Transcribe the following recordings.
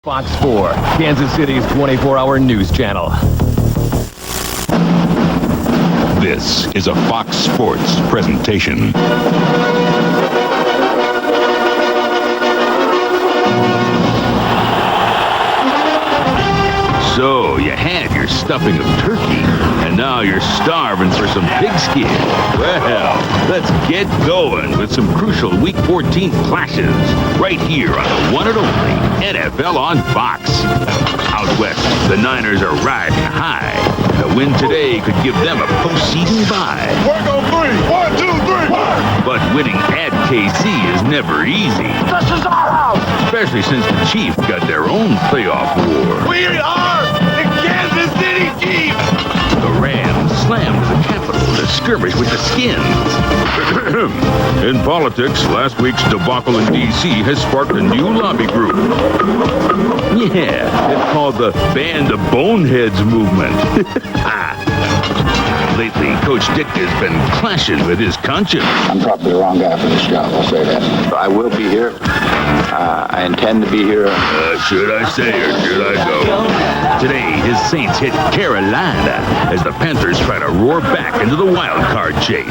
Fox 4, Kansas City's 24-hour news channel. This is a Fox Sports presentation. So, you had your stuffing of turkey, and now you're starving for some pigskin. Well, let's get going with some crucial Week 14 clashes right here on the one and only NFL on Fox. Out west, the Niners are riding high. A win today could give them a postseason bye. Work on three. 1, 2, 3. But winning at KC is never easy. This is our house. Especially since the Chiefs got their own playoff war. We are the Kansas City Chiefs. The Rams slammed the Capitol to skirmish with the Skins. In politics, last week's debacle in D.C. has sparked a new lobby group. Yeah, it's called the Band of Boneheads movement. Lately, Coach Dick has been clashing with his conscience. I'm probably the wrong guy for this job, I'll say that. I will be here. I intend to be here. Should I say or should I go? Today, his Saints hit Carolina as the Panthers try to roar back into the wild card chase.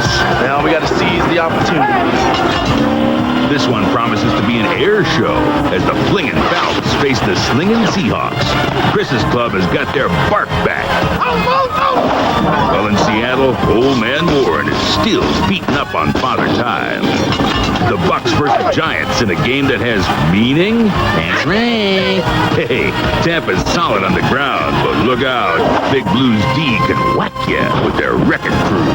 Now we got to seize the opportunity. This one promises to be an air show as the Flingin' Falcons face the Slingin' Seahawks. Chris's club has got their bark back. Well, in Seattle, old man Warren is still beating up on Father Time. The Bucks versus Giants in a game that has meaning? That's right. Hey, Tampa's solid on the ground, but look out. Big Blues D can whack ya with their wrecking crew.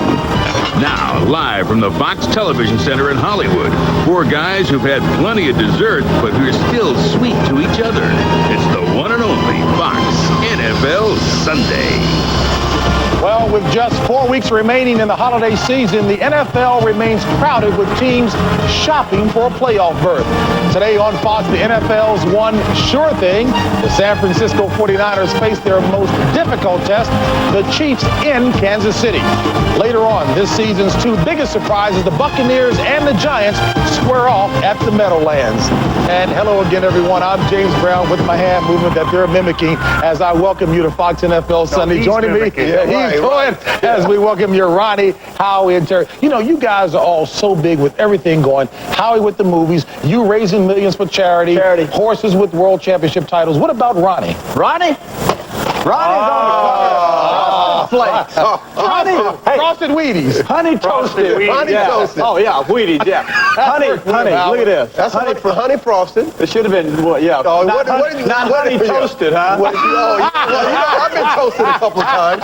Now, live from the Fox Television Center in Hollywood, four guys who've had plenty of dessert, but who are still sweet to each other. It's the one and only Fox NFL Sunday. Well, with just 4 weeks remaining in the holiday season, the NFL remains crowded with teams shopping for a playoff berth. Today on Fox, the NFL's one sure thing. The San Francisco 49ers face their most difficult test, the Chiefs in Kansas City. Later on, this season's two biggest surprises, the Buccaneers and the Giants, square off at the Meadowlands. And hello again, everyone. I'm James Brown with my hand movement that they're mimicking as I welcome you to Fox NFL Sunday. Joining me, as we welcome you, Ronnie, Howie, and Terry. You know, you guys are all so big with everything going. Howie with the movies, you raising millions for charity. Horses with world championship titles. What about Ronnie? Ronnie's on the flakes. Honey, frosted Wheaties. Honey toasted. Honey toasted. Oh, yeah, Wheaties, yeah. honey, look at this. That's honey frosted. It should have been, not honey toasted, huh? I've been toasted a couple of times.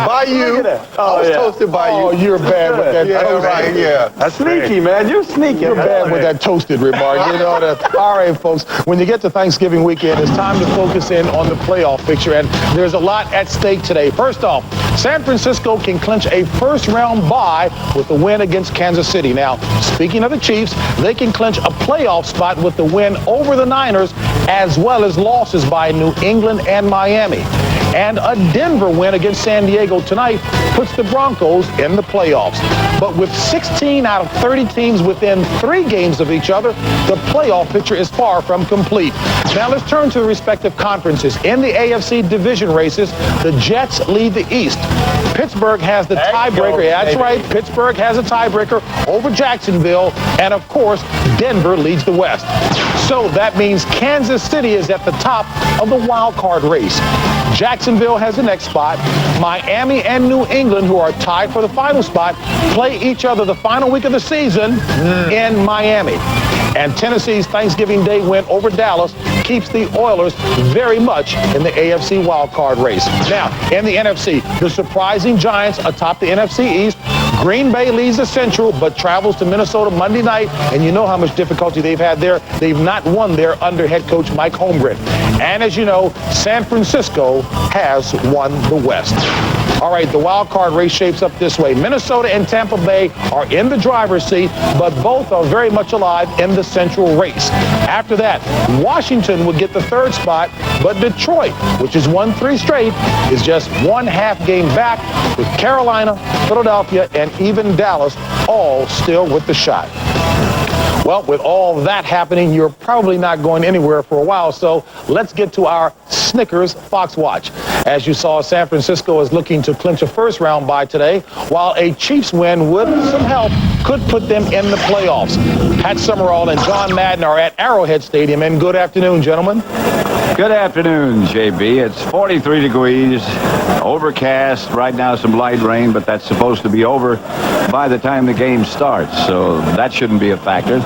By you. I was toasted by you. Oh, you're bad with that toasted. Right, yeah. That's sneaky, man. You're sneaky. You're bad with that toasted remark. You know that. All right, folks. When you get to Thanksgiving weekend, it's time to focus in on the playoff picture, and there's a lot at stake today. First off, San Francisco can clinch a first-round bye with the win against Kansas City. Now, speaking of the Chiefs, they can clinch a playoff spot with the win over the Niners, as well as losses by New England and Miami. And a Denver win against San Diego tonight puts the Broncos in the playoffs. But with 16 out of 30 teams within 3 games of each other, the playoff picture is far from complete. Now let's turn to the respective conferences. In the AFC division races, the Jets lead the East. Pittsburgh has the tiebreaker. That's right. Pittsburgh has a tiebreaker over Jacksonville. And of course, Denver leads the West. So that means Kansas City is at the top of the wild card race. Jacksonville has the next spot. Miami and New England, who are tied for the final spot, play each other the final week of the season in Miami. And Tennessee's Thanksgiving Day win over Dallas keeps the Oilers very much in the AFC wildcard race. Now, in the NFC, the surprising Giants atop the NFC East. Green Bay leads the Central, but travels to Minnesota Monday night, and you know how much difficulty they've had there. They've not won there under head coach Mike Holmgren. And as you know, San Francisco has won the West. All right, the wild card race shapes up this way. Minnesota and Tampa Bay are in the driver's seat, but both are very much alive in the Central race. After that, Washington would get the third spot, but Detroit, which has won 3 straight, is just 1.5 game back, with Carolina, Philadelphia, and even Dallas all still with the shot. Well, with all that happening, you're probably not going anywhere for a while, so let's get to our Snickers Fox Watch. As you saw, San Francisco is looking to clinch a first-round bye today, while a Chiefs win with some help could put them in the playoffs. Pat Summerall and John Madden are at Arrowhead Stadium, and good afternoon, gentlemen. Good afternoon, JB. It's 43 degrees, overcast, right now some light rain, but that's supposed to be over by the time the game starts, so that shouldn't be a factor.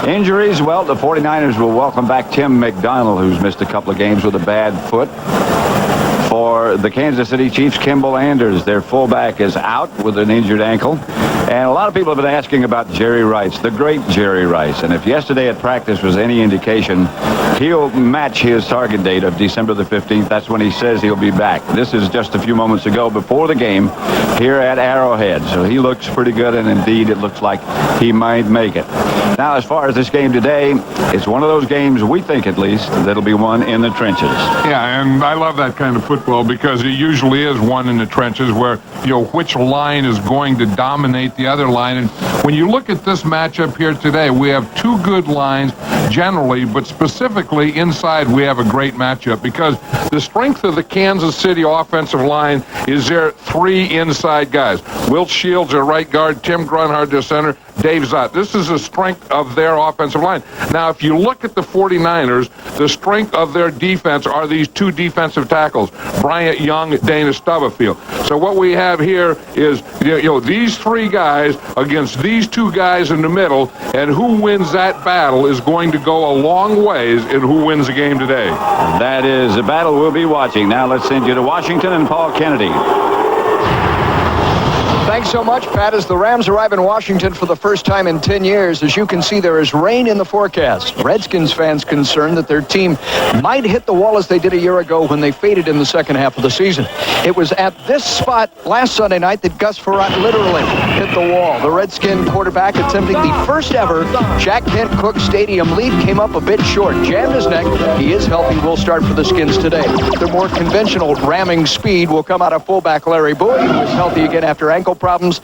Injuries, well, the 49ers will welcome back Tim McDonald, who's missed a couple of games with a bad foot. For the Kansas City Chiefs, Kimball Anders, their fullback, is out with an injured ankle. And a lot of people have been asking about Jerry Rice, the great Jerry Rice. And if yesterday at practice was any indication, he'll match his target date of December the 15th. That's when he says he'll be back. This is just a few moments ago before the game here at Arrowhead. So he looks pretty good, and indeed it looks like he might make it. Now, as far as this game today, it's one of those games, we think at least, that'll be won in the trenches. Yeah, and I love that kind of football because it usually is won in the trenches where, which line is going to dominate the other line. And when you look at this matchup here today, we have two good lines generally, but specifically inside we have a great matchup because the strength of the Kansas City offensive line is their three inside guys. Wilt Shields, their right guard, Tim Grunhard, their center, Dave Zott. This is the strength of their offensive line. Now, if you look at the 49ers, the strength of their defense are these two defensive tackles, Bryant Young, Dana Stubblefield. So what we have here is, these three guys against these two guys in the middle, and who wins that battle is going to go a long ways in who wins the game today. That is a battle we'll be watching. Now let's send you to Washington and Paul Kennedy. Thanks so much, Pat. As the Rams arrive in Washington for the first time in 10 years, as you can see, there is rain in the forecast. Redskins fans concerned that their team might hit the wall as they did a year ago when they faded in the second half of the season. It was at this spot last Sunday night that Gus Frerotte literally hit the wall. The Redskin quarterback attempting the first ever Jack Kent Cooke Stadium lead came up a bit short. Jammed his neck. He is healthy. Will start for the Skins today. The more conventional ramming speed will come out of fullback Larry Bowie, who is healthy again after ankle problems,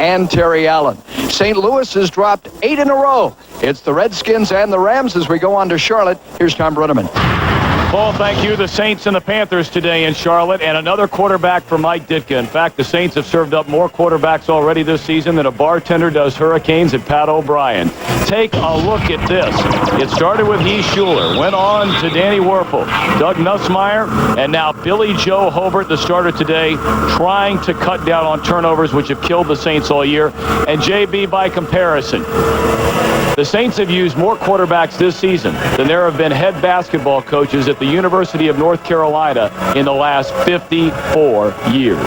and Terry Allen. St. Louis has dropped 8 in a row. It's the Redskins and the Rams as we go on to Charlotte. Here's Tom Brenneman. Paul, thank you. The Saints and the Panthers today in Charlotte, and another quarterback for Mike Ditka. In fact, the Saints have served up more quarterbacks already this season than a bartender does hurricanes at Pat O'Brien. Take a look at this. It started with Heath Schuler, went on to Danny Werfel, Doug Nussmeier, and now Billy Joe Hobart, the starter today, trying to cut down on turnovers, which have killed the Saints all year. And JB, by comparison, the Saints have used more quarterbacks this season than there have been head basketball coaches at the University of North Carolina in the last 54 years.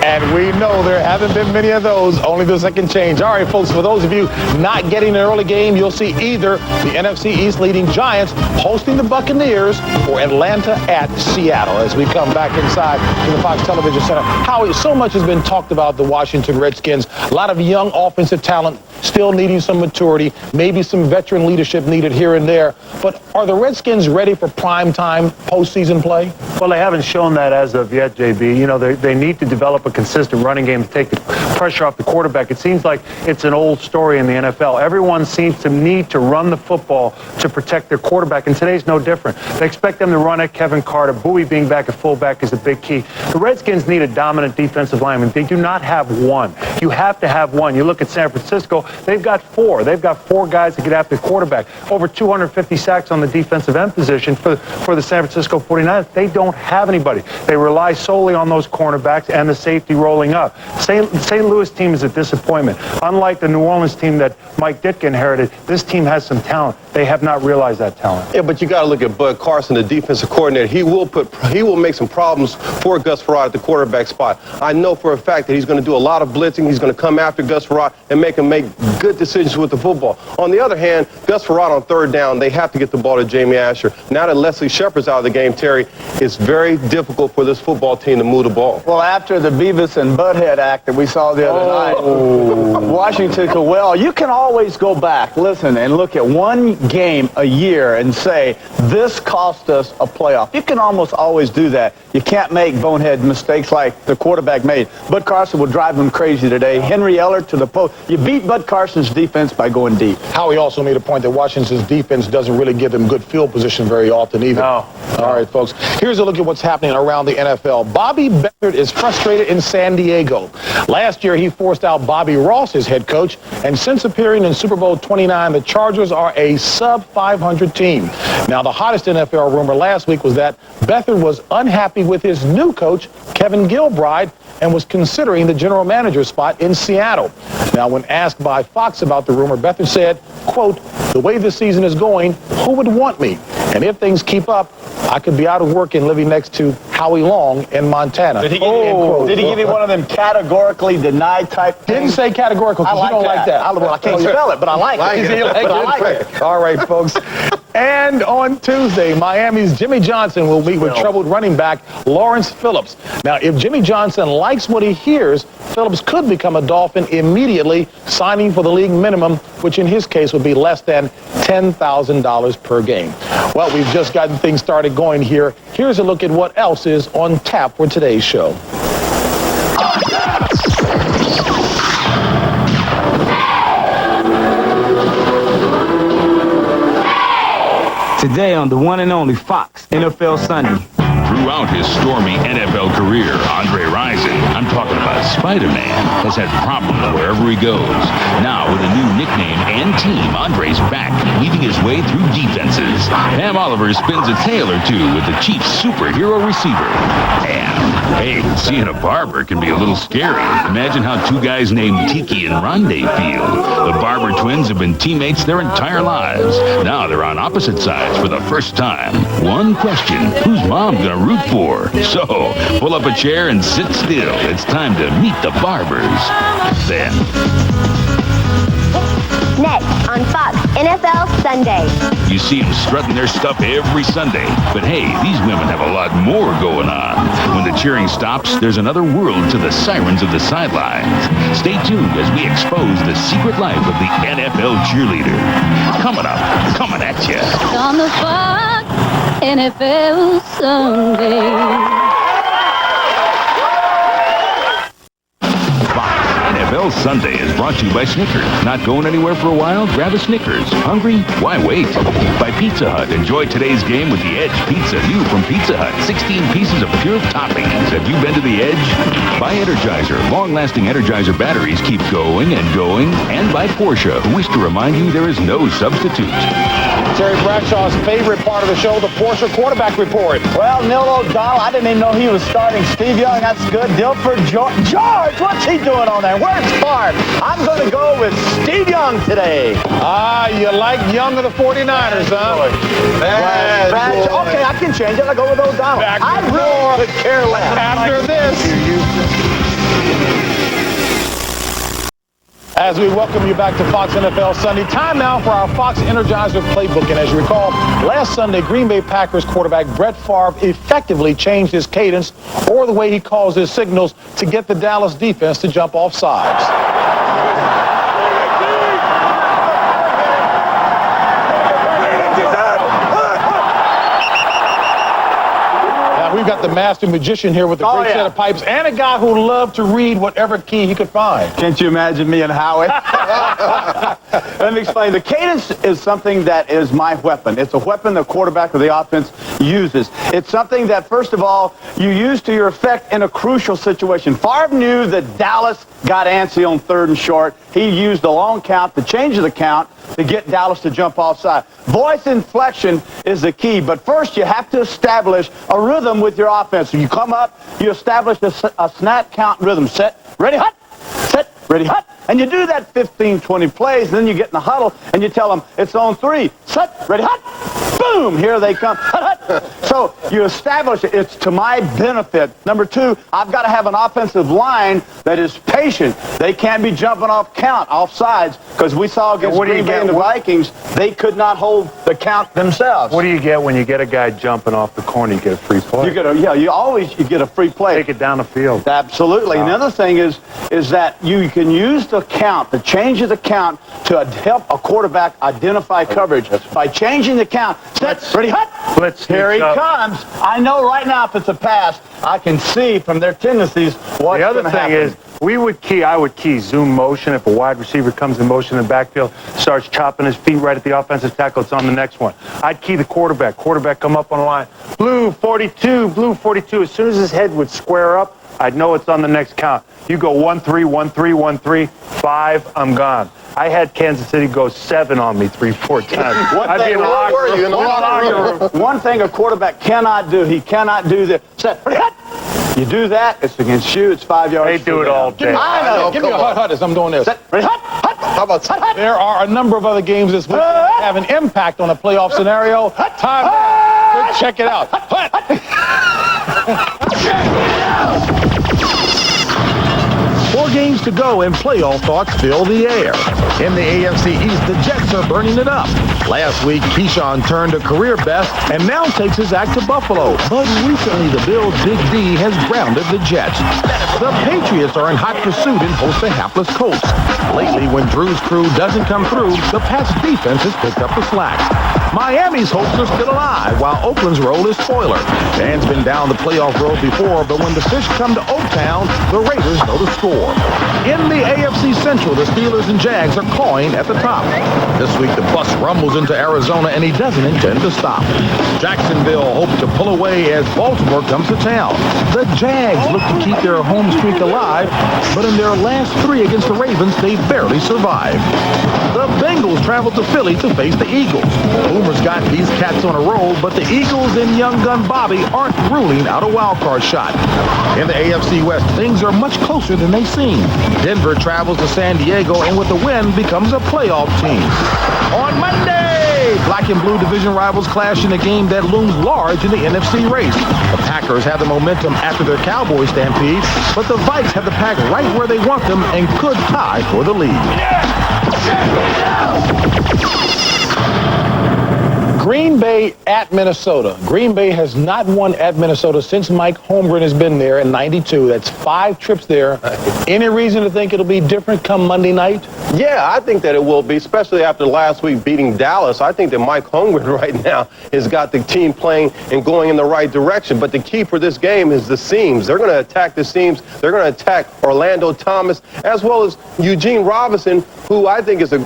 And we know there haven't been many of those. Only the second change. All right, folks, for those of you not getting an early game, you'll see either the NFC East leading Giants hosting the Buccaneers or Atlanta at Seattle as we come back inside to the Fox Television Center. Howie, so much has been talked about the Washington Redskins. A lot of young offensive talent still needing some maturity, maybe some veteran leadership needed here and there. But are the Redskins ready for primetime postseason play? Well, they haven't shown that as of yet, JB. They need to develop a consistent running game to take the pressure off the quarterback. It seems like it's an old story in the NFL. Everyone seems to need to run the football to protect their quarterback, and today's no different. They expect them to run at Kevin Carter. Bowie being back at fullback is a big key. The Redskins need a dominant defensive lineman. They do not have one. You have to have one. You look at San Francisco, they've got four. They've got four guys that get after the quarterback. Over 250 sacks on the defensive end position for the San Francisco 49ers. They don't have anybody. They rely solely on those cornerbacks and the safety rolling up. St. Louis team is a disappointment. Unlike the New Orleans team that Mike Ditka inherited, this team has some talent. They have not realized that talent. Yeah, but you got to look at Bud Carson, the defensive coordinator. He will make some problems for Gus Frerotte at the quarterback spot. I know for a fact that he's going to do a lot of blitzing. He's going to come after Gus Frerotte and make him make good decisions with the football. On the other hand, Gus Frerotte on third down, they have to get the ball to Jamie Asher. Now that Leslie Shepard's out of the game, Terry, it's very difficult for this football team to move the ball. Well, after the Beavis and Butthead act that we saw call the other night. Washington could, well, you can always go back, listen, and look at one game a year and say, this cost us a playoff. You can almost always do that. You can't make bonehead mistakes like the quarterback made. Bud Carson will drive him crazy today. Henry Eller to the post. You beat Bud Carson's defense by going deep. Howie also made a point that Washington's defense doesn't really give them good field position very often either. No. All right, folks. Here's a look at what's happening around the NFL. Bobby Beathard is frustrated in San Diego. Last year, he forced out Bobby Ross, his head coach, and since appearing in Super Bowl 29, the Chargers are a sub-500 team. Now, the hottest NFL rumor last week was that Beathard was unhappy with his new coach, Kevin Gilbride, and was considering the general manager spot in Seattle. Now, when asked by Fox about the rumor, Beathard said, quote, the way this season is going, who would want me? And if things keep up, I could be out of work and living next to Howie Long in Montana. Did he give you one of them categorically denied type things? Didn't say categorical because you don't like that. I can't spell it, but I like it. All right, folks. And on Tuesday, Miami's Jimmy Johnson will meet with troubled running back Lawrence Phillips. Now, if Jimmy Johnson likes what he hears, Phillips could become a Dolphin immediately, signing for the league minimum, which in his case would be less than $10,000 per game. Well, we've just gotten things started going here. Here's a look at what else is on tap for today's show. Today on the one and only Fox NFL Sunday. Throughout his stormy NFL career, Andre Rison, I'm talking about Spider-Man, has had problems wherever he goes. Now, with a new nickname and team, Andre's back, weaving his way through defenses. Pam Oliver spins a tale or two with the Chiefs' superhero receiver. And, hey, seeing a barber can be a little scary. Imagine how two guys named Tiki and Rondé feel. The Barber twins have been teammates their entire lives. Now they're on opposite sides for the first time. One question, who's mom gonna root for? So, pull up a chair and sit still. It's time to meet the Barbers. Then. Next on Fox NFL Sunday. You see them strutting their stuff every Sunday. But hey, these women have a lot more going on. When the cheering stops, there's another world to the sirens of the sidelines. Stay tuned as we expose the secret life of the NFL cheerleader. Coming up, coming at you. On the Fox NFL Sunday. NFL Sunday is brought to you by Snickers. Not going anywhere for a while? Grab a Snickers. Hungry? Why wait? By Pizza Hut. Enjoy today's game with the Edge Pizza, new from Pizza Hut. 16 pieces of pure toppings. Have you been to the Edge? By Energizer. Long-lasting Energizer batteries keep going and going. And by Porsche, who wish to remind you there is no substitute. Terry Bradshaw's favorite part of the show, the Porsche Quarterback Report. Well, Neil O'Donnell, I didn't even know he was starting. Steve Young, that's good. Dilfer George, what's he doing on there? Where's Bart? I'm going to go with Steve Young today. Ah, you like Young of the 49ers, huh? Okay, I can change it. I'll go with O'Donnell. I really could care less. After this. As we welcome you back to Fox NFL Sunday, time now for our Fox Energizer Playbook. And as you recall, last Sunday, Green Bay Packers quarterback Brett Favre effectively changed his cadence, or the way he calls his signals, to get the Dallas defense to jump off sides. We've got the master magician here with a great set of pipes and a guy who loved to read whatever key he could find. Can't you imagine me and Howie? Let me explain. The cadence is something that is my weapon. It's a weapon the quarterback of the offense uses. It's something that, first of all, you use to your effect in a crucial situation. Favre knew that Dallas got antsy on 3rd and short. He used the long count, the change of the count, to get Dallas to jump offside. Voice inflection is the key, but first you have to establish a rhythm with your offense. So you come up, you establish a snap count rhythm. Set, ready, hut, set, ready, hut. And you do that 15, 20 plays, and then you get in the huddle, and you tell them, it's on 3. Set, ready, hut. Boom, here they come. Hut, hut. So you establish it. It's to my benefit. Number 2, I've got to have an offensive line that is patient. They can't be jumping off count, off sides, because Because we saw against Green Bay and the Vikings, they could not hold the count themselves. What do you get when you get a guy jumping off the corner? You get a free play. You get a free play. Take it down the field. Absolutely. And the other thing is that you can use the count, the change of the count, to help a quarterback identify coverage. By changing the count, set, ready, hut. Blitz. Here he comes. I know right now if it's a pass, I can see from their tendencies what's going to happen. The other thing is, I would key zoom motion. If a wide receiver comes in motion in the backfield, starts chopping his feet right at the offensive tackle, it's on the next one. I'd key the quarterback. Quarterback come up on the line. Blue 42, blue 42. As soon as his head would square up, I'd know it's on the next count. You go 1-3, 1-3, 1-3, 5, I'm gone. I had Kansas City go 7 on me 3-4 times. One thing a quarterback cannot do, he cannot do this. Set, ready, hut. You do that, it's against you, it's 5 yards. They do it all day. I know. Give me a hut as I'm doing this. Set, ready, hut, hut. How about hut? There are a number of other games this week that have an impact on a playoff scenario. Time now. Check it out. Hut. 4 games to go and playoff thoughts fill the air. In the AFC East, the Jets are burning it up. Last week, Keyshawn turned a career best and now takes his act to Buffalo. But recently, the Bills' Big D has grounded the Jets. The Patriots are in hot pursuit and host the hapless Colts. Lately, when Drew's crew doesn't come through, the Pats' defense has picked up the slack. Miami's hopes are still alive, while Oakland's role is spoiler. Dan's been down the playoff road before, but when the fish come to Oaktown, the Raiders know the score. In the AFC Central, the Steelers and Jags are clawing at the top. This week, the bus rumbles into Arizona, and he doesn't intend to stop. Jacksonville hopes to pull away as Baltimore comes to town. The Jags look to keep their home streak alive, but in their last 3 against the Ravens, they barely survived. The Bengals traveled to Philly to face the Eagles. Boomer's got these cats on a roll, but the Eagles and young gun Bobby aren't ruling out a wild card shot. In the AFC West, things are much closer than they seem. Denver travels to San Diego and with the win becomes a playoff team. On Monday, black and blue division rivals clash in a game that looms large in the NFC race. The Packers have the momentum after their Cowboys stampede, but the Vikes have the Pack right where they want them and could tie for the lead. Green Bay at Minnesota. Green Bay has not won at Minnesota since Mike Holmgren has been there in '92. That's 5 trips there. Any reason to think it'll be different come Monday night? Yeah, I think that it will be, especially after last week beating Dallas. I think that Mike Holmgren right now has got the team playing and going in the right direction. But the key for this game is the seams. They're going to attack the seams. They're going to attack Orlando Thomas as well as Eugene Robinson, who I think is a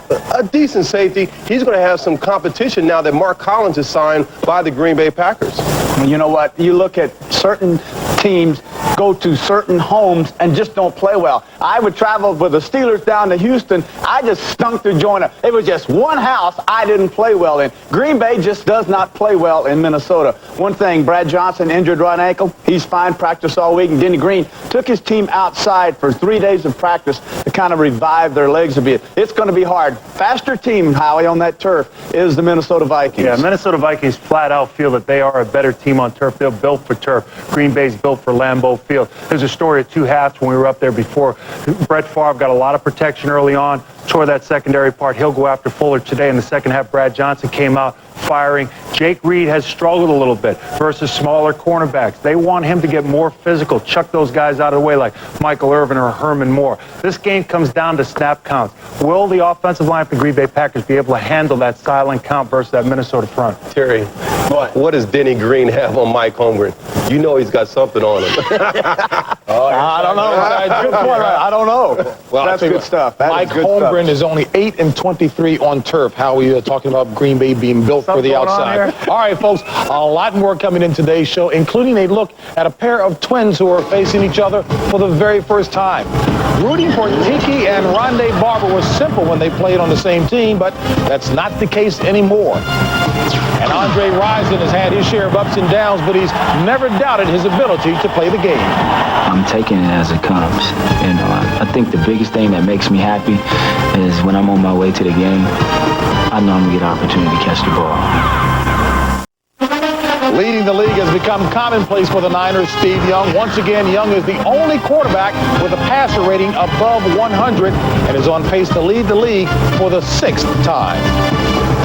decent safety. He's going to have some competition now that Mark Collins is signed by the Green Bay Packers. You know what? You look at certain teams go to certain homes and just don't play well. I would travel with the Steelers down to Houston. I just stunk the joint up. It was just one house I didn't play well in. Green Bay just does not play well in Minnesota. One thing, Brad Johnson injured right ankle. He's fine, practiced all week. And Denny Green took his team outside for 3 days of practice to kind of revive their legs a bit. It's going to be hard. Faster team, Howie, on that turf is the Minnesota Vikings. Yeah, Minnesota Vikings flat out feel that they are a better team on turf. They're built for turf. Green Bay's built for Lambeau Field. There's a story of 2 halves when we were up there before. Brett Favre got a lot of protection early on, tore that secondary part. He'll go after Fuller today. In the second half, Brad Johnson came out firing. Jake Reed has struggled a little bit versus smaller cornerbacks. They want him to get more physical, chuck those guys out of the way like Michael Irvin or Herman Moore. This game comes down to snap counts. Will the offensive line for the Green Bay Packers be able to handle that silent count versus that Minnesota front? Terry, what does Denny Green have on Mike Holmgren? You know he's got something on him. I don't know. Good point. I don't know. Well, that's good stuff. Mike Holmgren is only 8-23 on turf. How are you talking about Green Bay being built for the outside? All right, folks, a lot more coming in today's show, including a look at a pair of twins who are facing each other for the very first time. Rooting for Tiki and Rondé Barber was simple when they played on the same team, but that's not the case anymore. And Andre Rison has had his share of ups and downs, but he's never doubted his ability to play the game. I'm taking it as it comes. You know, I think the biggest thing that makes me happy is when I'm on my way to the game, I know I'm going to get an opportunity to catch the ball. Leading the league has become commonplace for the Niners. Steve Young. Once again, Young is the only quarterback with a passer rating above 100 and is on pace to lead the league for the 6th time.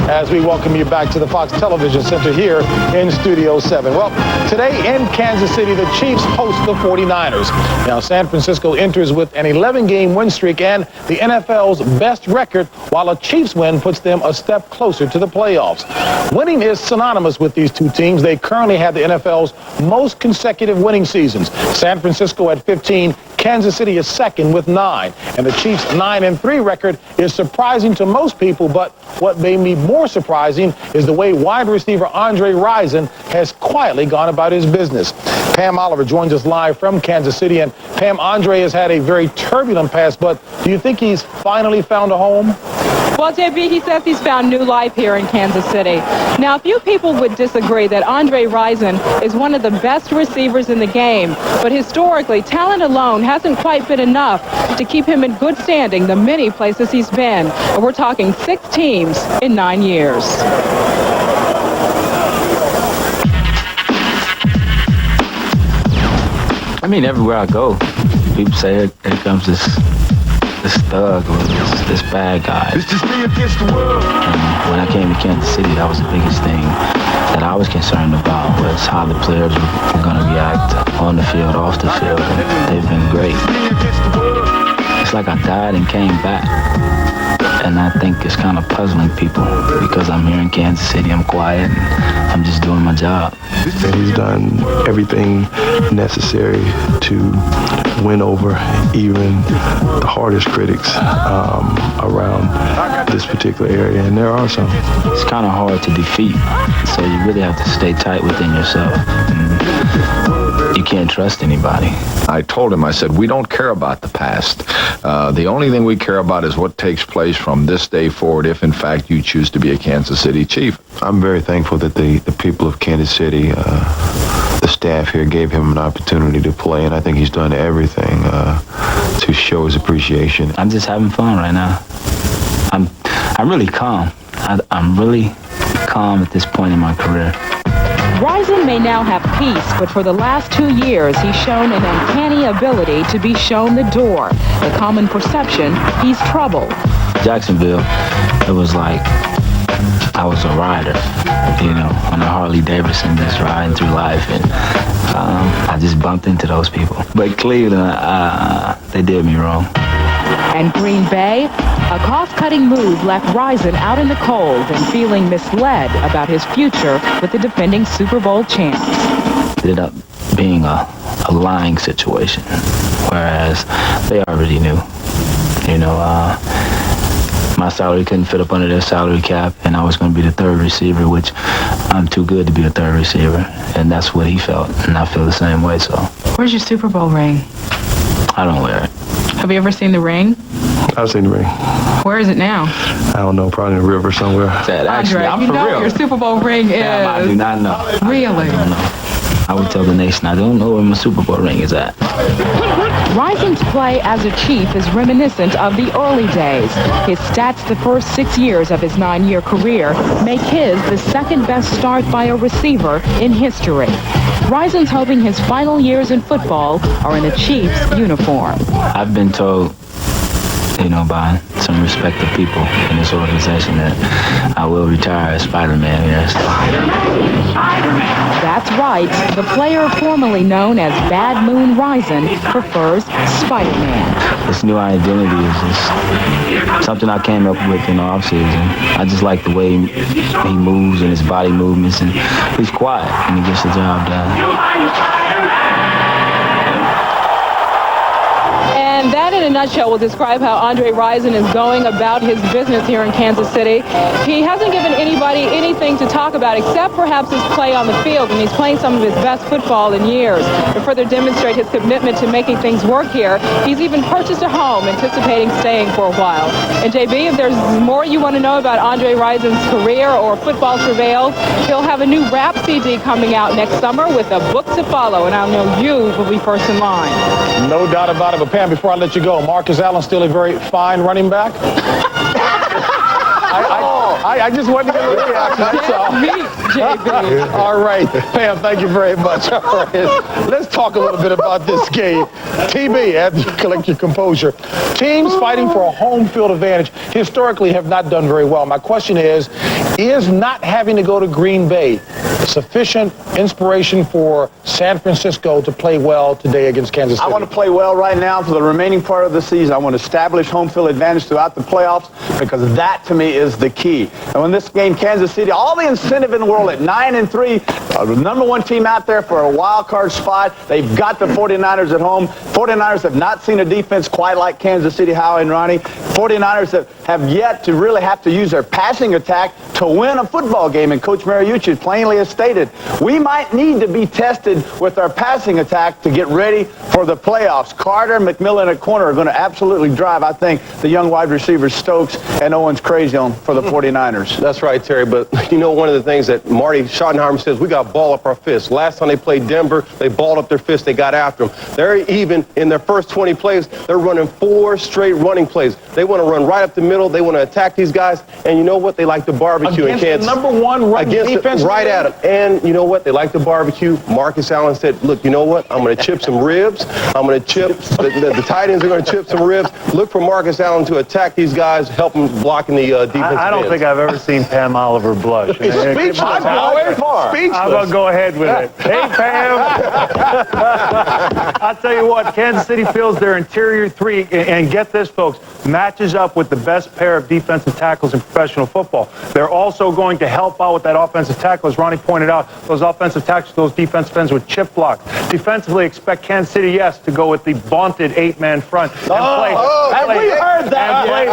As we welcome you back to the Fox Television Center here in Studio 7. Well, today in Kansas City, the Chiefs host the 49ers. Now, San Francisco enters with an 11-game win streak and the NFL's best record, while a Chiefs win puts them a step closer to the playoffs. Winning is synonymous with these two teams. They currently have the NFL's most consecutive winning seasons. San Francisco at 15, Kansas City is second with 9. And the Chiefs' 9-3 record is surprising to most people, but what made me more surprising is the way wide receiver Andre Rison has quietly gone about his business. Pam Oliver joins us live from Kansas City. And Pam, Andre has had a very turbulent past, but do you think he's finally found a home? Well, JB, he says he's found new life here in Kansas City. Now, a few people would disagree that Andre Rison is one of the best receivers in the game, but historically, talent alone hasn't quite been enough to keep him in good standing the many places he's been. And we're talking 6 teams in 9 years. I mean, everywhere I go, people say, here comes this thug or this bad guy. It's just me against the world. And when I came to Kansas City, that was the biggest thing that I was concerned about, was how the players were going to react on the field, off the field. And they've been great. It's like I died and came back. And I think it's kind of puzzling people because I'm here in Kansas City, I'm quiet, and I'm just doing my job. And he's done everything necessary to win over even the hardest critics around this particular area, and there are some. It's kind of hard to defeat, so you really have to stay tight within yourself. You can't trust anybody. I told him, I said, we don't care about the past. The only thing we care about is what takes place from this day forward if, in fact, you choose to be a Kansas City Chief. I'm very thankful that the people of Kansas City, the staff here, gave him an opportunity to play, and I think he's done everything to show his appreciation. I'm just having fun right now. I'm really calm. I'm really calm at this point in my career. Rison may now have peace, but for the last 2 years, he's shown an uncanny ability to be shown the door. The common perception, he's trouble. Jacksonville, it was like I was a rider, on a Harley Davidson, just riding through life, and I just bumped into those people. But Cleveland, they did me wrong. And Green Bay, a cost-cutting move left Rison out in the cold and feeling misled about his future with the defending Super Bowl champs. It ended up being a lying situation, whereas they already knew. My salary couldn't fit up under their salary cap, and I was going to be the third receiver, which I'm too good to be a third receiver, and that's what he felt, and I feel the same way, so. Where's your Super Bowl ring? I don't wear it. Have you ever seen the ring? I've seen the ring. Where is it now? I don't know, probably in the river somewhere. Actually, I'm you for know real. Your Super Bowl ring is. I do not know. Really? I don't know. I would tell the nation I don't know where my Super Bowl ring is at. Rison's play as a Chief is reminiscent of the early days. His stats the first 6 years of his 9-year career make his the second best start by a receiver in history. Rison's hoping his final years in football are in a Chiefs uniform. I've been told, by some respected people in this organization that I will retire as Spider-Man. Yes. That's right. The player formerly known as Bad Moon Rison prefers Spider-Man. This new identity is just something I came up with in the offseason. I just like the way he moves and his body movements, and he's quiet and he gets the job done. And that, in a nutshell, will describe how Andre Rison is going about his business here in Kansas City. He hasn't given anybody anything to talk about except perhaps his play on the field, and he's playing some of his best football in years. To further demonstrate his commitment to making things work here, he's even purchased a home, anticipating staying for a while. And JB, if there's more you want to know about Andre Rison's career or football travail, he'll have a new rap CD coming out next summer with a book to follow, and I know you will be first in line. No doubt about it. But Pam, before I let you go, Marcus Allen still a very fine running back? I just wanted to get a little reaction, that's all. JB. All right, Pam, thank you very much. All right, let's talk a little bit about this game. TB, after you collect your composure, teams fighting for a home field advantage historically have not done very well. My question is not having to go to Green Bay sufficient inspiration for San Francisco to play well today against Kansas City? I want to play well right now for the remaining part of the season. I want to establish home field advantage throughout the playoffs because that, to me, is the key. And when this game, Kansas City, all the incentive in the world at 9-3, the number one team out there for a wild card spot. They've got the 49ers at home. 49ers have not seen a defense quite like Kansas City, Howie and Ronnie. 49ers have yet to really have to use their passing attack to win a football game. And Coach Mariucci plainly has stated, we might need to be tested with our passing attack to get ready for the playoffs. Carter and McMillan at corner are going to absolutely drive, I think, the young wide receivers Stokes and Owens crazy on for the 49ers. That's right, Terry. But, you know, one of the things that Marty Schottenheimer says, we got to ball up our fists. Last time they played Denver, they balled up their fists. They got after them. They're even in their first 20 plays, they're running 4 straight running plays. They want to run right up the middle. They want to attack these guys. And you know what? They like to barbecue in Kansas. The number one run defense. Right at them. And you know what? They like to barbecue. Marcus Allen said, look, you know what? I'm going to chip some ribs. I'm going to chip, the tight ends are going to chip some ribs. Look for Marcus Allen to attack these guys, help them blocking the defensive I don't think I've ever seen Pam Oliver blush. Speechless. I'm going to go ahead with it. Hey, Pam. I'll tell you what, Kansas City feels their interior three, and get this, folks, matches up with the best pair of defensive tackles in professional football. They're also going to help out with that offensive tackle. As Ronnie pointed out, those offensive tackles, those defensive ends with chip block. Defensively, expect Kansas City, yes, to go with the vaunted 8-man front and play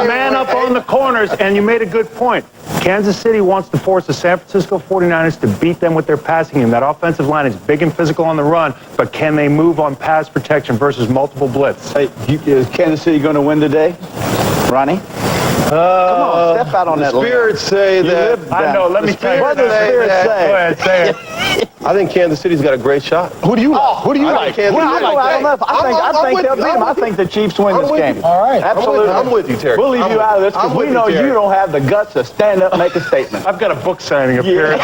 man up on the corners, and you made a good point. Kansas City wants to force the San Francisco 49ers to beat them with their passing game. That offensive line is big and physical on the run, but can they move on pass protection versus multiple blitz? Hey, is Kansas City going to win today, Ronnie? Come on, step out on that. The spirits say that. I know, let me tell you. What does the spirits say? Go ahead, say it. I think Kansas City's got a great shot. Who do you like? Who do you like? I think they'll beat them. I think the Chiefs win this game. All right. Absolutely. I'm with you, Terry. We'll leave you out of this because we know you don't have the guts to stand up and make a statement. I've got a book signing appearance.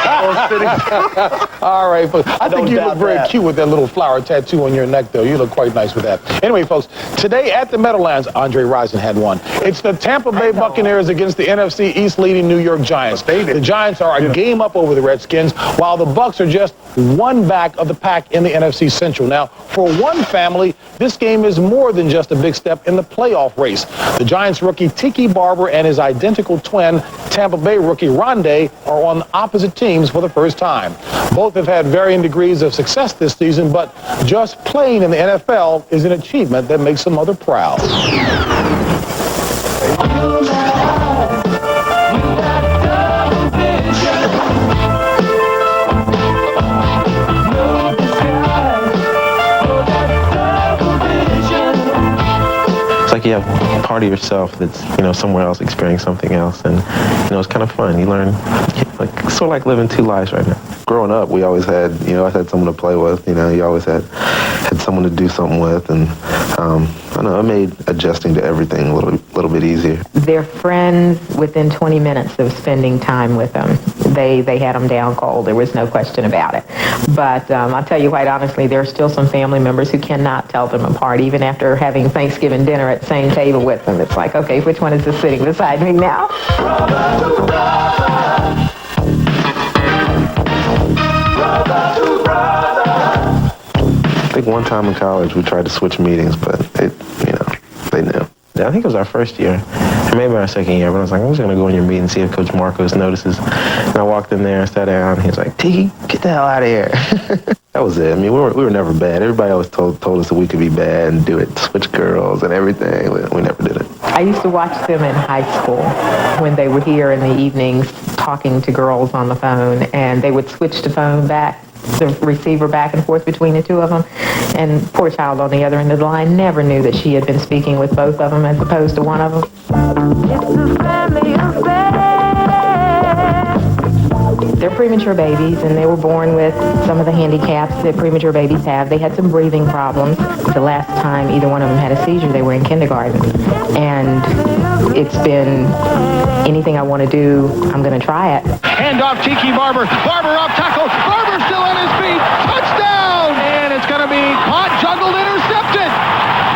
All right, folks. I think you look very cute with that little flower tattoo on your neck, though. You look quite nice with that. Anyway, folks, today at the Meadowlands, Andre Rison had one. It's the Tampa Bay Buccaneers against the NFC East leading New York Giants. The Giants are a game up over the Redskins, while the Bucs are just one back of the pack in the NFC Central. Now, for one family, this game is more than just a big step in the playoff race. The Giants rookie Tiki Barber and his identical twin, Tampa Bay rookie Rondé, are on opposite teams for the first time. Both have had varying degrees of success this season, but just playing in the NFL is an achievement that makes a mother proud. You have part of yourself that's, somewhere else experiencing something else. And, it's kind of fun. You learn, sort of like living two lives right now. Growing up, we always had, I had someone to play with. You always had someone to do something with. And I know it made adjusting to everything a little bit easier. They're friends within 20 minutes of spending time with them. They had them down cold. There was no question about it. But I'll tell you quite honestly, there are still some family members who cannot tell them apart, even after having Thanksgiving dinner at the same table with them. It's like, okay, which one is just sitting beside me now? I think one time in college we tried to switch meetings, but they knew. I think it was our first year, or maybe our second year, but I was like, I'm just going to go in your meeting and see if Coach Marcos notices. And I walked in there and sat down, and he was like, Tiki, get the hell out of here. That was it. I mean, we were never bad. Everybody always told us that we could be bad and do it, switch girls and everything. We never did it. I used to watch them in high school when they were here in the evenings talking to girls on the phone, and they would switch the phone back, the receiver back and forth between the two of them. And poor child on the other end of the line never knew that she had been speaking with both of them as opposed to one of them. they're premature babies, and they were born with some of the handicaps that premature babies have. They had some breathing problems. The last time either one of them had a seizure, they were in kindergarten. And it's been anything I want to do, I'm going to try it. Hand off Tiki Barber. Barber off tackle. Barber still on his feet. Touchdown! And it's going to be caught, juggled, intercepted.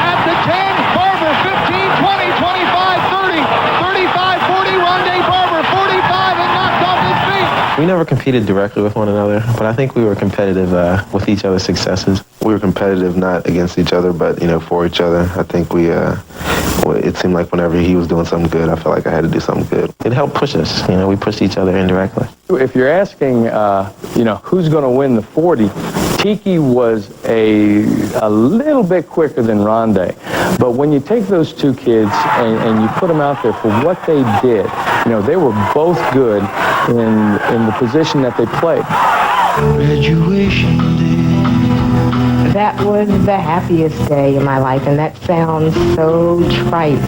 At the 10, Barber 15, 20, 25, 30, 35, 40, Rondé Barber 45 and knocked off his feet. We never competed directly with one another, but I think we were competitive with each other's successes. We were competitive not against each other, but, you know, for each other. I think we, it seemed like whenever he was doing something good, I felt like I had to do something good. It helped push us. You know, we pushed each other indirectly. If you're asking, you know, who's going to win the 40, Tiki was a little bit quicker than Rondé. But when you take those two kids and you put them out there for what they did, you know, they were both good in the position that they played. Graduation day. That was the happiest day in my life, and that sounds so trite.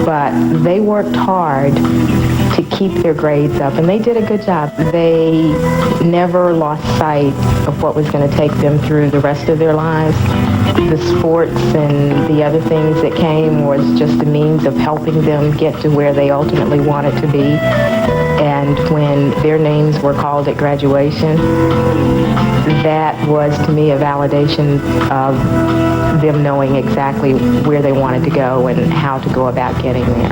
But they worked hard to keep their grades up, and they did a good job. They never lost sight of what was going to take them through the rest of their lives. The sports and the other things that came was just a means of helping them get to where they ultimately wanted to be. And when their names were called at graduation, that was to me a validation of them knowing exactly where they wanted to go and how to go about getting there.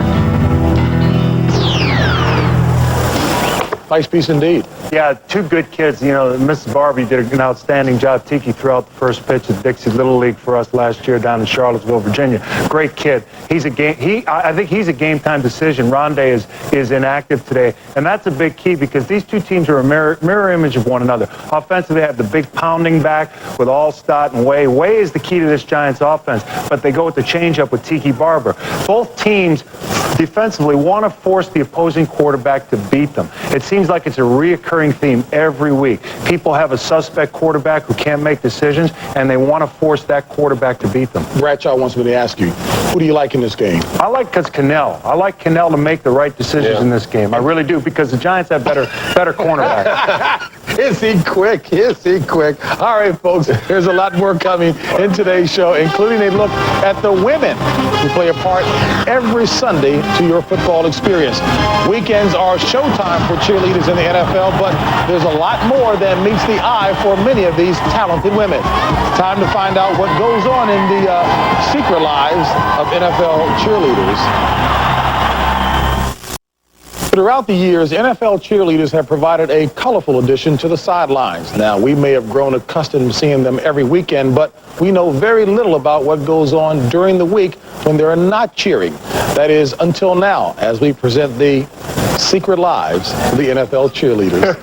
Nice piece indeed. Yeah, two good kids. You know, Mrs. Barbie did an outstanding job. Tiki threw out the first pitch at Dixie Little League for us last year down in Charlottesville, Virginia. Great kid. He's a game. I think he's a game time decision. Rondé is inactive today, and that's a big key because these two teams are a mirror image of one another. Offensively, they have the big pounding back with Allstott and Way. Way is the key to this Giants offense, but they go with the changeup with Tiki Barber. Both teams defensively want to force the opposing quarterback to beat them. It seems like it's a reoccurring theme every week. People have a suspect quarterback who can't make decisions, and they want to force that quarterback to beat them. Bradshaw wants me to ask you, who do you like in this game? I like Cannell. I like Cannell to make the right decisions in this game. I really do, because the Giants have better cornerbacks. Is he quick? Is he quick? All right, folks, there's a lot more coming in today's show, including a look at the women who play a part every Sunday to your football experience. Weekends are showtime for cheerleaders in the NFL, but there's a lot more than meets the eye for many of these talented women. Time to find out what goes on in the secret lives of NFL cheerleaders. Throughout the years, NFL cheerleaders have provided a colorful addition to the sidelines. Now, we may have grown accustomed to seeing them every weekend, but we know very little about what goes on during the week when they're not cheering. That is, until now, as we present the secret lives of the NFL cheerleaders.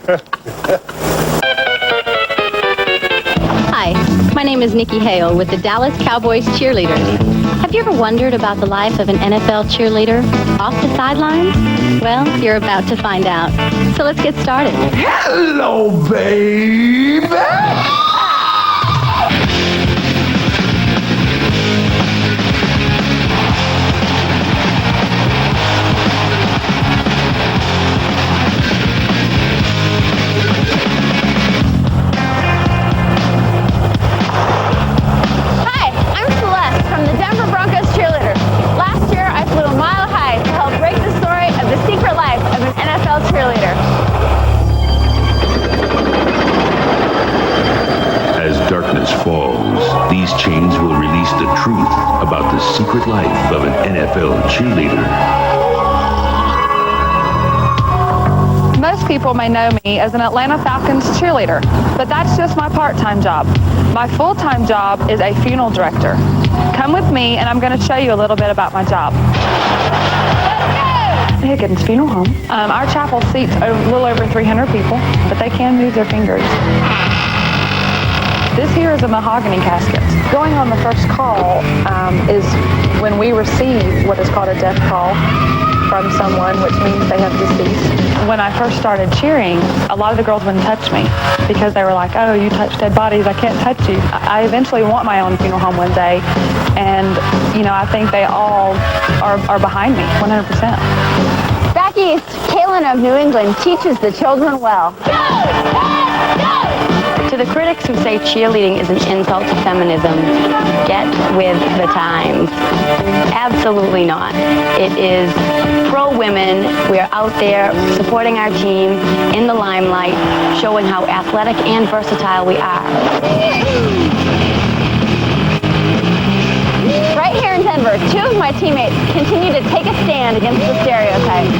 Hi, my name is Nikki Hale with the Dallas Cowboys Cheerleaders. Have you ever wondered about the life of an NFL cheerleader off the sidelines? Well, you're about to find out. So let's get started. Hello, baby! These chains will release the truth about the secret life of an NFL cheerleader. Most people may know me as an Atlanta Falcons cheerleader, but that's just my part-time job. My full-time job is a funeral director. Come with me and I'm going to show you a little bit about my job. Higgins Funeral Home. Our chapel seats a little over 300 people, but they can move their fingers. This here is a mahogany casket. Going on the first call is when we receive what is called a death call from someone, which means they have deceased. When I first started cheering, a lot of the girls wouldn't touch me because they were like, oh, you touch dead bodies, I can't touch you. I eventually want my own funeral home one day, and, you know, I think they all are behind me, 100%. Back east, Caitlin Maryland of New England teaches the children well. To the critics who say cheerleading is an insult to feminism, get with the times. Absolutely not. It is pro-women. We are out there supporting our team in the limelight, showing how athletic and versatile we are. Right here in Denver, 2 of my teammates continue to take a stand against the stereotype.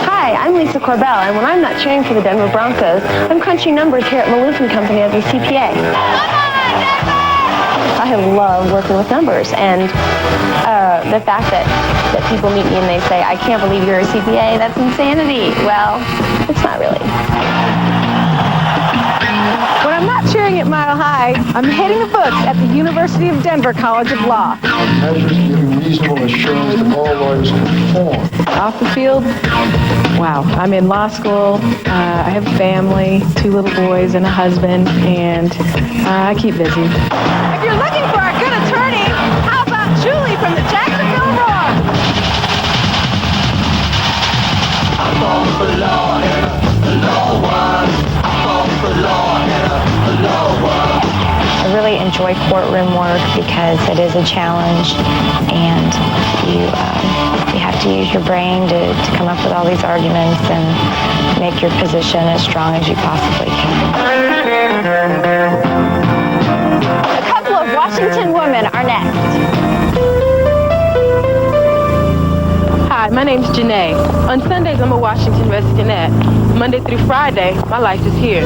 Hi, I'm Lisa Corbell, and when I'm not cheering for the Denver Broncos, I'm crunching numbers here at Maloof & Company as a CPA. I love working with numbers, and the fact that people meet me and they say, I can't believe you're a CPA, that's insanity. Well, it's not really. When I'm not cheering at Mile High, I'm hitting the books at the University of Denver College of Law. Measures giving reasonable assurance that all lawyers conform. Off the field, wow, I'm in law school. I have a family, 2 little boys and a husband, and I keep busy. If you're looking for a good attorney, how about Julie from the Jacksonville Roar? I'm going for law in a law one. I'm going for law in a law one. I really enjoy courtroom work because it is a challenge, and you have to use your brain to come up with all these arguments and make your position as strong as you possibly can. A couple of Washington women are next. Hi, my name's Janae. On Sundays, I'm a Washington Redskinette. Monday through Friday, my life is here.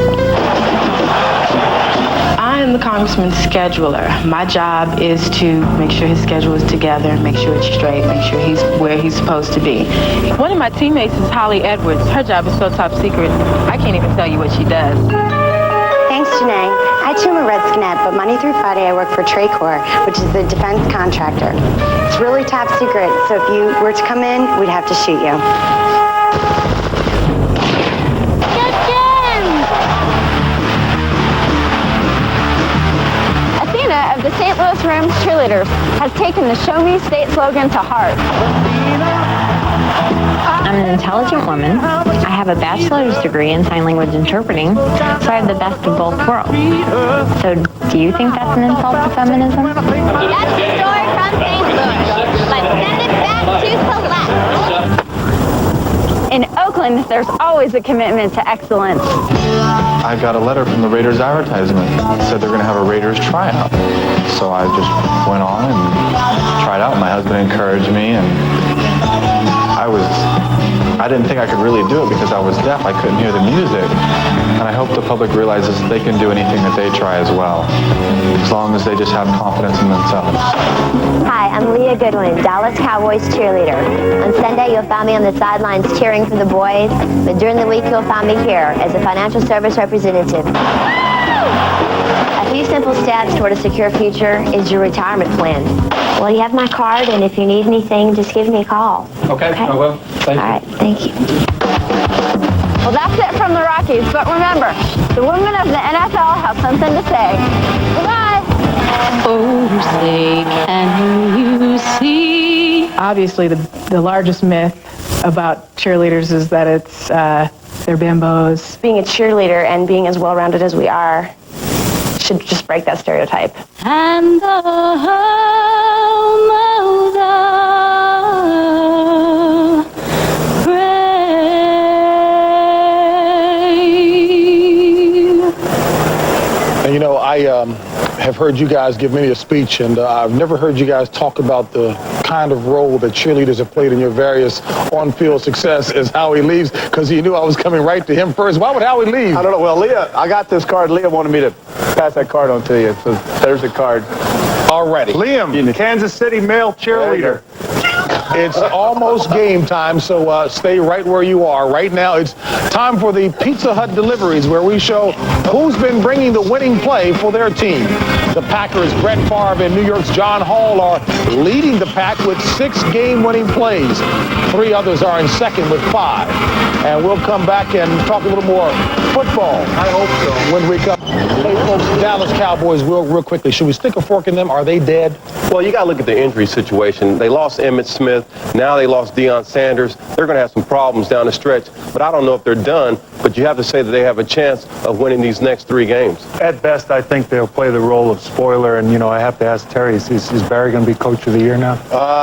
I am the congressman's scheduler. My job is to make sure his schedule is together, make sure it's straight, make sure he's where he's supposed to be. One of my teammates is Holly Edwards. Her job is so top secret, I can't even tell you what she does. Thanks, Janae. I too am a Redskinette, but Monday through Friday I work for Tracor, which is the defense contractor. It's really top secret, so if you were to come in, we'd have to shoot you. Athena of the St. Louis Rams cheerleaders has taken the Show Me State slogan to heart. I'm an intelligent woman. I have a bachelor's degree in sign language interpreting, so I have the best of both worlds. So do you think that's an insult to feminism? That's the story from St. Louis. Let's send it back to Celeste. In Oakland, there's always a commitment to excellence. I got a letter from the Raiders advertisement. It said they're going to have a Raiders tryout. So I just went on and tried out. My husband encouraged me, and I didn't think I could really do it because I was deaf. I couldn't hear the music. And I hope the public realizes they can do anything that they try as well, as long as they just have confidence in themselves. Hi, I'm Leah Goodwin, Dallas Cowboys cheerleader. On Sunday, you'll find me on the sidelines cheering for the boys, but during the week, you'll find me here as a financial service representative. A few simple steps toward a secure future is your retirement plan. Well, you have my card, and if you need anything, just give me a call. Okay. I will. Thank you. All right, thank you. Well, that's it from the Rockies, but remember, the women of the NFL have something to say. Goodbye. Oh, say, can you see? Obviously, the largest myth about cheerleaders is that it's they're bimbos. Being a cheerleader and being as well-rounded as we are should just break that stereotype. And the home of the brave. And you know, I have heard you guys give many a speech, and I've never heard you guys talk about the kind of role that cheerleaders have played in your various on-field success as Howie leaves, because he knew I was coming right to him first. Why would Howie leave? I don't know. Well, Leah, I got this card. Leah wanted me to pass that card on to you. So there's the card. Already. Liam, Kansas City male cheerleader. It's almost game time, so stay right where you are. Right now, it's time for the Pizza Hut deliveries, where we show who's been bringing the winning play for their team. The Packers' Brett Favre and New York's John Hall are leading the pack with 6 game-winning plays. 3 others are in second with 5. And we'll come back and talk a little more football. I hope so. When we come. Hey, folks, Dallas Cowboys, real quickly. Should we stick a fork in them? Are they dead? Well, you got to look at the injury situation. They lost Emmitt Smith. Now they lost Deion Sanders. They're going to have some problems down the stretch. But I don't know if they're done. But you have to say that they have a chance of winning these next 3 games. At best, I think they'll play the role of spoiler. And, you know, I have to ask Terry, is Barry going to be coach of the year now?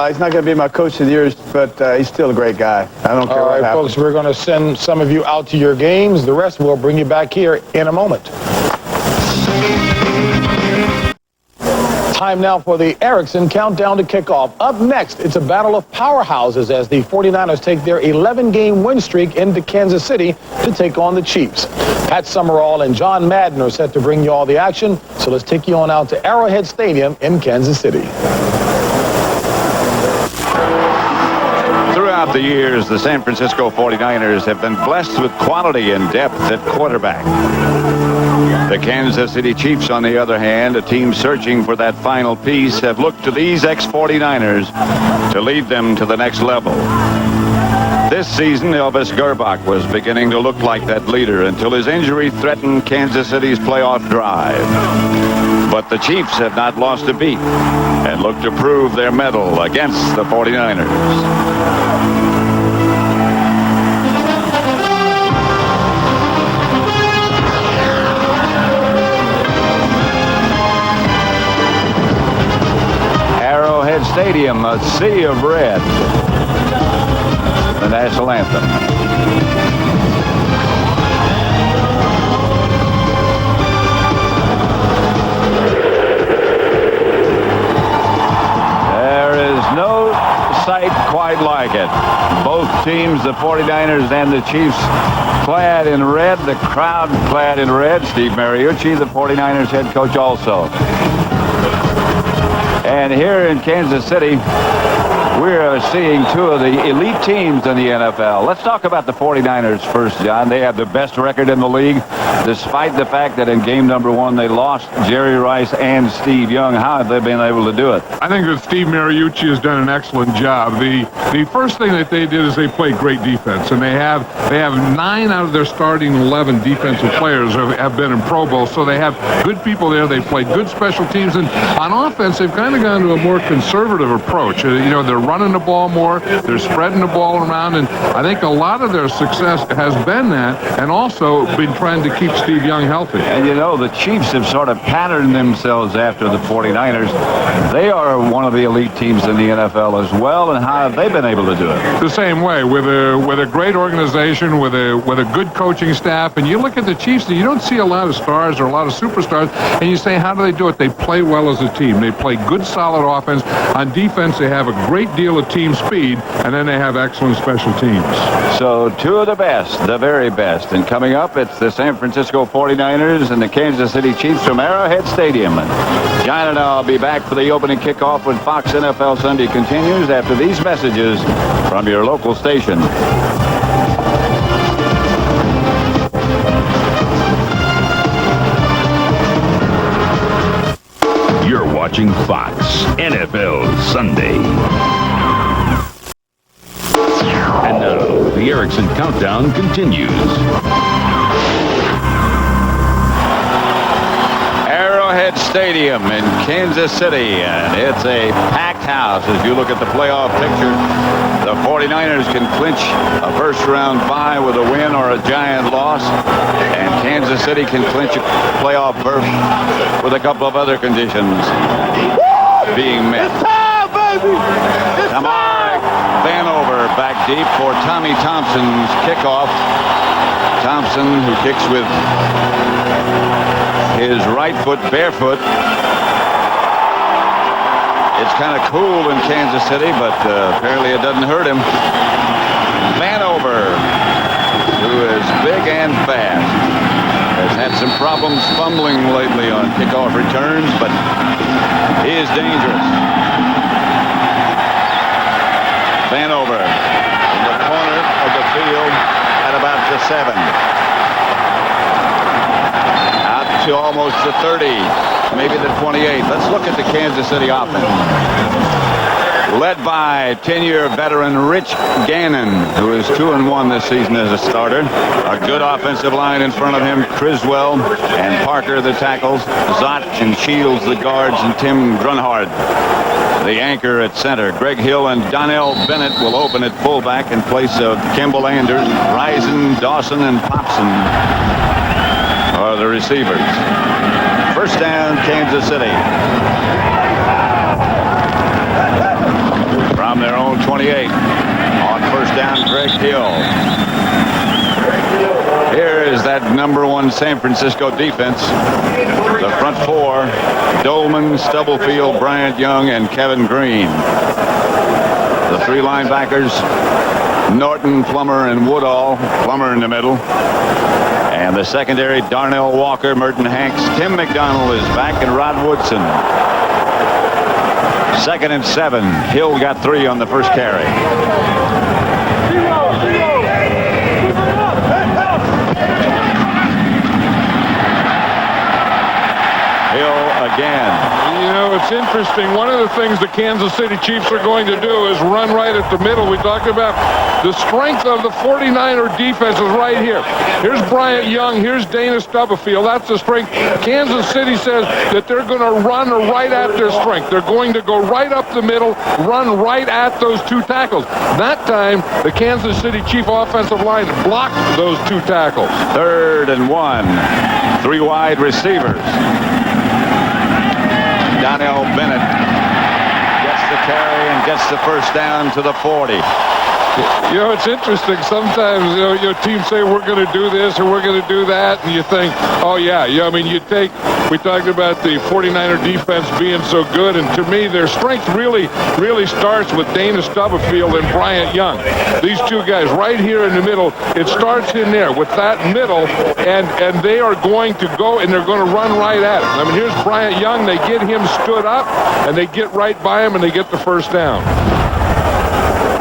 He's not going to be my coach of the year, but he's still a great guy. I don't care what happens. All right, folks, we're going to send some of you out to your games. The rest we'll bring you back here in a moment. Time now for the Erickson Countdown to Kickoff. Up next, it's a battle of powerhouses as the 49ers take their 11-game win streak into Kansas City to take on the Chiefs. Pat Summerall and John Madden are set to bring you all the action, so let's take you on out to Arrowhead Stadium in Kansas City. Throughout the years, the San Francisco 49ers have been blessed with quality and depth at quarterback. The Kansas City Chiefs, on the other hand, a team searching for that final piece, have looked to these ex-49ers to lead them to the next level. This season, Elvis Gerbach was beginning to look like that leader until his injury threatened Kansas City's playoff drive. But the Chiefs have not lost a beat and look to prove their mettle against the 49ers. Arrowhead Stadium, a sea of red. The national anthem. No sight quite like it. Both teams, the 49ers and the Chiefs, clad in red. The crowd clad in red. Steve Mariucci, the 49ers head coach, also. And here in Kansas City, we're seeing 2 of the elite teams in the NFL. Let's talk about the 49ers first, John. They have the best record in the league, despite the fact that in game number 1 they lost Jerry Rice and Steve Young. How have they been able to do it? I think that Steve Mariucci has done an excellent job. The first thing that they did is they played great defense, and they have 9 out of their starting 11 defensive players have been in Pro Bowl, so they have good people there. They play good special teams, and on offense they've kind of gone to a more conservative approach. You know, they're running the ball more, they're spreading the ball around, and I think a lot of their success has been that, and also been trying to keep Steve Young healthy. And you know, the Chiefs have sort of patterned themselves after the 49ers. They are one of the elite teams in the NFL as well, and how have they been able to do it? The same way, with a great organization, with a good coaching staff, and you look at the Chiefs and you don't see a lot of stars or a lot of superstars, and you say, how do they do it? They play well as a team. They play good, solid offense. On defense, they have a great deal of team speed, and then they have excellent special teams. So 2 of the best, the very best. And coming up, it's the San Francisco 49ers and the Kansas City Chiefs from Arrowhead Stadium. And John and I will be back for the opening kickoff when Fox NFL Sunday continues after these messages from your local station. You're watching Fox NFL Sunday. And now, the Erickson Countdown continues. Arrowhead Stadium in Kansas City, and it's a packed house. As you look at the playoff picture, the 49ers can clinch a first-round bye with a win or a giant loss, and Kansas City can clinch a playoff berth with a couple of other conditions being met. Come on, Vanover back deep for Tommy Thompson's kickoff. Thompson, who kicks with his right foot barefoot. It's kind of cool in Kansas City, but apparently it doesn't hurt him. Vanover, who is big and fast, has had some problems fumbling lately on kickoff returns, but he is dangerous. Vanover in the corner of the field at about the 7. Out to almost the 30, maybe the 28. Let's look at the Kansas City offense. Led by 10-year veteran Rich Gannon, who is 2-1 this season as a starter. A good offensive line in front of him. Criswell and Parker the tackles. Zott and Shields the guards, and Tim Grunhard the anchor at center. Greg Hill and Donnell Bennett will open at fullback in place of Kimball Anders. Risen, Dawson, and Popson are the receivers. First down, Kansas City. From their own 28. On first down, Greg Hill. Here is that number 1 San Francisco defense. The front 4, Dolman, Stubblefield, Bryant Young, and Kevin Green. The 3 linebackers, Norton, Plummer, and Woodall. Plummer in the middle. And the secondary, Darnell Walker, Merton Hanks, Tim McDonald is back, and Rod Woodson. 2nd and 7. Hill got 3 on the first carry. Hill again. You know, it's interesting. One of the things the Kansas City Chiefs are going to do is run right at the middle. We talked about the strength of the 49er defense is right here. Here's Bryant Young. Here's Dana Stubblefield. That's the strength. Kansas City says that they're going to run right at their strength. They're going to go right up the middle, run right at those 2 tackles. That time, the Kansas City Chief offensive line blocked those 2 tackles. 3rd and 1. 3 wide receivers. Donnell Bennett gets the carry and gets the first down to the 40. You know, it's interesting. Sometimes, you know, your team say we're going to do this or we're going to do that, and you think, oh, yeah. I mean, we talked about the 49er defense being so good, and to me, their strength really starts with Dana Stubblefield and Bryant Young. These 2 guys right here in the middle, it starts in there with that middle, and they are going to go, and they're going to run right at it. I mean, here's Bryant Young. They get him stood up, and they get right by him, and they get the first down.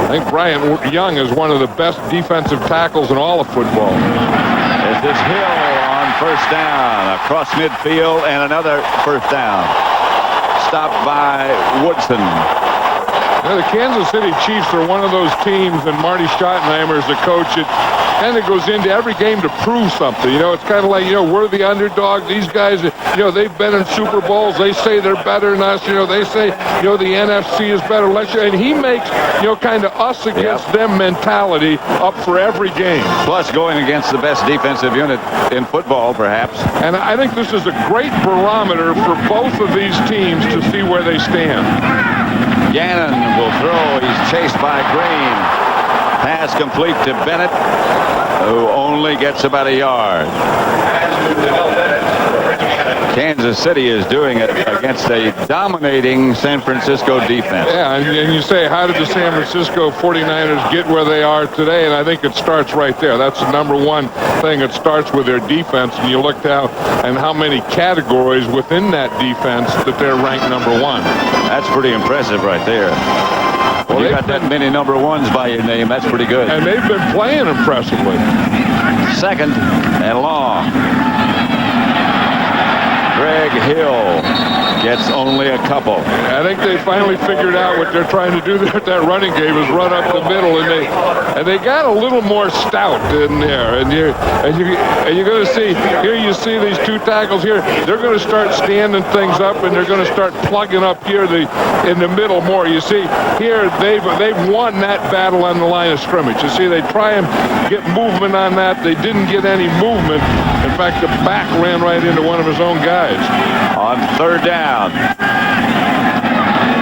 I think Bryant Young is one of the best defensive tackles in all of football. This is Hill on first down, across midfield, and another first down. Stopped by Woodson. You know, the Kansas City Chiefs are one of those teams, and Marty Schottenheimer is the coach. It kind of goes into every game to prove something. You know, it's kind of like, you know, we're the underdog. These guys, you know, they've been in Super Bowls. They say they're better than us. You know, they say, you know, the NFC is better. And he makes, you know, kind of us against them mentality up for every game. Plus going against the best defensive unit in football, perhaps. And I think this is a great barometer for both of these teams to see where they stand. Gannon will throw. He's chased by Green. Pass complete to Bennett, who only gets about a yard. Kansas City is doing it against a dominating San Francisco defense. Yeah, and you say, how did the San Francisco 49ers get where they are today? And I think it starts right there. That's the number 1 thing. It starts with their defense, and you look down and how many categories within that defense that they're ranked number 1. That's pretty impressive right there. Well, you got that many number 1s by your name. That's pretty good. And they've been playing impressively. 2nd and long. Greg Hill gets only a couple. I think they finally figured out what they're trying to do there at that running game is run up the middle, and they got a little more stout in there. And you're going to see here. You see these 2 tackles here. They're going to start standing things up, and they're going to start plugging up here in the middle more. You see here they've won that battle on the line of scrimmage. You see they try and get movement on that. They didn't get any movement. In fact, the back ran right into one of his own guys. On 3rd down,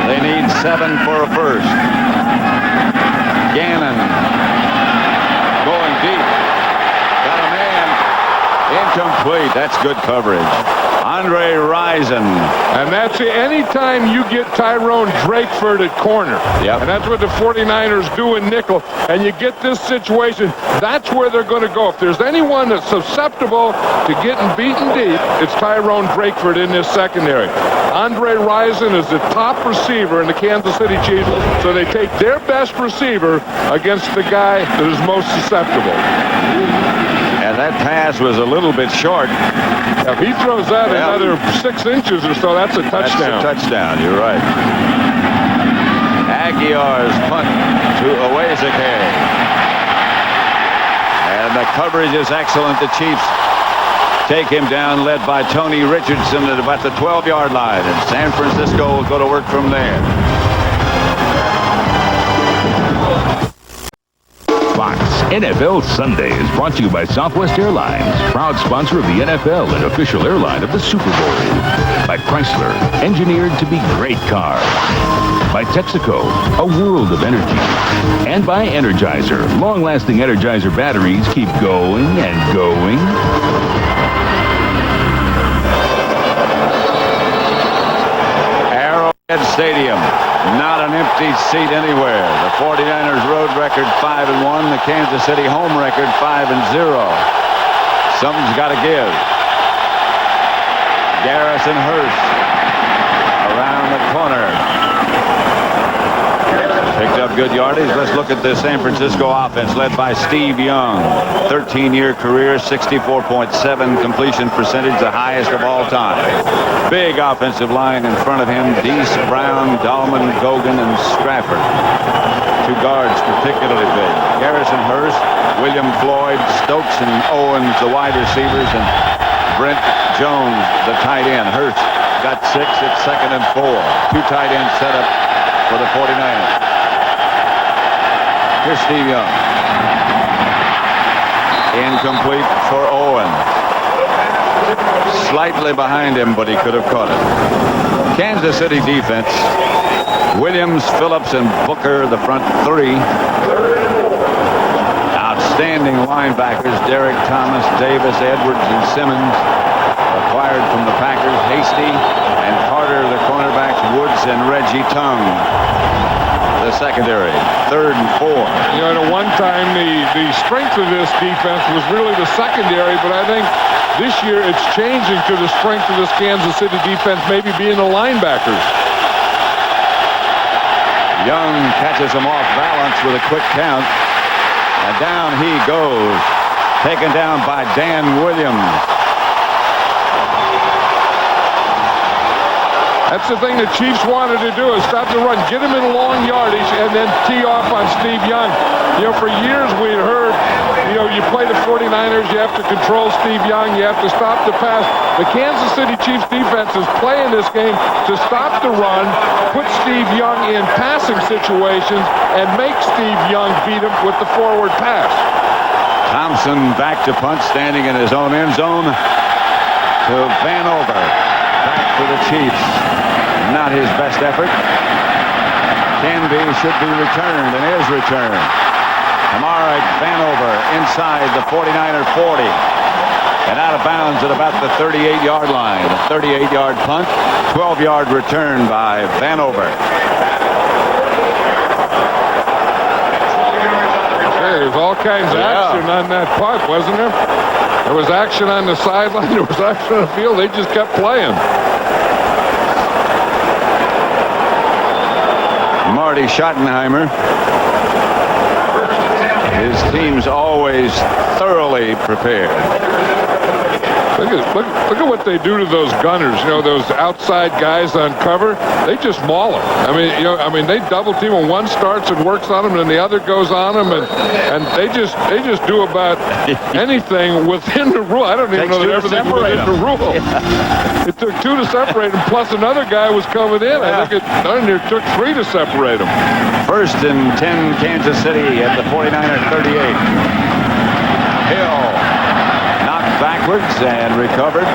they need 7 for a first. Gannon going deep. Got a man. Incomplete. That's good coverage. Andre Rison. And that's it. Anytime you get Tyrone Drakeford at corner, and that's what the 49ers do in nickel, and you get this situation, that's where they're going to go. If there's anyone that's susceptible to getting beaten deep, it's Tyrone Drakeford in this secondary. Andre Rison is the top receiver in the Kansas City Chiefs, so they take their best receiver against the guy that is most susceptible. And that pass was a little bit short. If he throws that another 6 inches or so, that's a touchdown. That's a touchdown. You're right. Aguiar's punt to Owezeke. And the coverage is excellent. The Chiefs take him down, led by Tony Richardson at about the 12-yard line. And San Francisco will go to work from there. Fox NFL Sunday is brought to you by Southwest Airlines, proud sponsor of the NFL and official airline of the Super Bowl. By Chrysler, engineered to be great cars. By Texaco, a world of energy. And by Energizer, long-lasting Energizer batteries keep going and going. Arrowhead Stadium. Not an empty seat anywhere. The 49ers road record 5-1. The Kansas City home record 5-0. Something's got to give. Garrison Hurst around the corner. Picked up good yardage. Let's look at the San Francisco offense led by Steve Young. 13-year career, 64.7 completion percentage, the highest of all time. Big offensive line in front of him. Deese, Brown, Dahlman, Gogan, and Strafford. Two guards particularly big. Garrison Hurst, William Floyd, Stokes, and Owens, the wide receivers, and Brent Jones, the tight end. Hurst got 6 at 2nd and 4. Two tight ends set up for the 49ers. Here's Steve Young. Incomplete for Owen. Slightly behind him, but he could have caught it. Kansas City defense. Williams, Phillips, and Booker, the front three. Outstanding linebackers. Derek Thomas, Davis, Edwards, and Simmons. Acquired from the Packers. Hasty and Carter, the cornerbacks. Woods and Reggie Tung. The secondary, 3rd and 4. You know, at one time, the strength of this defense was really the secondary, but I think this year it's changing to the strength of this Kansas City defense maybe being the linebackers. Young catches him off balance with a quick count. And down he goes. Taken down by Dan Williams. That's the thing the Chiefs wanted to do, is stop the run, get him in long yardage, and then tee off on Steve Young. You know, for years we heard, you know, you play the 49ers, you have to control Steve Young, you have to stop the pass. The Kansas City Chiefs defense is playing this game to stop the run, put Steve Young in passing situations, and make Steve Young beat him with the forward pass. Thompson back to punt, standing in his own end zone to Vanover. Back for the Chiefs. Not his best effort. Can be, should be returned, and is returned. Amari Vanover inside the 49er 40. And out of bounds at about the 38-yard line. A 38-yard punt, 12-yard return by Vanover. There was all kinds of action on that punt, wasn't there? There was action on the sideline. There was action on the field. They just kept playing. Marty Schottenheimer. His team's always thoroughly prepared. Look at what they do to those gunners. You know, those outside guys on cover. They just maul them. I mean, they double team when one starts and works on them, and the other goes on them, and they just do about anything within the rule. I don't even know that everything was within the rule. Yeah. It took 2 to separate them, plus another guy was coming in. Yeah. I think it took 3 to separate them. 1st and 10, Kansas City at the 49er 38. Hill. Backwards and recovered.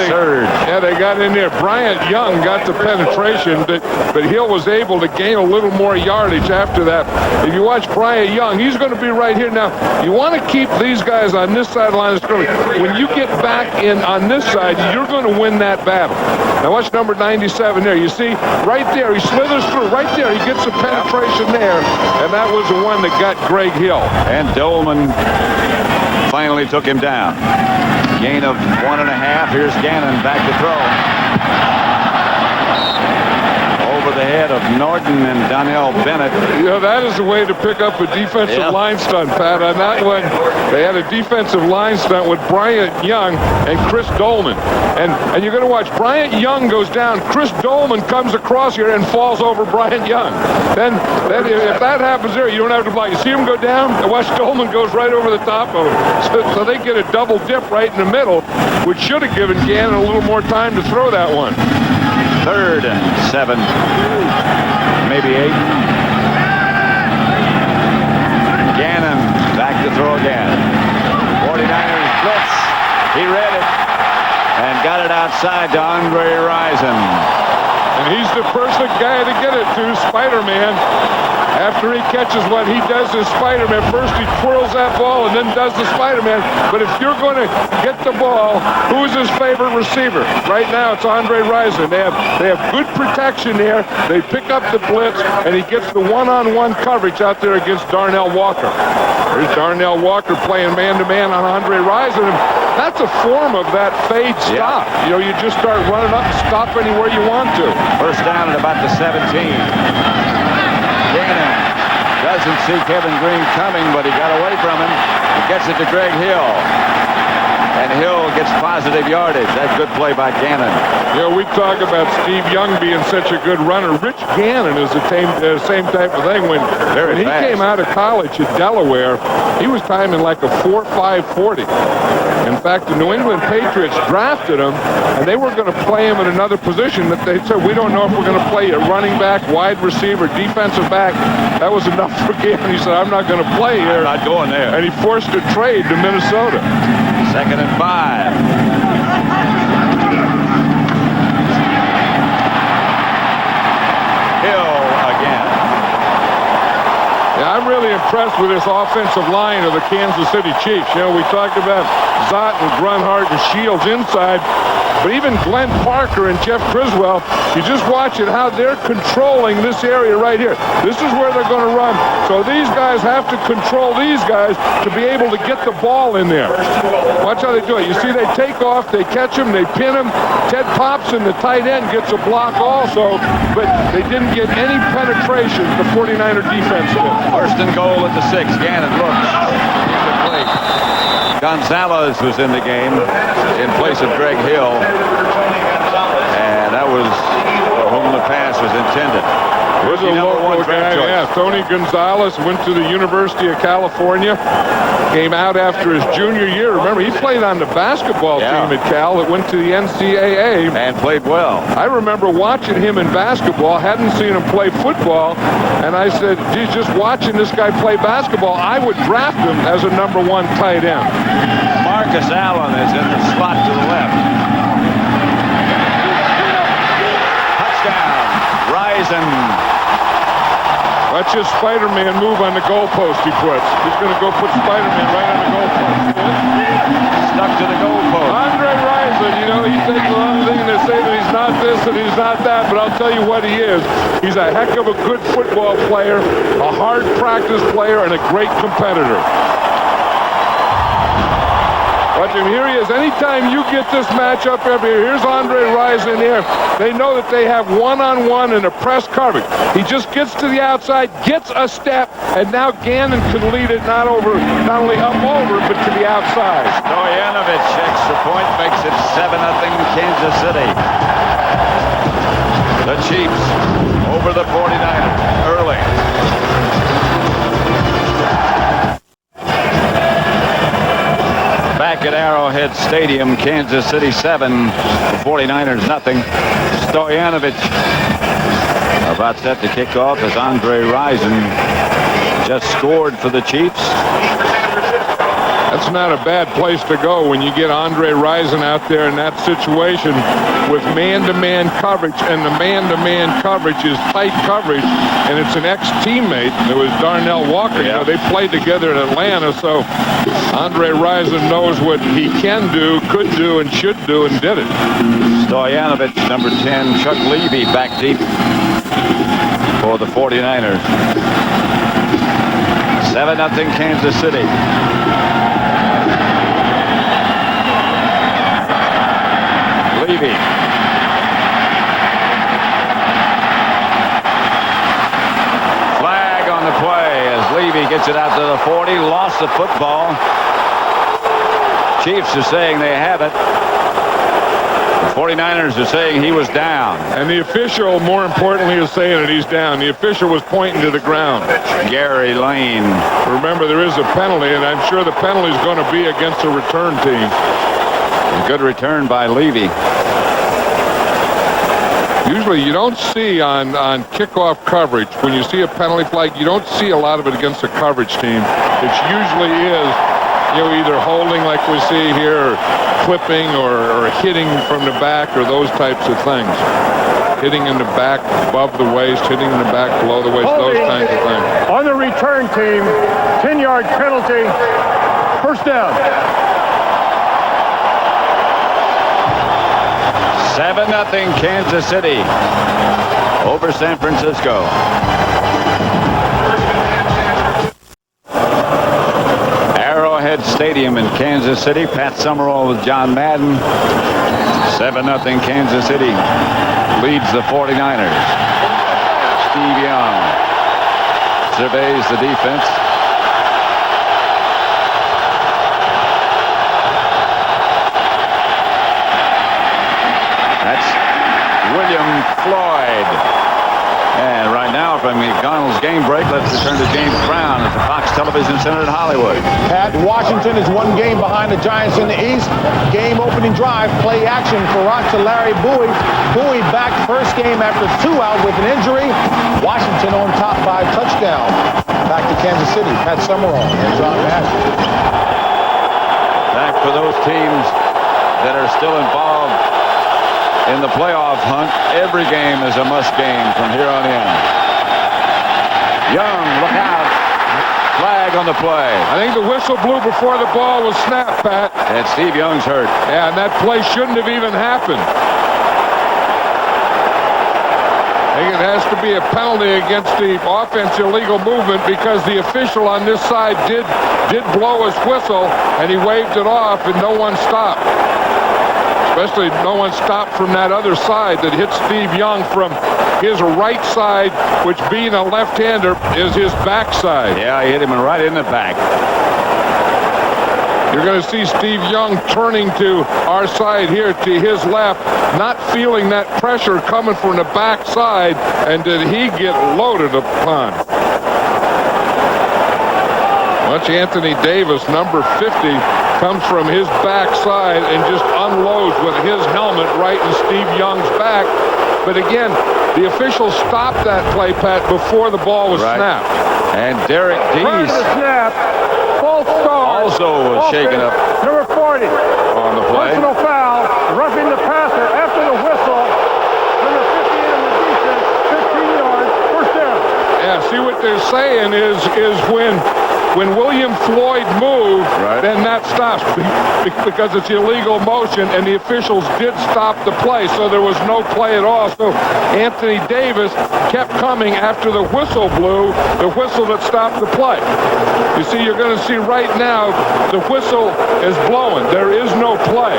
Surge. Yeah, they got in there. Bryant Young got the penetration, but Hill was able to gain a little more yardage after that. If you watch Bryant Young, he's going to be right here. Now, you want to keep these guys on this sideline of scrimmage. When you get back in on this side, you're going to win that battle. Now, watch number 97 there. You see, right there, he slithers through. Right there, he gets the penetration there, and that was the one that got Greg Hill. And Dolman finally took him down. Gain of 1.5. Here's Gannon back to throw. Over the ahead of Norton and Donnell Bennett. You know, that is the way to pick up a defensive line stunt, Pat. On that one, they had a defensive line stunt with Bryant Young and Chris Dolman. And you're going to watch Bryant Young goes down. Chris Dolman comes across here and falls over Bryant Young. Then if that happens there, you don't have to block. You see him go down, and watch Dolman goes right over the top of him. So they get a double dip right in the middle, which should have given Gannon a little more time to throw that one. 3rd and 7, maybe 8. Gannon back to throw again. 49ers blitz. He read it and got it outside to Andre Rison. And he's the perfect guy to get it to, Spider-Man. After he catches what he does as Spider-Man, first he twirls that ball and then does the Spider-Man. But if you're going to get the ball, who's his favorite receiver? Right now, it's Andre Rison. They have good protection there. They pick up the blitz, and he gets the one-on-one coverage out there against Darnell Walker. There's Darnell Walker playing man-to-man on Andre Rison. That's a form of that fade stop. You know, you just start running up and stop anywhere you want to. First down at about the 17. Gannon doesn't see Kevin Green coming, but he got away from him. He gets it to Greg Hill. And Hill gets positive yardage. That's good play by Gannon. You know, we talk about Steve Young being such a good runner. Rich Gannon is the same type of thing. When he came out of college at Delaware, he was timing like a 4.5 40. In fact, the New England Patriots drafted him, and they were going to play him in another position that they said, we don't know if we're going to play a running back, wide receiver, defensive back. That was enough for Gannon. He said, I'm not going to play here. I'm not going there. And he forced a trade to Minnesota. 2nd and 5. Hill again. Yeah, I'm really impressed with this offensive line of the Kansas City Chiefs. You know, we talked about Zott and Grunhard and Shields inside, but even Glenn Parker and Jeff Criswell, you just watch it how they're controlling this area right here. This is where they're going to run. So these guys have to control these guys to be able to get the ball in there. Watch how they do it. You see they take off, they catch him, they pin him. Ted Popson, the tight end, gets a block also, but they didn't get any penetration the 49er defense did. 1st and goal at the 6. Gannon looks. Incomplete. Gonzalez was in the game in place of Greg Hill. And that was for whom the pass was intended. There's a local guy, Tony Gonzalez, went to the University of California, came out after his junior year. Remember, he played on the basketball team at Cal that went to the NCAA. And played well. I remember watching him in basketball, hadn't seen him play football, and I said, geez, just watching this guy play basketball, I would draft him as a #1 tight end. Marcus Allen is in the slot to the left. Touchdown, Rison. Watch his Spider-Man move on the goalpost he puts. He's going to go put Spider-Man right on the goalpost. Stuck to the goalpost. Andre Rison, you know, he takes a lot of things and they say that he's not this and he's not that, but I'll tell you what he is. He's a heck of a good football player, a hard practice player, and a great competitor. Watch him. Here he is. Anytime you get this matchup every year, here's Andre Rison here. They know that they have one-on-one and a press coverage. He just gets to the outside, gets a step, and now Gannon can lead it not only up over, but to the outside. Stoyanovich extra point makes it 7-0 Kansas City. The Chiefs over the 49ers early. Back at Arrowhead Stadium, Kansas City 7, 49ers nothing. Stoyanovich about set to kick off as Andre Rison just scored for the Chiefs. That's not a bad place to go when you get Andre Rison out there in that situation with man-to-man coverage, and the man-to-man coverage is tight coverage, and it's an ex-teammate. It was Darnell Walker. You know, they played together in Atlanta, so Andre Rison knows what he can do, could do, and should do, and did it. Stoyanovich, number 10, Chuck Levy back deep for the 49ers. 7-0 Kansas City. Levy. Takes it out to the 40, lost the football. Chiefs are saying they have it. The 49ers are saying he was down. And the official, more importantly, is saying that he's down. The official was pointing to the ground. Gary Lane. Remember, there is a penalty, and I'm sure the penalty is going to be against the return team. A good return by Levy. Usually you don't see on kickoff coverage, when you see a penalty flag, you don't see a lot of it against the coverage team. It usually is, either holding like we see here, or clipping, or hitting from the back, or those types of things. Hitting in the back above the waist, hitting in the back below the waist, those kinds of things. On the return team, 10-yard penalty, first down. 7-0 Kansas City over San Francisco. Arrowhead Stadium in Kansas City. Pat Summerall with John Madden. 7-0 Kansas City leads the 49ers. Steve Young surveys the defense. William Floyd. And right now from McDonald's game break, let's return to James Brown at the Fox Television Center in Hollywood. Pat, Washington is one game behind the Giants in the East. Game opening drive, play action for Larry Bowie. Bowie back first game after 2 out with an injury. Washington on top by a touchdown. Back to Kansas City, Pat Summerall and John Madden. Back for those teams that are still involved in the playoff hunt. Every game is a must game from here on in. Young, look out. Flag on the play. I think the whistle blew before the ball was snapped, Pat. And Steve Young's hurt. Yeah, and that play shouldn't have even happened. I think it has to be a penalty against the offense illegal movement because the official on this side did blow his whistle, and he waved it off, and no one stopped. Especially no one stopped from that other side that hit Steve Young from his right side, which being a left-hander is his backside. Yeah, he hit him right in the back. You're going to see Steve Young turning to our side here to his left, not feeling that pressure coming from the backside, and did he get loaded upon. Watch Anthony Davis, number 50, comes from his backside and just unloads with his helmet right in Steve Young's back. But again, the officials stopped that play, Pat, before the ball was snapped. And Derek Deese snap, false start. Also was shaken up Number 40 on the play. Personal foul, roughing the passer after the whistle. Number 50 in the defense, 15 yards, first down. Yeah, see what they're saying is when William Floyd moved, then that stops because it's illegal motion, and the officials did stop the play, so there was no play at all. So Anthony Davis kept coming after the whistle blew, the whistle that stopped the play. You see, you're going to see right now the whistle is blowing. There is no play.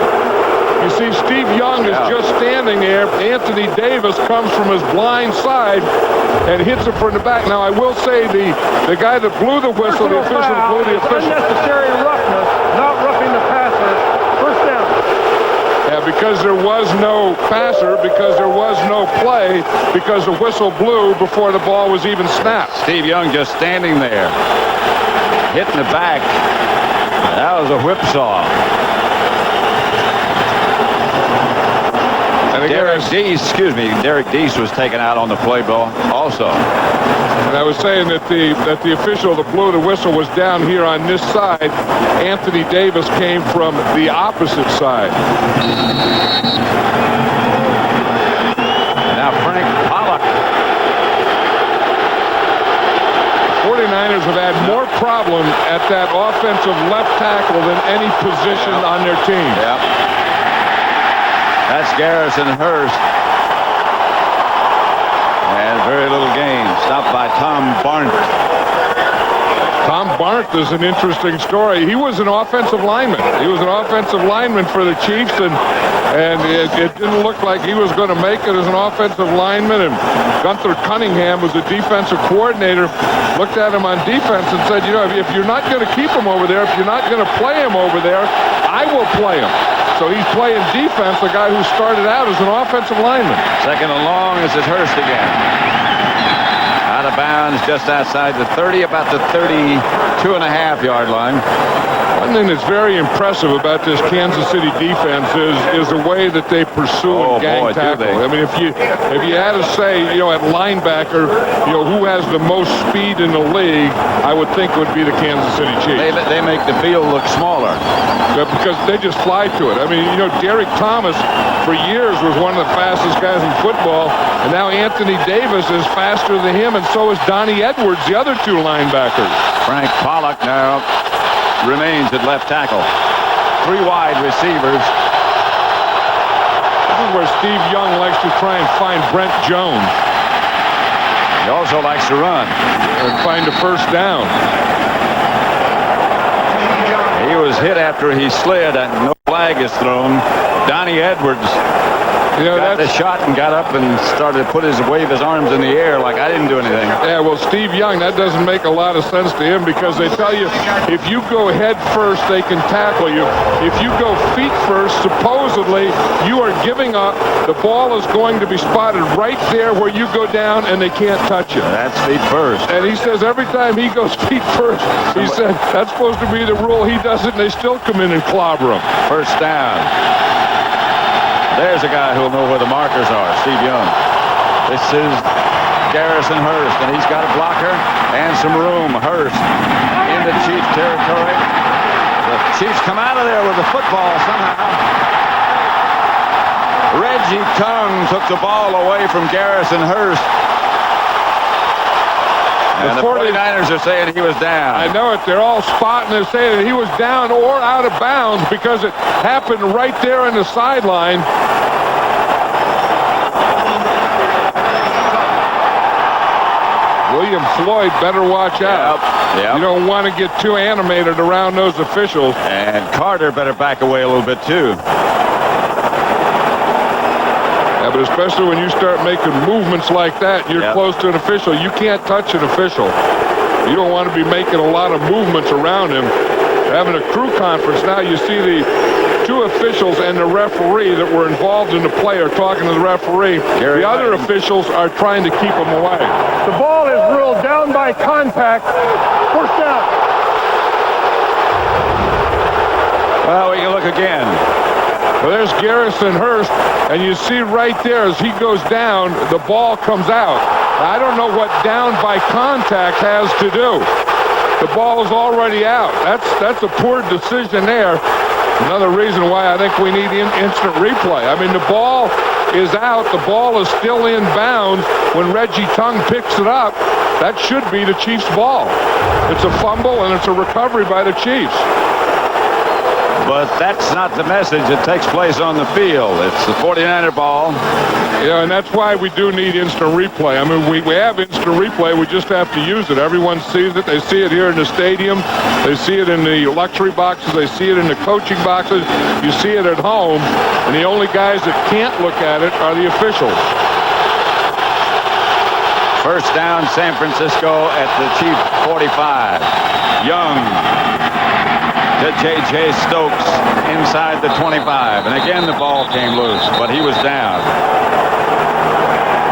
You see, Steve Young is just standing there. Anthony Davis comes from his blind side and hits it from the back. Now, I will say the guy that blew the whistle, the official blew the official. Unnecessary roughness, not roughing the passer. First down. Yeah, because there was no passer, because there was no play, because the whistle blew before the ball was even snapped. Steve Young just standing there, hitting the back. That was a whipsaw. Derek Deese was taken out on the play ball also. And I was saying that the official that blew the whistle was down here on this side. Anthony Davis came from the opposite side. Now Frank Pollock. The 49ers have had more problem at that offensive left tackle than any position on their team. Yep. That's Garrison Hurst. And very little gain. Stopped by Tom Barnett. Tom Barth is an interesting story. He was an offensive lineman. He was an offensive lineman for the Chiefs, and it didn't look like he was going to make it as an offensive lineman. And Gunther Cunningham was a defensive coordinator, looked at him on defense and said, you know, if you're not going to keep him over there, if you're not going to play him over there, I will play him. So he's playing defense, the guy who started out as an offensive lineman. Second and long. This is Hurst again. Out of bounds just outside the 30, about the 32.5-yard line. One thing that's very impressive about this Kansas City defense is the way that they pursue and gang tackle. I mean, if you had to say, you know, at linebacker, you know, who has the most speed in the league, I would think it would be the Kansas City Chiefs. They make the field look smaller. Because they just fly to it. I mean, you know, Derek Thomas for years was one of the fastest guys in football, and now Anthony Davis is faster than him, and so is Donnie Edwards, the other two linebackers. Frank Pollock now remains at left tackle. 3 wide receivers. This is where Steve Young likes to try and find Brent Jones. He also likes to run. And find a first down. He was hit after he slid and no flag is thrown. Donnie Edwards got the shot and got up and started to wave his arms in the air like I didn't do anything. Yeah, well, Steve Young, that doesn't make a lot of sense to him because they tell you if you go head first, they can tackle you. If you go feet first, supposedly you are giving up. The ball is going to be spotted right there where you go down and they can't touch you. That's feet first. And he says every time he goes feet first, he said that's supposed to be the rule. He does it and they still come in and clobber him. First down. There's a guy who'll know where the markers are, Steve Young. This is Garrison Hurst, and he's got a blocker and some room. Hurst into Chiefs territory. The Chiefs come out of there with the football somehow. Reggie Tongue took the ball away from Garrison Hurst. And the 49ers are saying he was down. I know it. They're all spotting and saying that he was down or out of bounds because it happened right there on the sideline. William Floyd better watch out. Yep. You don't want to get too animated around those officials. And Carter better back away a little bit too. Yeah, but especially when you start making movements like that, you're close to an official. You can't touch an official. You don't want to be making a lot of movements around him. They're having a crew conference now. You see the 2 officials and the referee that were involved in the play are talking to the referee. The other officials are trying to keep him away. The ball is ruled down by contact. First down. Well, we can look again. Well, there's Garrison Hurst, and you see right there as he goes down, the ball comes out. Now, I don't know what down by contact has to do. The ball is already out. That's a poor decision there. Another reason why I think we need instant replay. I mean, the ball is out. The ball is still in bounds when Reggie Tongue picks it up. That should be the Chiefs' ball. It's a fumble, and it's a recovery by the Chiefs. But that's not the message that takes place on the field. It's the 49er ball. Yeah, and that's why we do need instant replay. I mean, we have instant replay. We just have to use it. Everyone sees it. They see it here in the stadium. They see it in the luxury boxes. They see it in the coaching boxes. You see it at home. And the only guys that can't look at it are the officials. First down, San Francisco at the Chiefs 45. Young to J.J. Stokes inside the 25. And again, the ball came loose, but he was down.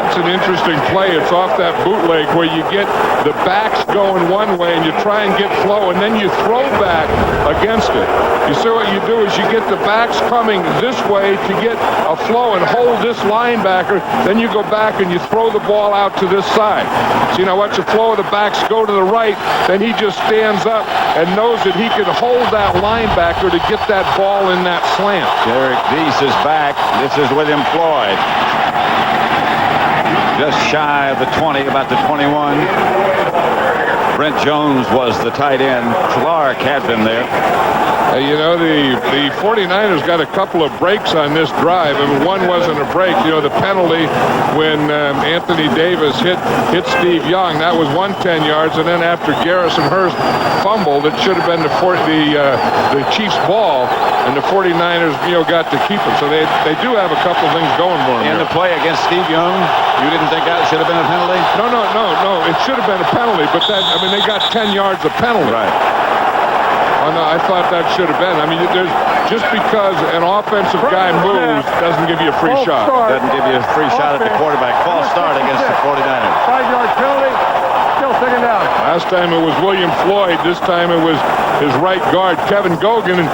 It's an interesting play. It's off that bootleg where you get the backs going one way and you try and get flow, and then you throw back against it. You see what you do is you get the backs coming this way to get a flow and hold this linebacker. Then you go back and you throw the ball out to this side. So you know what? The flow of the backs go to the right. Then he just stands up and knows that he can hold that linebacker to get that ball in that slant. Derek Deese is back. This is William Floyd. Just shy of the 20, about the 21. Brent Jones was the tight end. Clark had been there. You know, the 49ers got a couple of breaks on this drive, and one wasn't a break. You know, the penalty when Anthony Davis hit Steve Young, that was 110 yards, and then after Garrison Hurst fumbled, it should have been the Chiefs' ball, and the 49ers, you know, got to keep it. So they do have a couple of things going for them. In the play against Steve Young, you didn't think that should have been a penalty? No. It should have been a penalty, but they got 10 yards of penalty. Right. Oh, no, I thought that should have been. I mean, there's just because an offensive guy moves doesn't give you a free shot. Doesn't give you a free shot at the quarterback. False start against the 49ers. 5-yard penalty. Still second down. Last time it was William Floyd. This time it was his right guard, Kevin Gogan. And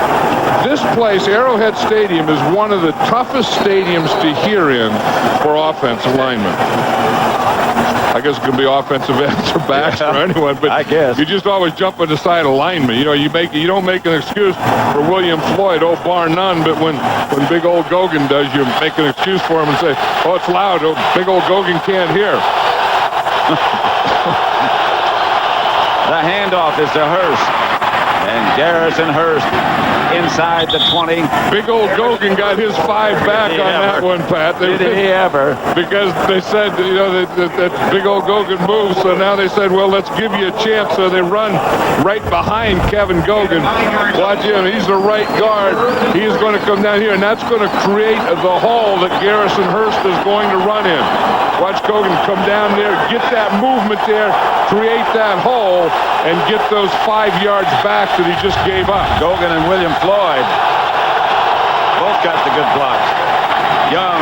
this place, Arrowhead Stadium, is one of the toughest stadiums to hear in for offensive linemen. I guess it could be offensive ends or backs for anyone, but I guess you just always jump on the side of linemen. You know, you don't make an excuse for William Floyd, bar none. But when big old Gogan does, you make an excuse for him and say, "Oh, it's loud. Oh, big old Gogan can't hear." The handoff is to Hurst. And Garrison Hurst inside the 20. Big old Gogan got his 5 back on that one, Pat. Did he ever? Because they said, you know, that big old Gogan moves, so now they said, well, let's give you a chance. So they run right behind Kevin Gogan. Watch him. He's the right guard. He is going to come down here, and that's going to create the hole that Garrison Hurst is going to run in. Watch Gogan come down there, get that movement there, create that hole, and get those 5 yards back that he just gave up. Gogan and William Floyd both got the good blocks. Young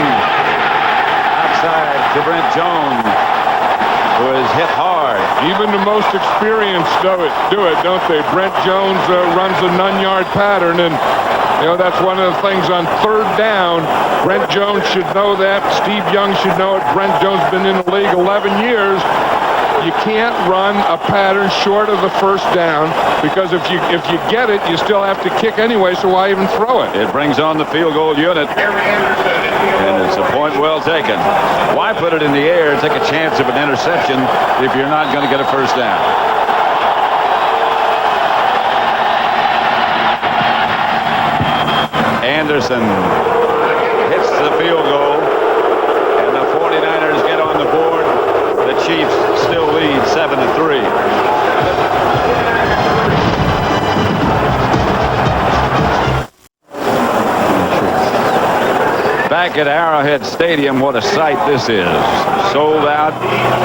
outside to Brent Jones, who is hit hard. Even the most experienced do it, don't they? Brent Jones runs a none-yard pattern, and you know, that's one of the things on third down. Brent Jones should know that. Steve Young should know it. Brent Jones has been in the league 11 years. You can't run a pattern short of the first down, because if you get it, you still have to kick anyway, so why even throw it? It brings on the field goal unit. And it's a point well taken. Why put it in the air and take a chance of an interception if you're not going to get a first down? Anderson hits the field goal, and the 49ers get on the board. The Chiefs still lead 7-3. Back at Arrowhead Stadium, what a sight this is. Sold out,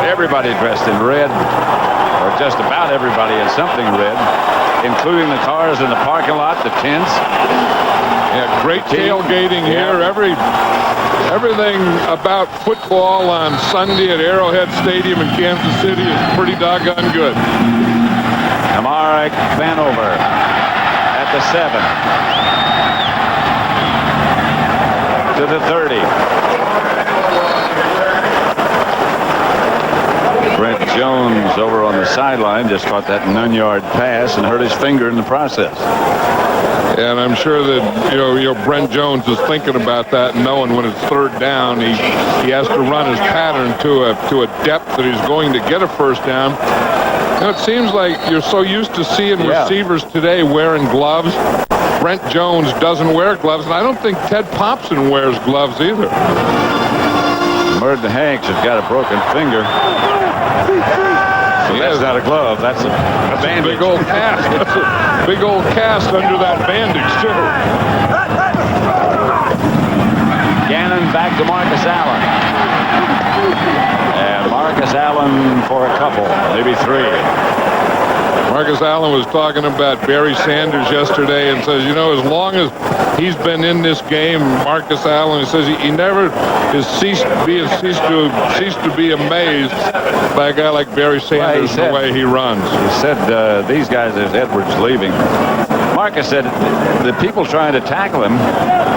everybody dressed in red, or just about everybody in something red, including the cars in the parking lot, the tents. Yeah, great tailgating here. Everything about football on Sunday at Arrowhead Stadium in Kansas City is pretty doggone good. Amaric Vanover at the 7. To the 30. Brent Jones over on the sideline just caught that none-yard pass and hurt his finger in the process. And I'm sure that, you know, Brent Jones is thinking about that, and knowing when it's third down, he has to run his pattern to a depth that he's going to get a first down. You know, it seems like you're so used to seeing receivers today wearing gloves. Brent Jones doesn't wear gloves, and I don't think Ted Popson wears gloves either. Merton Hanks has got a broken finger. So that's not a glove. That's a bandage. Big old cast. That's a big old cast under that bandage, too. Gannon back to Marcus Allen. And Marcus Allen for a couple, maybe 3. Marcus Allen was talking about Barry Sanders yesterday and says, you know, as long as he's been in this game, Marcus Allen, he says he never has ceased to be amazed by a guy like Barry Sanders and the way he runs. He said these guys, there's Edwards leaving. Marcus said the people trying to tackle him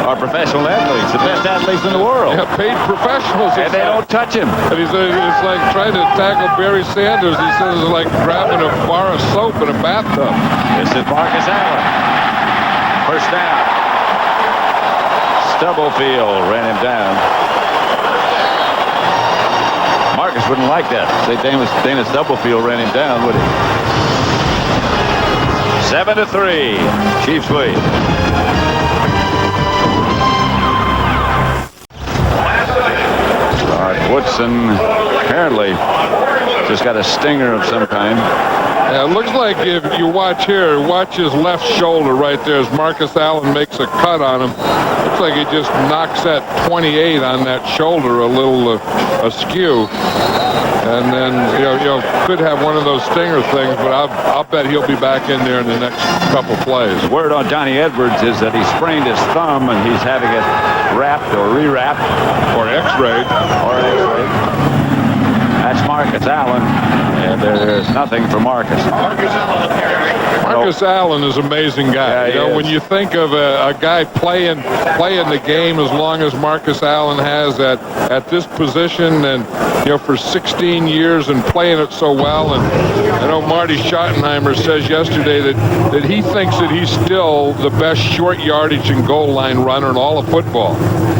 are professional athletes, the best athletes in the world. Yeah, paid professionals. And they don't touch him. And he said it's like trying to tackle Barry Sanders. He says it's like grabbing a bar of soap in a bathtub. This is Marcus Allen. First down. Stubblefield ran him down. Marcus wouldn't like that. Say Dana Stubblefield ran him down, would he? 7-3. Chiefs lead. Woodson apparently just got a stinger of some kind. Yeah, it looks like if you watch here, watch his left shoulder right there as Marcus Allen makes a cut on him. Looks like he just knocks that 28 on that shoulder a little askew. And then, could have one of those stinger things, but I'll bet he'll be back in there in the next couple plays. Word on Johnny Edwards is that he sprained his thumb and he's having it wrapped or rewrapped. Or x-rayed. That's Marcus Allen, and there's nothing for Marcus. Marcus Allen is an amazing guy. Yeah, when you think of a guy playing the game as long as Marcus Allen has at this position, and for 16 years and playing it so well. And I know Marty Schottenheimer says yesterday that he thinks that he's still the best short yardage and goal line runner in all of football.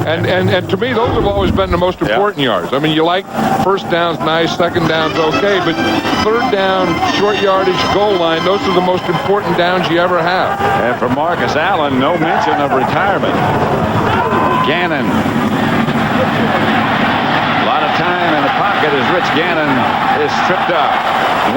And to me, those have always been the most important yards. I mean, you like first downs nice, second downs okay, but third down, short yardage, goal line, those are the most important downs you ever have. And for Marcus Allen, no mention of retirement. Gannon. A lot of time in the pocket as Rich Gannon is stripped up.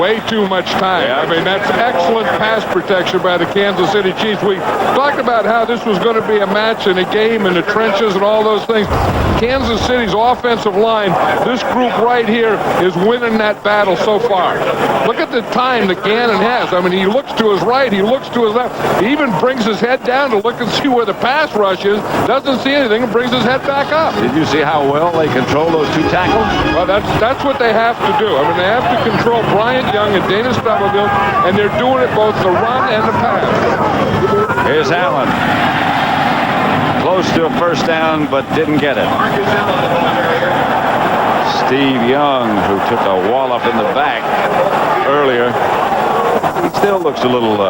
Way too much time. I mean, that's excellent pass protection by the Kansas City Chiefs. We talked about how this was going to be a match and a game in the trenches and all those things. Kansas City's offensive line, this group right here is winning that battle so far. Look at the time that Gannon has. I mean, he looks to his right, he looks to his left. He even brings his head down to look and see where the pass rush is, doesn't see anything, and brings his head back up. Did you see how well they control those two tackles? Well, that's what they have to do. I mean, they have to control Bryant Young and Dana Stubblefield, and they're doing it both the run and the pass. Here's Allen. Close to a first down, but didn't get it. Steve Young, who took a wallop in the back earlier, he still looks a little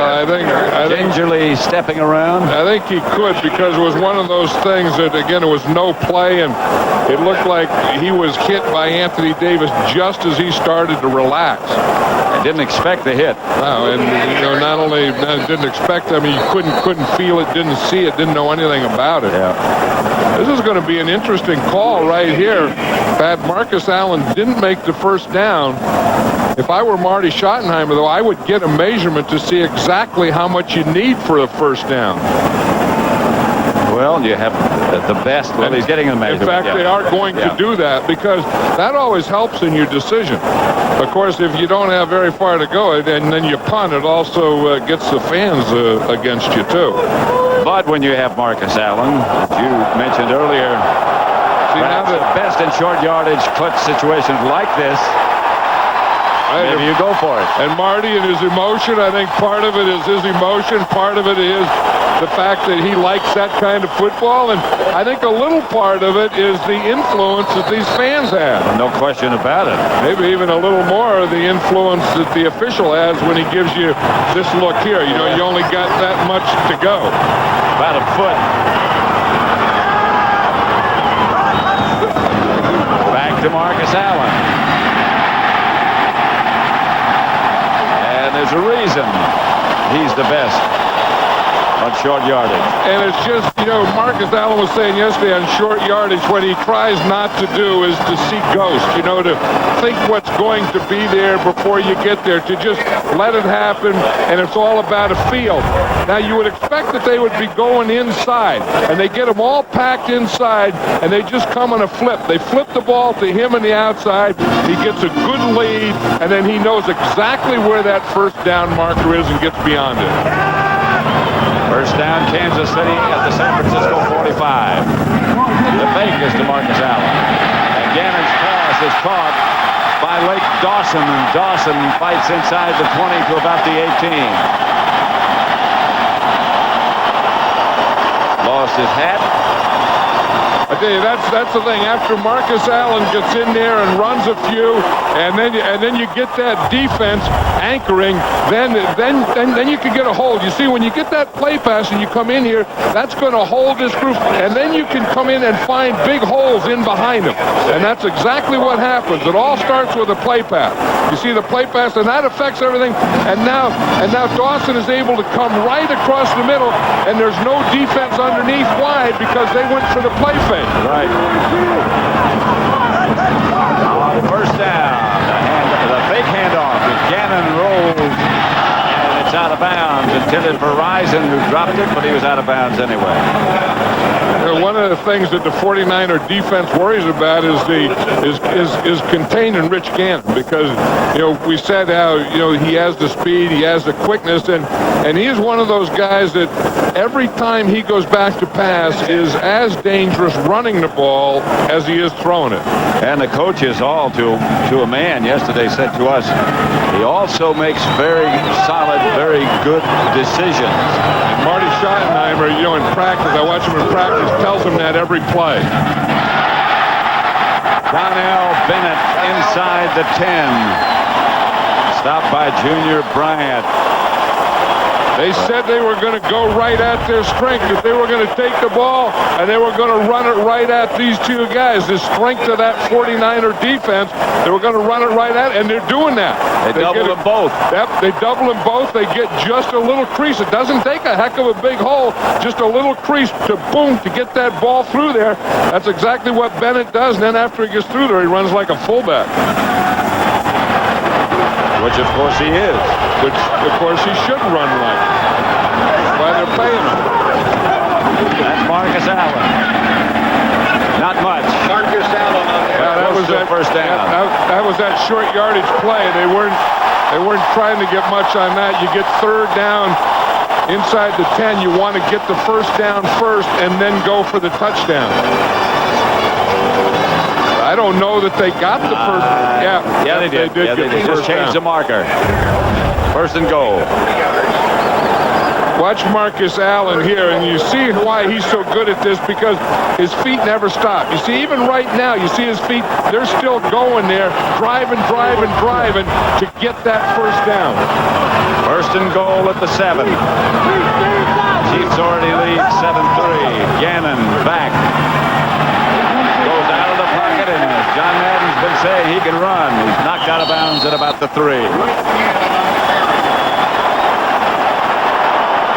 I think gingerly stepping around. I think he could, because it was one of those things that, again, it was no play, and it looked like he was hit by Anthony Davis just as he started to relax. I didn't expect the hit. No, and not only didn't expect it, I mean, you couldn't feel it, didn't see it, didn't know anything about it. Yeah. This is going to be an interesting call right here. That Marcus Allen didn't make the first down. If I were Marty Schottenheimer, though, I would get a measurement to see exactly how much you need for a first down. Well, you have the best. Well, he's getting a measurement. In fact, they are going to do that, because that always helps in your decision. Of course, if you don't have very far to go and then you punt, it also gets the fans against you, too. But when you have Marcus Allen, as you mentioned earlier, perhaps the best in short yardage clutch situations like this, maybe you go for it. And Marty and his emotion, I think part of it is his emotion, part of it is the fact that he likes that kind of football, and I think a little part of it is the influence that these fans have. No question about it. Maybe even a little more of the influence that the official has when he gives you this look here. You only got that much to go. About a foot. Back to Marcus Allen. And there's a reason he's the best on short yardage. And it's just, Marcus Allen was saying yesterday on short yardage, what he tries not to do is to see ghosts, to think what's going to be there before you get there, to just let it happen, and it's all about a feel. Now, you would expect that they would be going inside, and they get them all packed inside, and they just come on a flip. They flip the ball to him on the outside. He gets a good lead, and then he knows exactly where that first down marker is and gets beyond it. First down, Kansas City at the San Francisco 45. The fake is to Marcus Allen. And Gannon's pass is caught by Lake Dawson, and Dawson fights inside the 20 to about the 18. Lost his hat. I tell you, that's the thing. After Marcus Allen gets in there and runs a few, and then you get that defense anchoring, then you can get a hold. You see, when you get that play pass and you come in here, that's going to hold this group, and then you can come in and find big holes in behind them. And that's exactly what happens. It all starts with a play pass. You see the play pass, and that affects everything. And now Dawson is able to come right across the middle, and there's no defense underneath. Why? Because they went for the play fake. Right. First down. The fake handoff. Gannon rolls, and it's out of bounds. Intended for Rison, who dropped it, but he was out of bounds anyway. One of the things that the 49er defense worries about is containing Rich Gannon, because we said how he has the speed, he has the quickness, and he is one of those guys that every time he goes back to pass is as dangerous running the ball as he is throwing it. And the coaches all to a man yesterday said to us, he also makes very solid, very good decisions. And Marty Schottenheimer, in practice, I watch him in practice, tells him that every play. Donnell Bennett inside the 10. Stopped by Junior Bryant. They said they were going to go right at their strength, that they were going to take the ball and they were going to run it right at these two guys. The strength of that 49er defense, they were going to run it right at, and they're doing that. They double them both. Yep, they double them both. They get just a little crease. It doesn't take a heck of a big hole, just a little crease to boom, to get that ball through there. That's exactly what Bennett does, and then after he gets through there, he runs like a fullback. Which, of course, he is. Which, of course, he should run like. That's why they're paying him. That's Marcus Allen. Not much. Marcus Allen on there. Yeah, that was that first down. That was that short yardage play. They weren't trying to get much on that. You get third down inside the 10. You want to get the first down first and then go for the touchdown. I don't know that they got the first. Yeah, they did. They just changed the marker. First and goal. Watch Marcus Allen here, and you see why he's so good at this, because his feet never stop. You see, even right now, you see his feet, they're still going there, driving to get that first down. First and goal at the 7. Chiefs already lead 7-3. Gannon back. Goes out of the pocket, and John Madden's been saying he can run. He's knocked out of bounds at about the 3.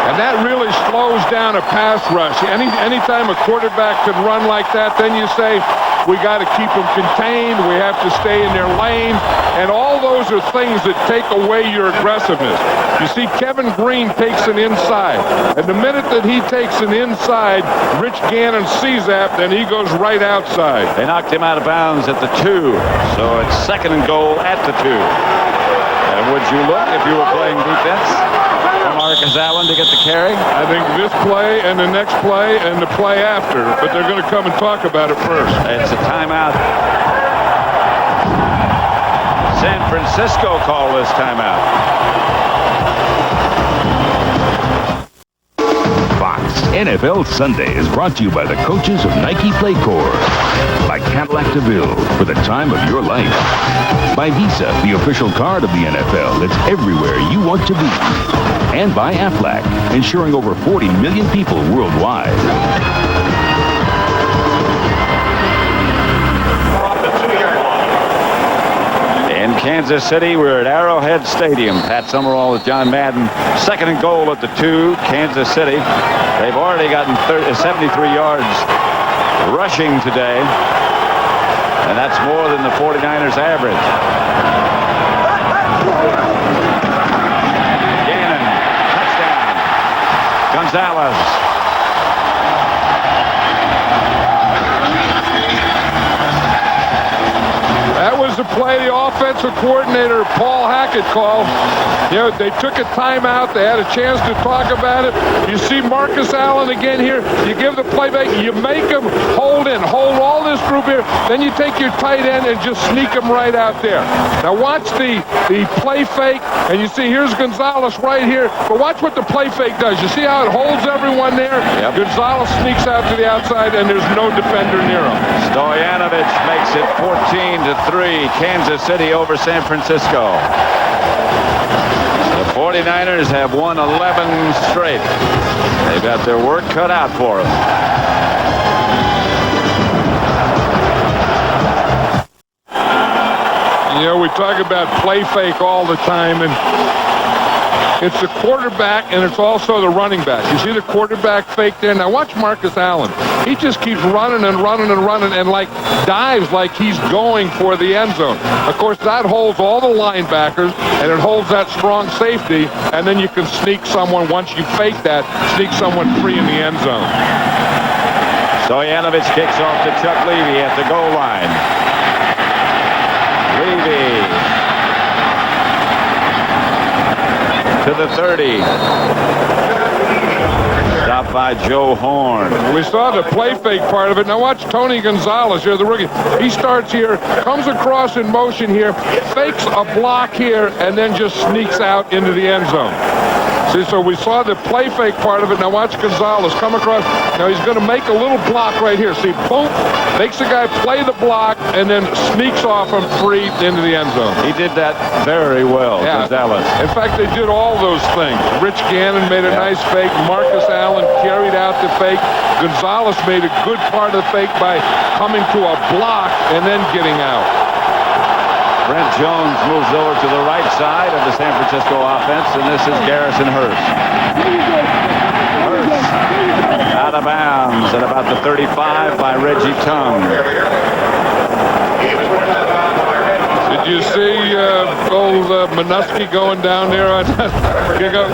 And that really slows down a pass rush. Anytime a quarterback can run like that, then you say, we got to keep them contained. We have to stay in their lane. And all those are things that take away your aggressiveness. You see, Kevin Green takes an inside. And the minute that he takes an inside, Rich Gannon sees that, then he goes right outside. They knocked him out of bounds at the 2. So it's second and goal at the 2. And would you look if you were playing defense for Marcus Allen to get the carry? I think this play and the next play and the play after, but they're going to come and talk about it first. It's a timeout. San Francisco called this timeout. Fox NFL Sunday is brought to you by the coaches of Nike Playcore, by Cadillac DeVille for the time of your life, by Visa, the official card of the NFL that's everywhere you want to be, and by Aflac, insuring over 40 million people worldwide. In Kansas City, we're at Arrowhead Stadium. Pat Summerall with John Madden. Second and goal at the 2, Kansas City. They've already gotten 73 yards rushing today, and that's more than the 49ers average. Gannon, touchdown. Gonzalez. That was the play play the offensive coordinator, Paul Hackett, called. You know, they took a timeout. They had a chance to talk about it. You see Marcus Allen again here. You give the playback. You make him hold all this group here. Then you take your tight end and just sneak him right out there. Now watch the play fake, and you see here's Gonzalez right here. But watch what the play fake does. You see how it holds everyone there? Yep. Gonzalez sneaks out to the outside, and there's no defender near him. Stoyanovich makes it 14-3. Kansas City over San Francisco. The 49ers have won 11 straight. They've got their work cut out for them. You know, we talk about play fake all the time, and it's the quarterback and it's also the running back. You see the quarterback fake there? Now watch Marcus Allen. He just keeps running and running and running and like dives like he's going for the end zone. Of course, that holds all the linebackers and it holds that strong safety, and then you can sneak someone, once you fake that, sneak someone free in the end zone. Stoyanovich kicks off to Chuck Levy at the goal line. Levy to the 30. Stopped by Joe Horn. We saw the play fake part of it. Now watch Tony Gonzalez here, the rookie. He starts here, comes across in motion here, fakes a block here, and then just sneaks out into the end zone. See, so we saw the play fake part of it. Now watch Gonzalez come across. Now he's going to make a little block right here. See, boom, makes the guy play the block and then sneaks off him free into the end zone. He did that very well, Gonzalez. In fact, they did all those things. Rich Gannon made a nice fake. Marcus Allen carried out the fake. Gonzalez made a good part of the fake by coming to a block and then getting out. Brent Jones moves over to the right side of the San Francisco offense, and this is Garrison Hurst. Hurst out of bounds at about the 35 by Reggie Tung. Did you see old Minuski going down there?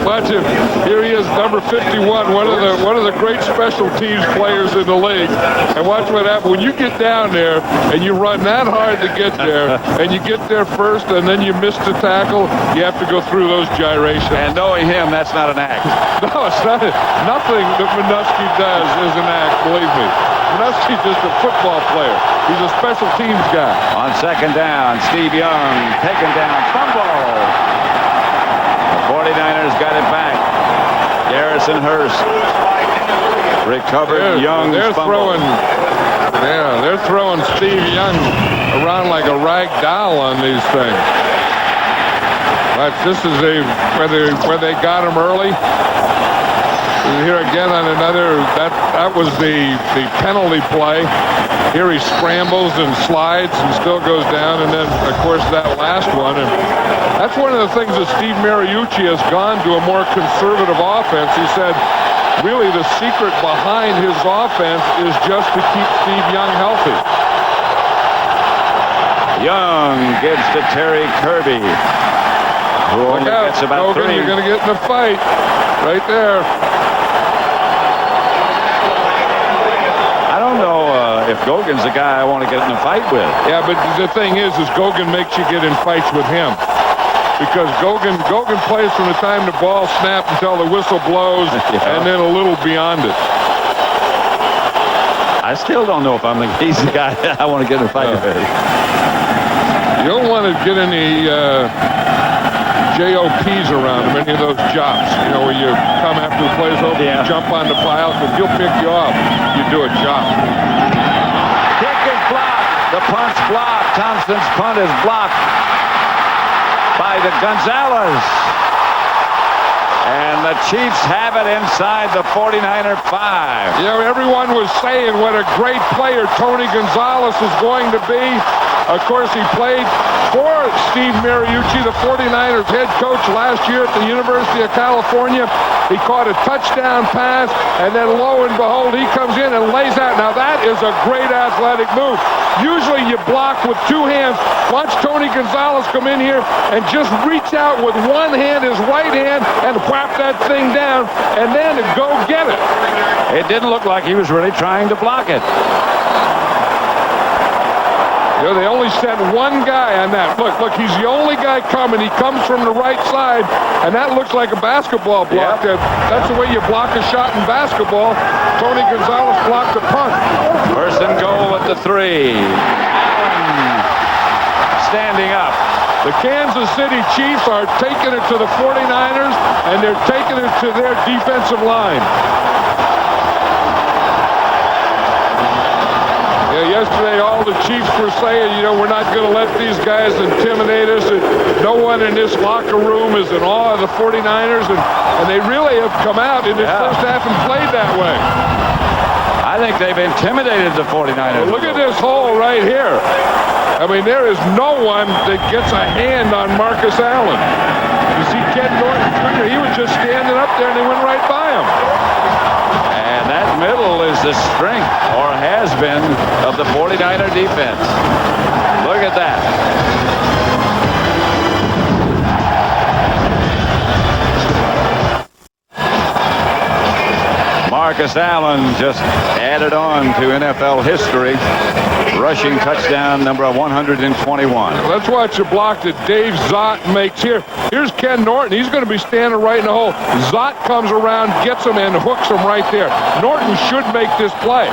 Watch him. Here he is, number 51, one of the great special teams players in the league. And watch what happens when you get down there and you run that hard to get there, and you get there first, and then you miss the tackle. You have to go through those gyrations. And knowing him, that's not an act. No, it's not. Nothing that Minuski does is an act. Believe me. Minuski's just a football player. He's a special teams guy. On second down, Steve Young taken down, fumble. The 49ers got it back. Garrison Hurst recovered Young's fumble. They're throwing Steve Young around like a rag doll on these things. But this is where they got him early. Here again on another, that was the penalty play. Here he scrambles and slides and still goes down, and then of course that last one. And that's one of the things that Steve Mariucci has gone to a more conservative offense. He said really the secret behind his offense is just to keep Steve Young healthy. Young gives to Terry Kirby, who only gets about Hogan, 3. You're going to get in a fight right there. I don't know if Gogan's the guy I want to get in a fight with. Yeah, but the thing is Gogan makes you get in fights with him. Because Gogan plays from the time the ball snapped until the whistle blows, and then a little beyond it. I still don't know if he's the guy I want to get in a fight with. You don't want to get any JOPs around him, any of those jobs, where you come after the play's over, you jump on the pile, because he'll pick you off. You do a job. Kick is blocked. The punt's blocked. Thompson's punt is blocked by the Gonzalez. And the Chiefs have it inside the 49er 5. Everyone was saying what a great player Tony Gonzalez is going to be. Of course, he played for Steve Mariucci, the 49ers head coach, last year at the University of California. He caught a touchdown pass, and then lo and behold, he comes in and lays out. Now, that is a great athletic move. Usually you block with two hands. Watch Tony Gonzalez come in here and just reach out with one hand, his right hand, and whap that thing down, and then go get it. It didn't look like he was really trying to block it. You know, they only sent one guy on that. Look, he's the only guy coming. He comes from the right side, and that looks like a basketball block. That's the way you block a shot in basketball. Tony Gonzalez blocked a punt. First and goal at the 3. Allen standing up. The Kansas City Chiefs are taking it to the 49ers, and they're taking it to their defensive line. Yesterday, all the Chiefs were saying, you know, we're not going to let these guys intimidate us. And no one in this locker room is in awe of the 49ers. And they really have come out in this first half and played that way. I think they've intimidated the 49ers. Well, look at this hole right here. I mean, there is no one that gets a hand on Marcus Allen. You see Ken Norton Jr., he was just standing up there and they went right by him. And that middle is the strength, or has been, of the 49er defense. Look at that. Marcus Allen just added on to NFL history. Rushing touchdown number 121. Let's watch the block that Dave Zott makes here. Here's Ken Norton. He's going to be standing right in the hole. Zott comes around, gets him, and hooks him right there. Norton should make this play.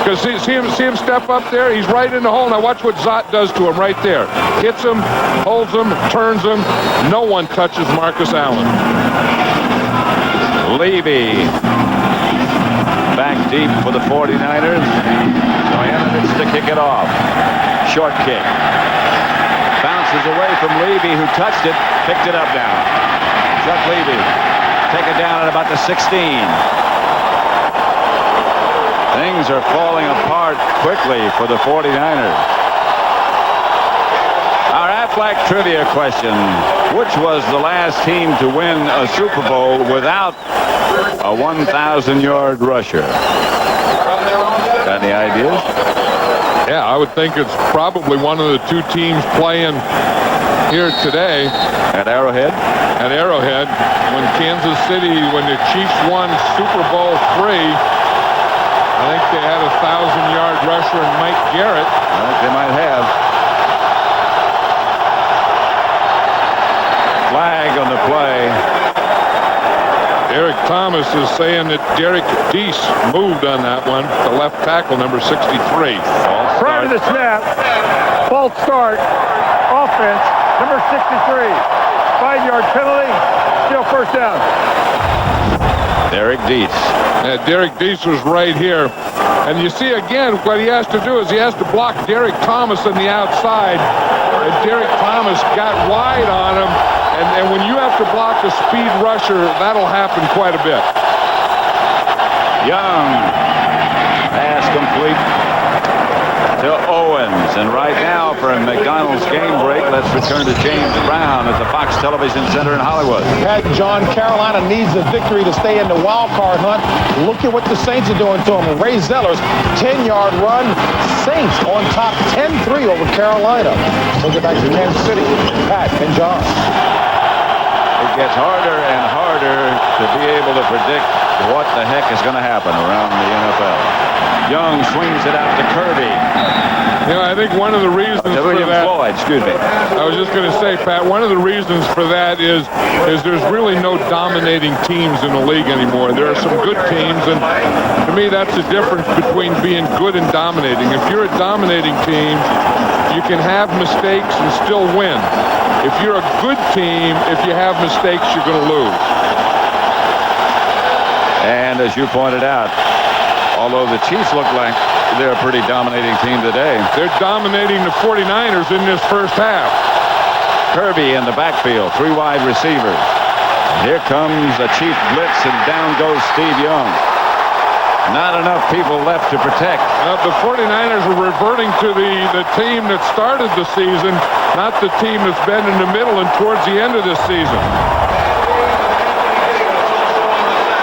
Because see him step up there? He's right in the hole. Now watch what Zott does to him right there. Hits him, holds him, turns him. No one touches Marcus Allen. Levy back deep for the 49ers. Stoyanovich to kick it off. Short kick. Bounces away from Levy, who touched it, picked it up now. Chuck Levy, take it down at about the 16. Things are falling apart quickly for the 49ers. Our Aflac trivia question: which was the last team to win a Super Bowl without a 1,000-yard rusher? Got any ideas? Yeah, I would think it's probably one of the two teams playing here today. At Arrowhead? At Arrowhead. When Kansas City, when the Chiefs won Super Bowl III, I think they had a 1,000-yard rusher in Mike Garrett. I think they might have. Flag on the play. Eric Thomas is saying that Derek Deese moved on that one, the left tackle, number 63. Prior to the snap, false start, offense, number 63. 5-yard penalty, still first down. Derek Deese. Yeah, Derek Deese was right here. And you see again, what he has to do is he has to block Derek Thomas on the outside. And Derek Thomas got wide on him. And when you have to block a speed rusher, that'll happen quite a bit. Young. Pass complete to Owens. And right now, for a McDonald's game break, let's return to James Brown at the Fox Television Center in Hollywood. Pat, John, Carolina needs a victory to stay in the wild card hunt. Look at what the Saints are doing to him. Ray Zellers, 10-yard run. Saints on top, 10-3 over Carolina. We'll get back to Kansas City. Pat and John. It gets harder and harder to be able to predict what the heck is going to happen around the NFL. Young swings it out to Kirby. You know, I think one of the reasons for that... Floyd, excuse me. I was just going to say, Pat, one of the reasons for that is there's really no dominating teams in the league anymore. There are some good teams, and to me, that's the difference between being good and dominating. If you're a dominating team, you can have mistakes and still win. If you're a good team, if you have mistakes, you're going to lose. And as you pointed out, although the Chiefs look like they're a pretty dominating team today. They're dominating the 49ers in this first half. Kirby in the backfield, 3 wide receivers. Here comes a Chief blitz, and down goes Steve Young. Not enough people left to protect. The 49ers are reverting to the team that started the season, not the team that's been in the middle and towards the end of this season.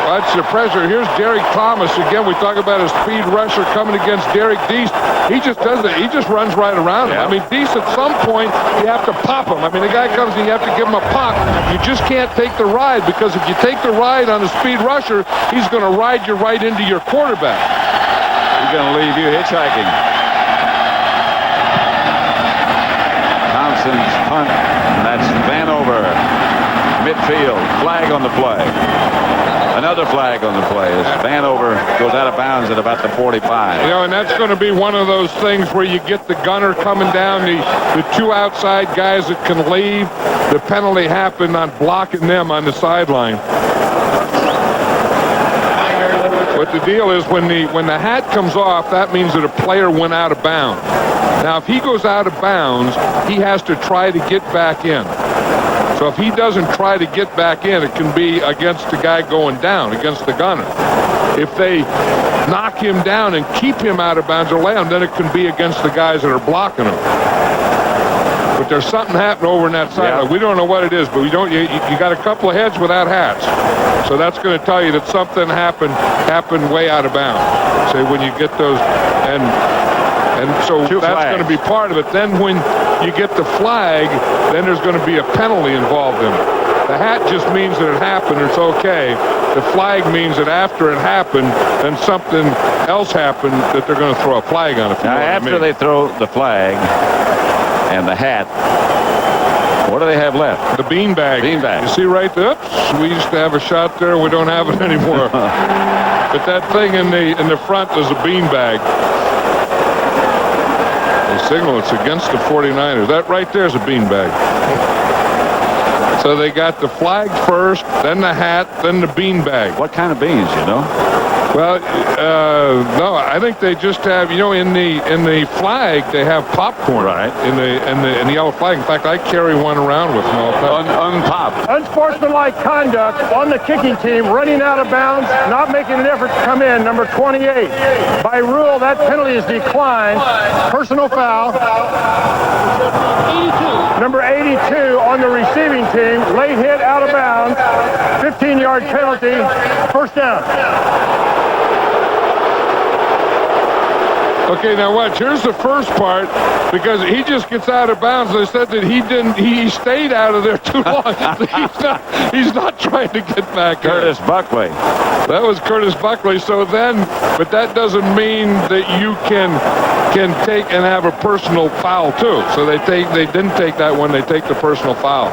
Watch the pressure. Here's Derek Thomas. Again, we talk about a speed rusher coming against Derek Deese. He just does it. He just runs right around him. I mean, Deese, at some point, you have to pop him. I mean, the guy comes and you have to give him a pop. You just can't take the ride, because if you take the ride on a speed rusher, he's going to ride you right into your quarterback. He's going to leave you hitchhiking. Parsons punt. That's Vanover. Midfield. Flag on the play. Another flag on the play as Vanover goes out of bounds at about the 45. You know, and that's going to be one of those things where you get the gunner coming down, the two outside guys that can leave. The penalty happened on blocking them on the sideline. But the deal is when the hat comes off, that means that a player went out of bounds. Now, if he goes out of bounds, he has to try to get back in. So if he doesn't try to get back in, it can be against the guy going down, against the gunner. If they knock him down and keep him out of bounds or lay him, then it can be against the guys that are blocking him. But there's something happening over in that side. Yeah. We don't know what it is, but we don't. You got a couple of heads without hats, so that's going to tell you that something happened way out of bounds. Say when you get those, and so that's going to be part of it. Then when you get the flag, then there's going to be a penalty involved in it. The hat just means that it happened. It's okay. The flag means that after it happened, then something else happened that they're going to throw a flag on it. Now, after they throw the flag and the hat, what do they have left? The beanbag. Beanbag. You see right there? Oops, we used to have a shot there. We don't have it anymore. But that thing in the front is a beanbag. The signal, it's against the 49ers. That right there is a beanbag. So they got the flag first, then the hat, then the beanbag. What kind of beans, you know? Well, no, I think they just have, you know, in the flag they have popcorn, right? In the yellow flag. In fact, I carry one around with me all the time. Unpopped. Unsportsmanlike conduct on the kicking team, running out of bounds, not making an effort to come in, number 28. By rule, that penalty is declined. Personal foul. 82. Number 82 on the receiving team, late hit out of bounds, 15-yard penalty, first down. Okay, now watch. Here's the first part, because he just gets out of bounds. They said that he stayed out of there too long. he's not trying to get back. Curtis Buckley. That was Curtis Buckley. So then, but that doesn't mean that you can take and have a personal foul too. So they didn't take that one. They take the personal foul.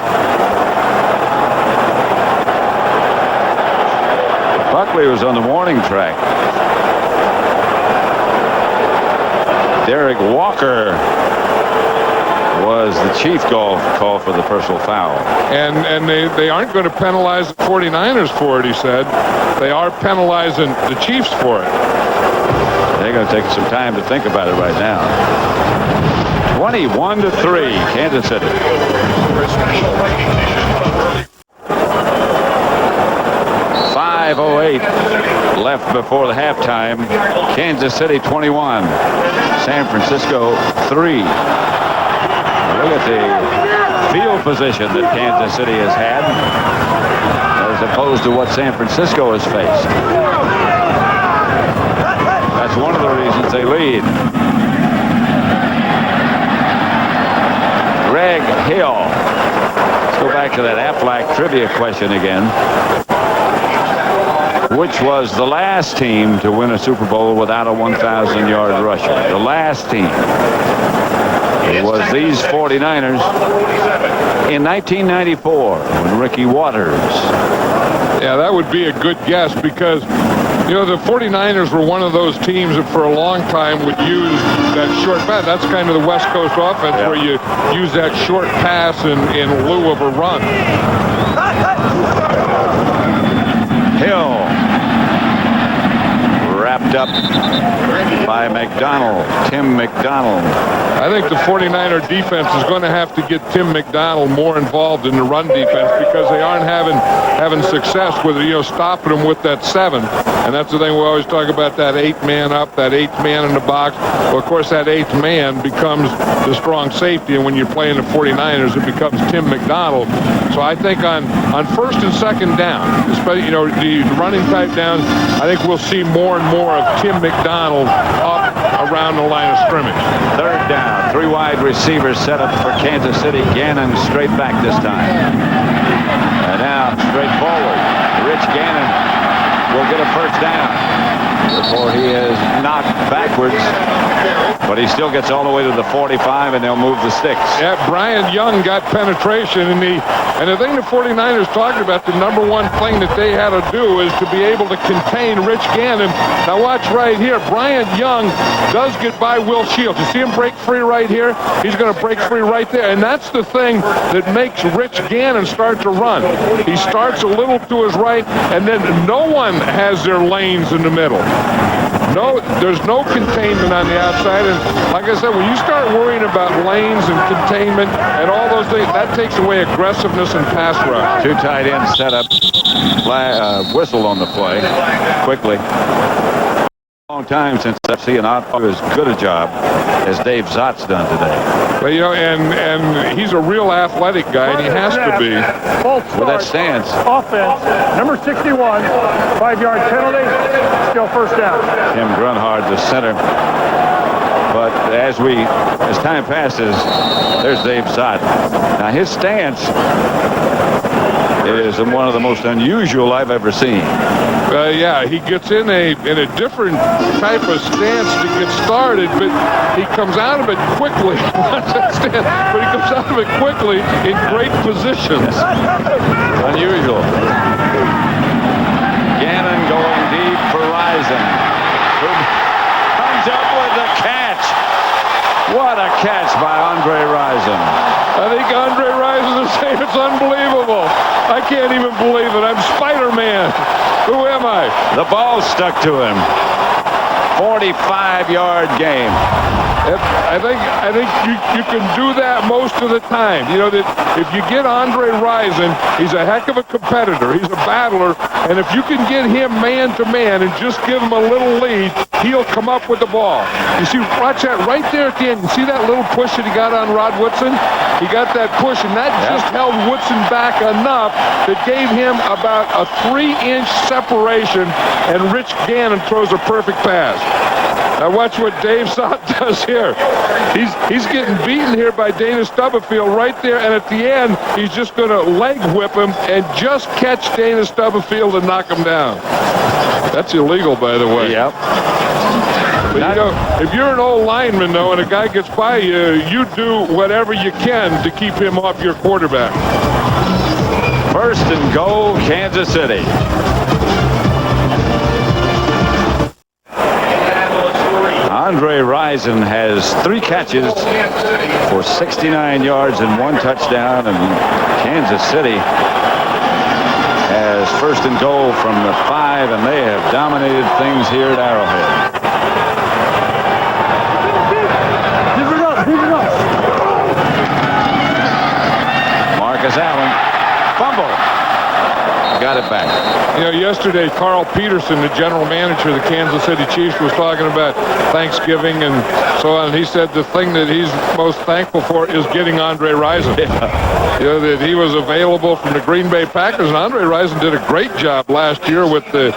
Buckley was on the warning track. Derek Walker was the chief call for the personal foul. And they aren't going to penalize the 49ers for it, he said. They are penalizing the Chiefs for it. They're going to take some time to think about it right now. 21-3, Kansas City. 5:08 left before the halftime. Kansas City 21, San Francisco 3. Look at the field position that Kansas City has had as opposed to what San Francisco has faced. That's one of the reasons they lead. Greg Hill. Let's go back to that Aflac trivia question again. Which was the last team to win a Super Bowl without a 1,000-yard rusher? The last team. It was these 49ers in 1994 when Ricky Waters. Yeah, that would be a good guess because, you know, the 49ers were one of those teams that for a long time would use that short pass. That's kind of the West Coast offense where you use that short pass in lieu of a run. Hill wrapped up by McDonald, Tim McDonald. I think the 49er defense is going to have to get Tim McDonald more involved in the run defense because they aren't having success with, you know, stopping them with that 7. And that's the thing we always talk about, that 8-man up, that 8th man in the box. Well, of course, that 8th man becomes the strong safety, and when you're playing the 49ers, it becomes Tim McDonald. So I think on first and second down, especially, you know, the running type downs, I think we'll see more and more of Tim McDonald up around the line of scrimmage. Third down, 3 wide receivers set up for Kansas City. Gannon straight back this time. And now straight forward. Rich Gannon will get a first down. before he is knocked backwards. But he still gets all the way to the 45, and they'll move the sticks. Yeah, Brian Young got penetration, and the thing the 49ers talked about, the number one thing that they had to do is to be able to contain Rich Gannon. Now watch right here. Brian Young does get by Will Shields. You see him break free right here? He's going to break free right there, and that's the thing that makes Rich Gannon start to run. He starts a little to his right, and then no one has their lanes in the middle. No, there's no containment on the outside, and like I said, when you start worrying about lanes and containment and all those things, that takes away aggressiveness and pass rush. Two tight ends set up, whistle on the play, quickly. Long time since I've seen as good a job as Dave Zott's done today. But you know, and he's a real athletic guy, and he has to be. With that stance. Offense, number 61, 5-yard penalty, still first down. Tim Grunhard, the center. But as time passes, there's Dave Zott. Now his stance is one of the most unusual I've ever seen. Yeah, he gets in a different type of stance to get started, but he comes out of it quickly. But he comes out of it quickly in great positions. Unusual. Gannon going deep for Rison. Comes up with the catch. What a catch by Andre Rison. I think Andre Rison is saying it's unbelievable. I can't even believe it. I'm Spider-Man. Who am I? The ball stuck to him. 45-yard game. I think you can do that most of the time. You know, that if you get Andre Rison, he's a heck of a competitor. He's a battler. And if you can get him man-to-man and just give him a little lead, he'll come up with the ball. You see, watch that right there at the end. You see that little push that he got on Rod Woodson? He got that push, and that just held Woodson back enough that gave him about a 3-inch separation, and Rich Gannon throws a perfect pass. Now watch what Dave Zott does here. He's getting beaten here by Dana Stubblefield right there, and at the end, he's just going to leg whip him and just catch Dana Stubblefield and knock him down. That's illegal, by the way. Yep. But you know, if you're an old lineman, though, and a guy gets by you, you do whatever you can to keep him off your quarterback. First and goal, Kansas City. Andre Rison has 3 catches for 69 yards and 1 touchdown, and Kansas City has first and goal from the 5, and they have dominated things here at Arrowhead. Marcus Allen, fumble. Got it back. You know, yesterday, Carl Peterson, the general manager of the Kansas City Chiefs, was talking about Thanksgiving and so on. He said the thing that he's most thankful for is getting Andre Rison. Yeah. You know, that he was available from the Green Bay Packers, and Andre Rison did a great job last year with the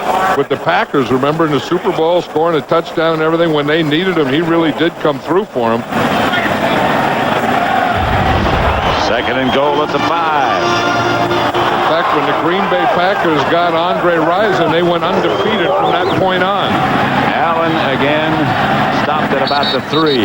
Packers. Remember, in the Super Bowl, scoring a touchdown and everything. When they needed him, he really did come through for them. Second and goal at the 5. In fact, when the Green Bay Packers got Andre Rison, they went undefeated from that point on. Allen again stopped at about the 3.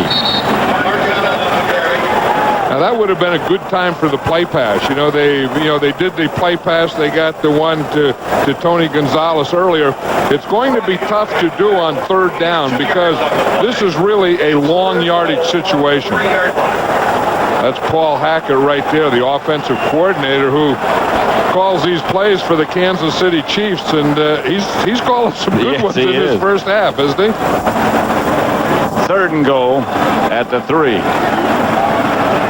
Now that would have been a good time for the play pass. You know, they did the play pass. They got the one to Tony Gonzalez earlier. It's going to be tough to do on 3rd down because this is really a long yardage situation. That's Paul Hackett right there, the offensive coordinator who calls these plays for the Kansas City Chiefs, and he's calling some good ones in this first half, isn't he? 3rd and goal at the 3.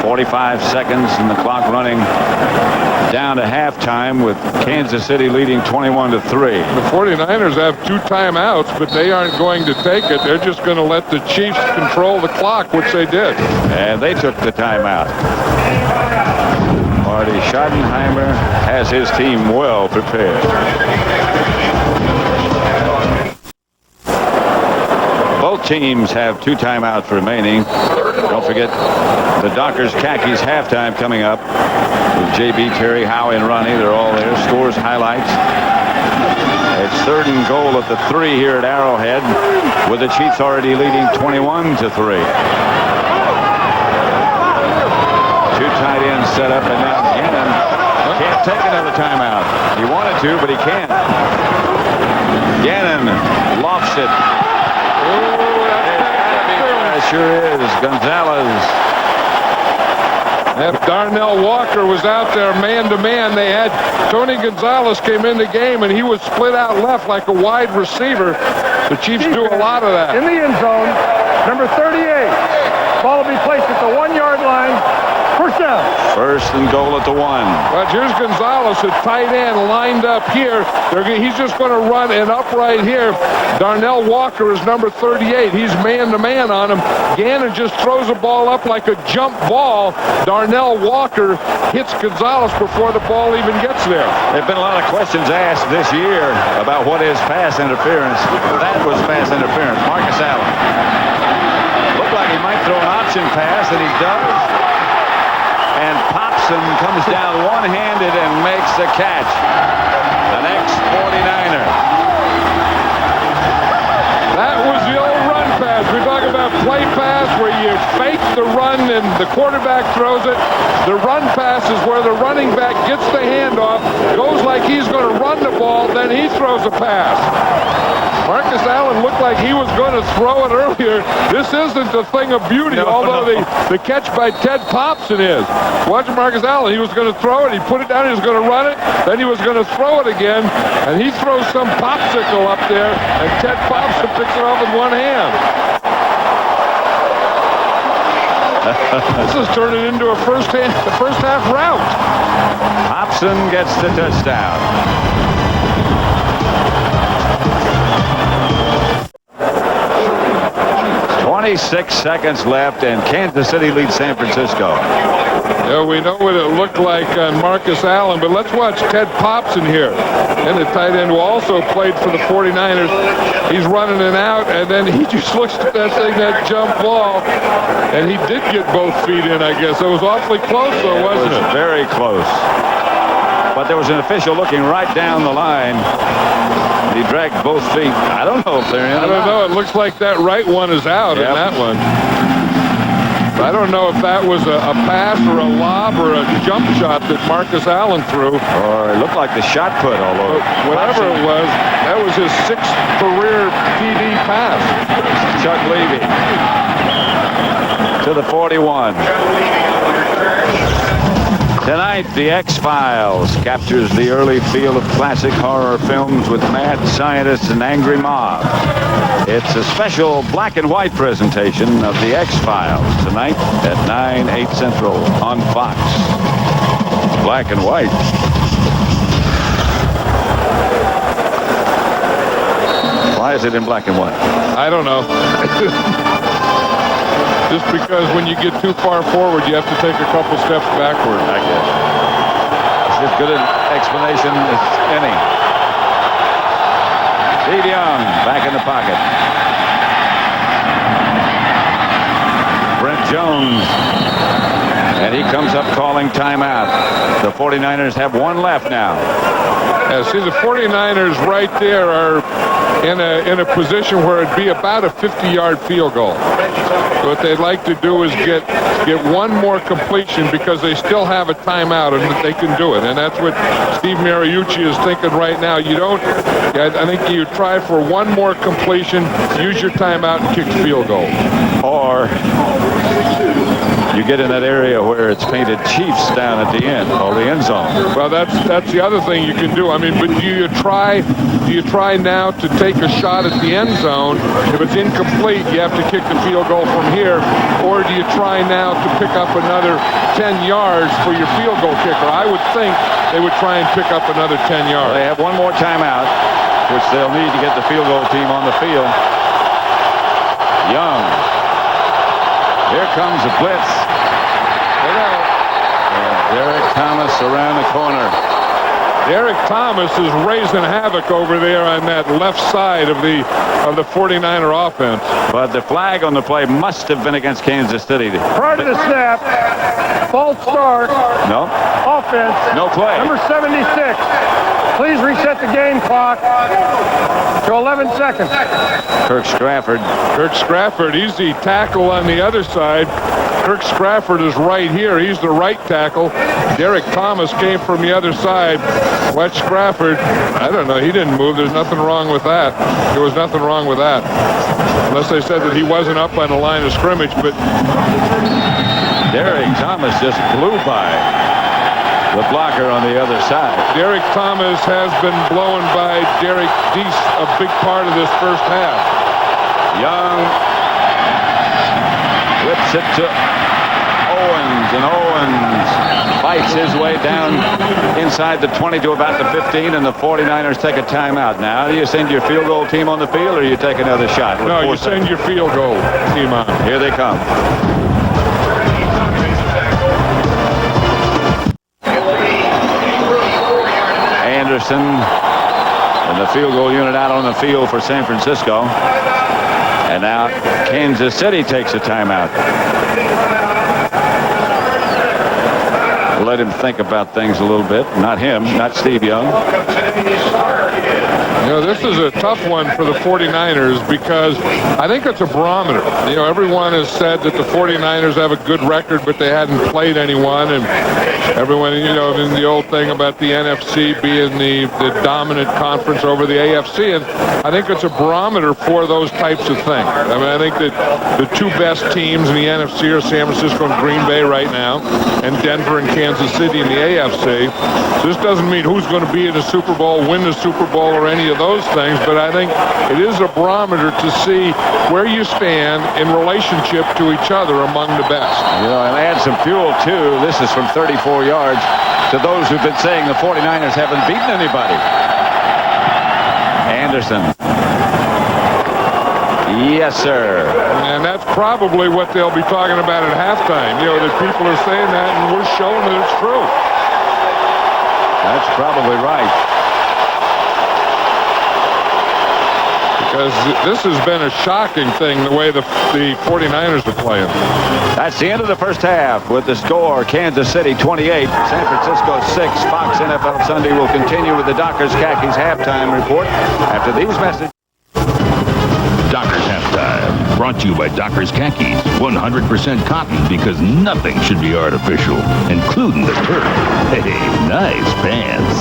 45 seconds and the clock running down to halftime with Kansas City leading 21-3. The 49ers have 2 timeouts, but they aren't going to take it. They're just going to let the Chiefs control the clock, which they did. And they took the timeout. Marty Schottenheimer has his team well prepared. Both teams have 2 timeouts remaining. Don't forget the Dockers Khakis halftime coming up with JB, Terry, Howie, and Ronnie. They're all there. Scores, highlights. It's 3rd and goal at the 3 here at Arrowhead, with the Chiefs already leading 21-3. 2 tight ends set up, and now Gannon can't take another timeout. He wanted to, but he can't. Gannon lofts it. It sure is. Gonzalez. If Darnell Walker was out there man-to-man, they had Tony Gonzalez came in the game, and he was split out left like a wide receiver. The Chiefs do a lot of that. In the end zone, number 38. Ball will be placed at the 1-yard line. First down. 1st and goal at the 1. But here's Gonzalez at tight end lined up here. He's just going to run an upright here. Darnell Walker is number 38. He's man-to-man on him. Gannon just throws the ball up like a jump ball. Darnell Walker hits Gonzalez before the ball even gets there. There have been a lot of questions asked this year about what is pass interference. That was pass interference. Marcus Allen. Looked like he might throw an option pass, and he does. And Popson comes down one-handed and makes the catch. An ex-49er. That was the old run pass. We talk about play pass where you fake the run and the quarterback throws it. The run pass is where the running back gets the handoff, goes like he's going to run the ball, then he throws a pass. Marcus Allen looked like he was going to throw it earlier. This isn't a thing of beauty, although the catch by Ted Popson is. Watch Marcus Allen. He was going to throw it. He put it down. He was going to run it. Then he was going to throw it again. And he throws some popsicle up there, and Ted Popson picks it off with one hand. This is turning into a first half rout. Popson gets the touchdown. 26 seconds left, and Kansas City leads San Francisco. Yeah, we know what it looked like on Marcus Allen, but let's watch Ted Popson here. And the tight end who also played for the 49ers. He's running it out, and then he just looks at that thing, that jump ball, and he did get both feet in, I guess. It was awfully close, though, wasn't it? Very close. But there was an official looking right down the line. He dragged both feet. I don't know if they're in. I don't know. It looks like that right one is out in that one. I don't know if that was a pass or a lob or a jump shot that Marcus Allen threw. Or it looked like the shot put, although whatever it was, that was his 6th career TD pass. Chuck Levy to the 41. Tonight, The X-Files captures the early feel of classic horror films with mad scientists and angry mobs. It's a special black and white presentation of The X-Files tonight at 9/8 Central on Fox. Black and white. Why is it in black and white? I don't know. Just because when you get too far forward, you have to take a couple steps backward, I guess. It's as good an explanation as any. Steve Young back in the pocket. Brent Jones. And he comes up calling timeout. The 49ers have one left now. See, the 49ers right there are in a position where it'd be about a 50-yard field goal. What they'd like to do is get one more completion because they still have a timeout and they can do it. And that's what Steve Mariucci is thinking right now. I think you try for one more completion, use your timeout, and kick the field goal. Or you get in that area where it's painted Chiefs down at the end, or the end zone. Well, that's the other thing you can do. I mean, but do you try now to take a shot at the end zone? If it's incomplete, you have to kick the field goal from here. Or do you try now to pick up another 10 yards for your field goal kicker? I would think they would try and pick up another 10 yards. Well, they have one more timeout, which they'll need to get the field goal team on the field. Young. Here comes a blitz. Derek Thomas around the corner. Derek Thomas is raising havoc over there on that left side of the 49er offense. But the flag on the play must have been against Kansas City. Prior to the snap, false start. No. Offense. No play. Number 76. Please reset the game clock to 11 seconds. Kirk Strafford. Kirk Strafford, easy tackle on the other side. Kirk Strafford is right here. He's the right tackle. Derek Thomas came from the other side. Watch Strafford. I don't know. He didn't move. There's nothing wrong with that. There was nothing wrong with that. Unless they said that he wasn't up on the line of scrimmage, but Derek Thomas just blew by the blocker on the other side. Derek Thomas has been blown by Derek Deese a big part of this first half. Young whips it to Owens, and Owens fights his way down inside the 20 to about the 15, and the 49ers take a timeout. Now, do you send your field goal team on the field, or you take another shot? No, you send your field goal team on. Here they come. Anderson and the field goal unit out on the field for San Francisco. And now Kansas City takes a timeout. Let him think about things a little bit. Not him, not Steve Young. You know, this is a tough one for the 49ers because I think it's a barometer. You know, everyone has said that the 49ers have a good record, but they hadn't played anyone. And everyone, you know, in the old thing about the NFC being the dominant conference over the AFC. And I think it's a barometer for those types of things. I mean, I think that the two best teams in the NFC are San Francisco and Green Bay right now, and Denver and Kansas City in the AFC. So this doesn't mean who's going to be in the Super Bowl, win the Super Bowl, or any of those things, but I think it is a barometer to see where you stand in relationship to each other among the best. You know, and add some fuel, too. This is from 34 yards to those who've been saying the 49ers haven't beaten anybody. Anderson. Yes, sir. And that's probably what they'll be talking about at halftime. You know, that people are saying that, and we're showing that it's true. That's probably right. Because this has been a shocking thing, the way the 49ers are playing. That's the end of the first half with the score, Kansas City 28, San Francisco 6. Fox NFL Sunday will continue with the Dockers Khakis halftime report after these messages. Dockers Halftime, brought to you by Dockers Khakis. 100% cotton because nothing should be artificial, including the turf. Hey, nice pants.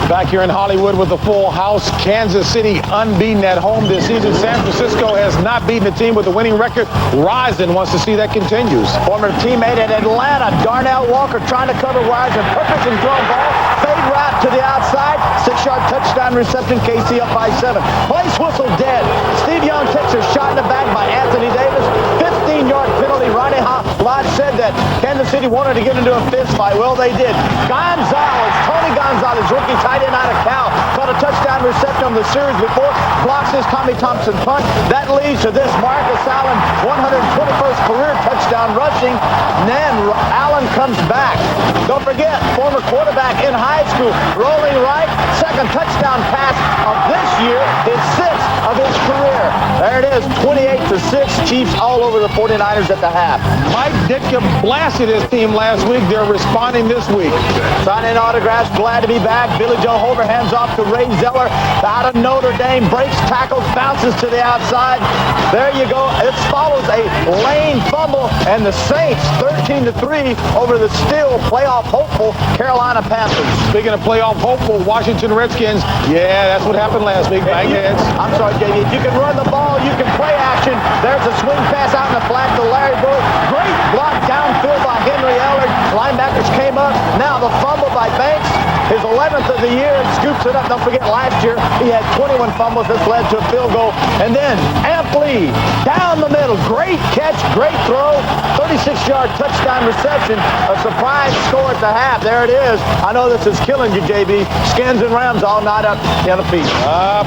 Back here in Hollywood with a full house. Kansas City unbeaten at home this season. San Francisco has not beaten a team with a winning record. Rising wants to see that continues. Former teammate at Atlanta, Darnell Walker, trying to cover wires and perfect and throw ball. Fade route to the outside. 6-yard touchdown reception. KC up by 7. Place whistle dead. Steve Young takes a shot in the back by Anthony Davis. 15-yard penalty. Ronnie Lodge said that Kansas City wanted to get into a fist fight. Well, they did. Tony Gonzalez, rookie tight end out of Cal, caught a touchdown reception on the series before. Blocks his Tommy Thompson punt. That leads to this Marcus Allen 121st career touchdown rushing. And then Allen comes back. Don't forget, former quarterback in high school, rolling right. Second touchdown pass of this year, his 6th of his career. There it is, 28-6. Chiefs all over the 49ers at the half. Mike Ditka blasted his team last week. They're responding this week. Signing autographs, glad to be back. Billy Joe Holder hands off to Ray Zeller out of Notre Dame. Breaks tackles, bounces to the outside. There you go. It follows a lane fumble, and the Saints 13-3 over the still playoff hopeful Carolina Panthers. Speaking of playoff hopeful, Washington Redskins. Yeah, that's what happened last week. I'm sorry, JD. If you can run the ball, you can play action. There's a swing pass out in the flat to Larry Boyd. Great block downfield by Henry Ellard. Linebackers came up. Now the fumble by Banks. His 11th of the year. Scoops it up. Don't forget last year he had 21 fumbles. This led to a field goal. And then Ampli down the middle. Great catch. Great throw. 36-yard touchdown reception. A surprise score at the half. There it is. I know this is killing you, JB. Skins and Rams all not up the other feet.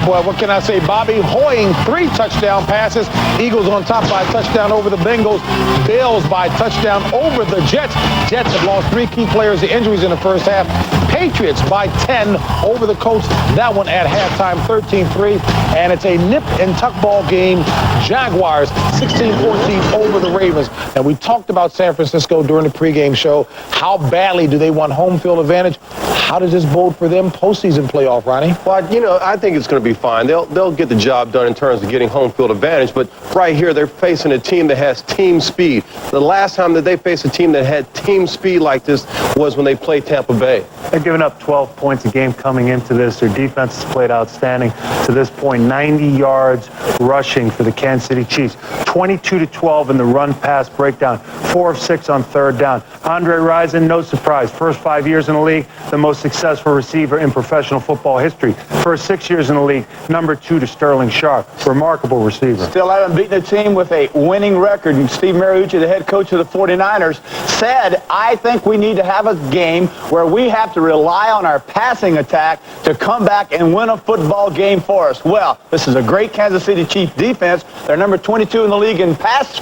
Boy, what can I say? Bobby Hoying, 3 touchdown passes. Eagles on top by a touchdown over the Bengals. Bills by a touchdown over the Jets. Jets have lost 3 key players to injuries in the first half. Patriots by 10 over the Colts. That one at halftime, 13-3. And it's a nip and tuck ball game. Jaguars 16-14 over the Ravens. And we talked about San Francisco during the pregame show. How badly do they want home field advantage? How does this bode for them postseason playoff, Ronnie? Well, you know, I think it's going to be fine. They'll get the job done in terms of getting home field advantage. But right here, they're facing a team that has team speed. The last time that they faced a team that had team speed like this was when they played Tampa Bay. They've given up 12 points a game coming into this. Their defense has played outstanding to this point. 90 yards rushing for the Kansas City Chiefs. 22-12 in the run-pass breakdown. 4 of 6 on third down. Andre Rison, no surprise. First 5 years in the league, the most successful receiver in professional football history. First 6 years in the league, number 2 to Sterling Sharp. Remarkable receiver. Still haven't beaten a team with a winning record. And Steve Mariucci, the head coach of the 49ers, said, I think we need to have a game where we have to rely on our passing attack to come back and win a football game for us. Well, this is a great Kansas City Chiefs defense. They're number 22 in the league in pass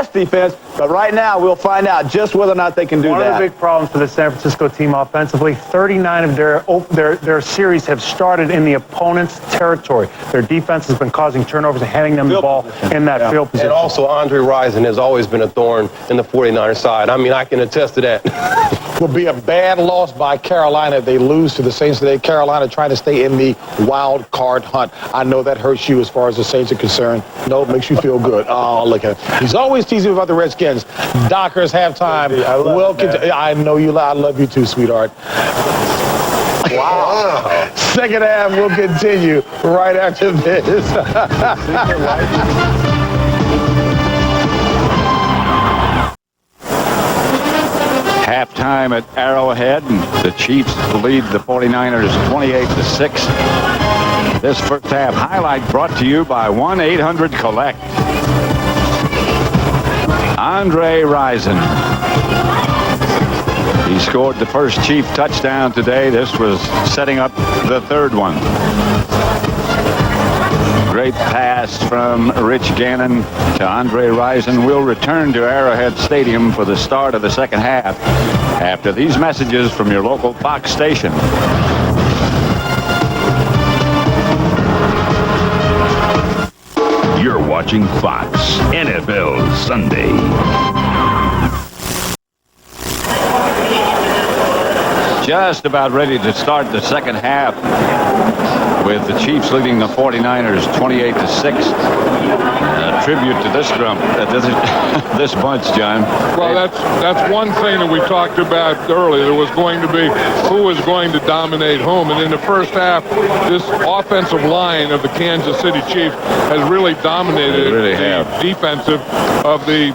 defense. But right now, we'll find out just whether or not they can do that. One of the big problems for the San Francisco team offensively, 39 of their series have started in the opponent's territory. Their defense has been causing turnovers and handing them the ball in that field position. And also, Andre Rison has always been a thorn in the 49ers side. I mean, I can attest to that. Will be a bad loss by Carolina if they lose to the Saints today. Carolina trying to stay in the wild card hunt. I know that hurts you as far as the Saints are concerned. No, it makes you feel good. Oh, look at him. He's always teasing about the Redskins. Dockers halftime. I know you. I love you too, sweetheart. Wow. Second half will continue right after this. Halftime at Arrowhead, and the Chiefs lead the 49ers 28-6. This first half highlight brought to you by 1-800-COLLECT. Andre Rison. He scored the first Chief touchdown today. This was setting up the third one. Great pass from Rich Gannon to Andre Rison. Will return to Arrowhead Stadium for the start of the second half after these messages from your local Fox station. You're watching Fox NFL Sunday. Just about ready to start the second half with the Chiefs leading the 49ers 28-6. A tribute to this this bunch, John. Well, that's one thing that we talked about earlier. There was going to be who was going to dominate whom, and in the first half, this offensive line of the Kansas City Chiefs has really dominated the defensive of the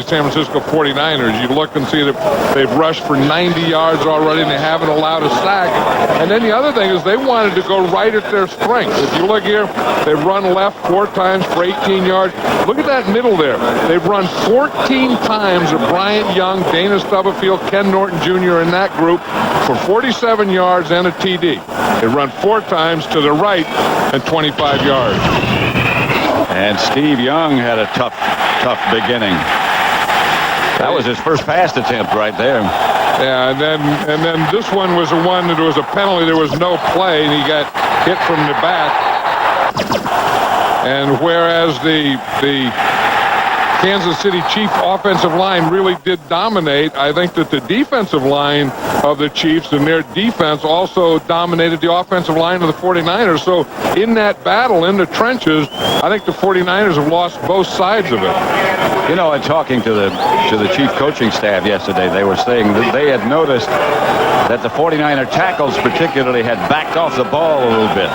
San Francisco 49ers. You look and see that they've rushed for 90 yards already, and they haven't allowed a sack. And then the other thing is they wanted to go right at their strength. If you look here, they've run left 4 times for 18 yards. Look at that middle there. They've run 14 times of Bryant Young, Dana Stubblefield, Ken Norton Jr. in that group for 47 yards and a TD. They run 4 times to the right and 25 yards. And Steve Young had a tough beginning. That was his first pass attempt right there. Yeah, and then this one was the one that was a penalty. There was no play, and he got hit from the back. And whereas the Kansas City Chiefs offensive line really did dominate, I think that the defensive line of the Chiefs and their defense also dominated the offensive line of the 49ers. So in that battle in the trenches, I think the 49ers have lost both sides of it. You know, in talking to the Chief coaching staff yesterday, they were saying that they had noticed that the 49er tackles particularly had backed off the ball a little bit.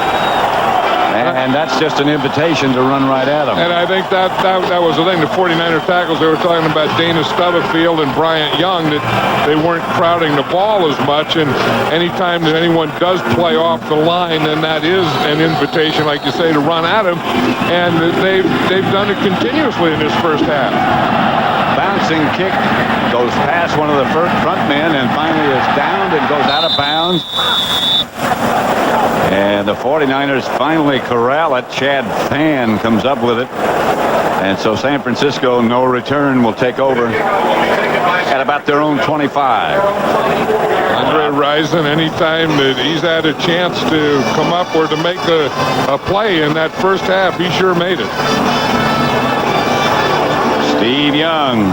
And that's just an invitation to run right at them. And I think that was the thing. The 49er tackles, they were talking about Dana Stubblefield and Bryant Young, that they weren't crowding the ball as much. And anytime that anyone does play off the line, then that is an invitation, like you say, to run at him. And they've done it continuously in this first half. Bouncing kick goes past one of the front men and finally is downed and goes out of bounds. And the 49ers finally corral it. Chad Fan comes up with it. And so San Francisco, no return, will take over at about their own 25. Andre Rison, anytime that he's had a chance to come up or to make a play in that first half, he sure made it. Steve Young.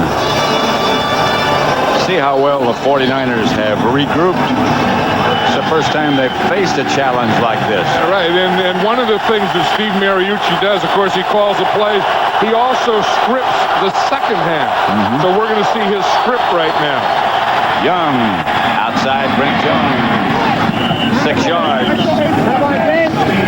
See how well the 49ers have regrouped. It's the first time they've faced a challenge like this. Right, and one of the things that Steve Mariucci does, of course, he calls the plays. He also scripts the second half. So we're going to see his script right now. Young, outside Brent Jones, 6 yards.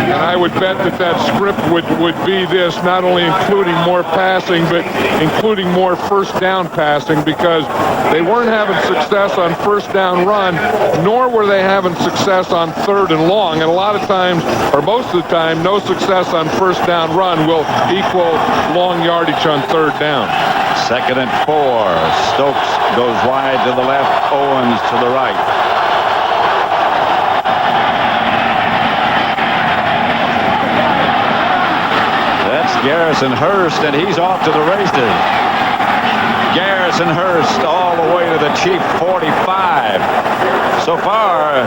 And I would bet that script would be this, not only including more passing, but including more first down passing, because they weren't having success on first down run, nor were they having success on third and long. And a lot of times, or most of the time, no success on first down run will equal long yardage on third down. 2nd and 4. Stokes goes wide to the left, Owens to the right. Garrison Hurst, and he's off to the races. Garrison Hurst all the way to the Chief 45. So far,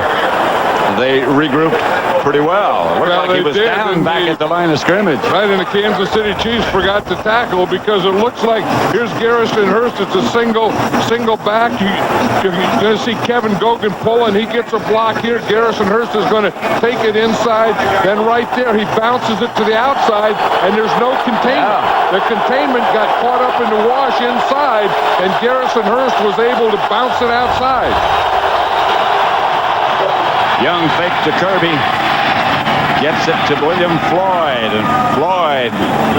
they regrouped pretty well. Looked like he was down back at the line of scrimmage. Right, and the Kansas City Chiefs forgot to tackle because it looks like here's Garrison Hurst. It's a single back. You're going to see Kevin Gogan pull, and he gets a block here. Garrison Hurst is going to take it inside. Then right there, he bounces it to the outside, and there's no containment. The containment got caught up in the wash inside, and Garrison Hurst was able to bounce it outside. Young fake to Kirby. Gets it to William Floyd, and Floyd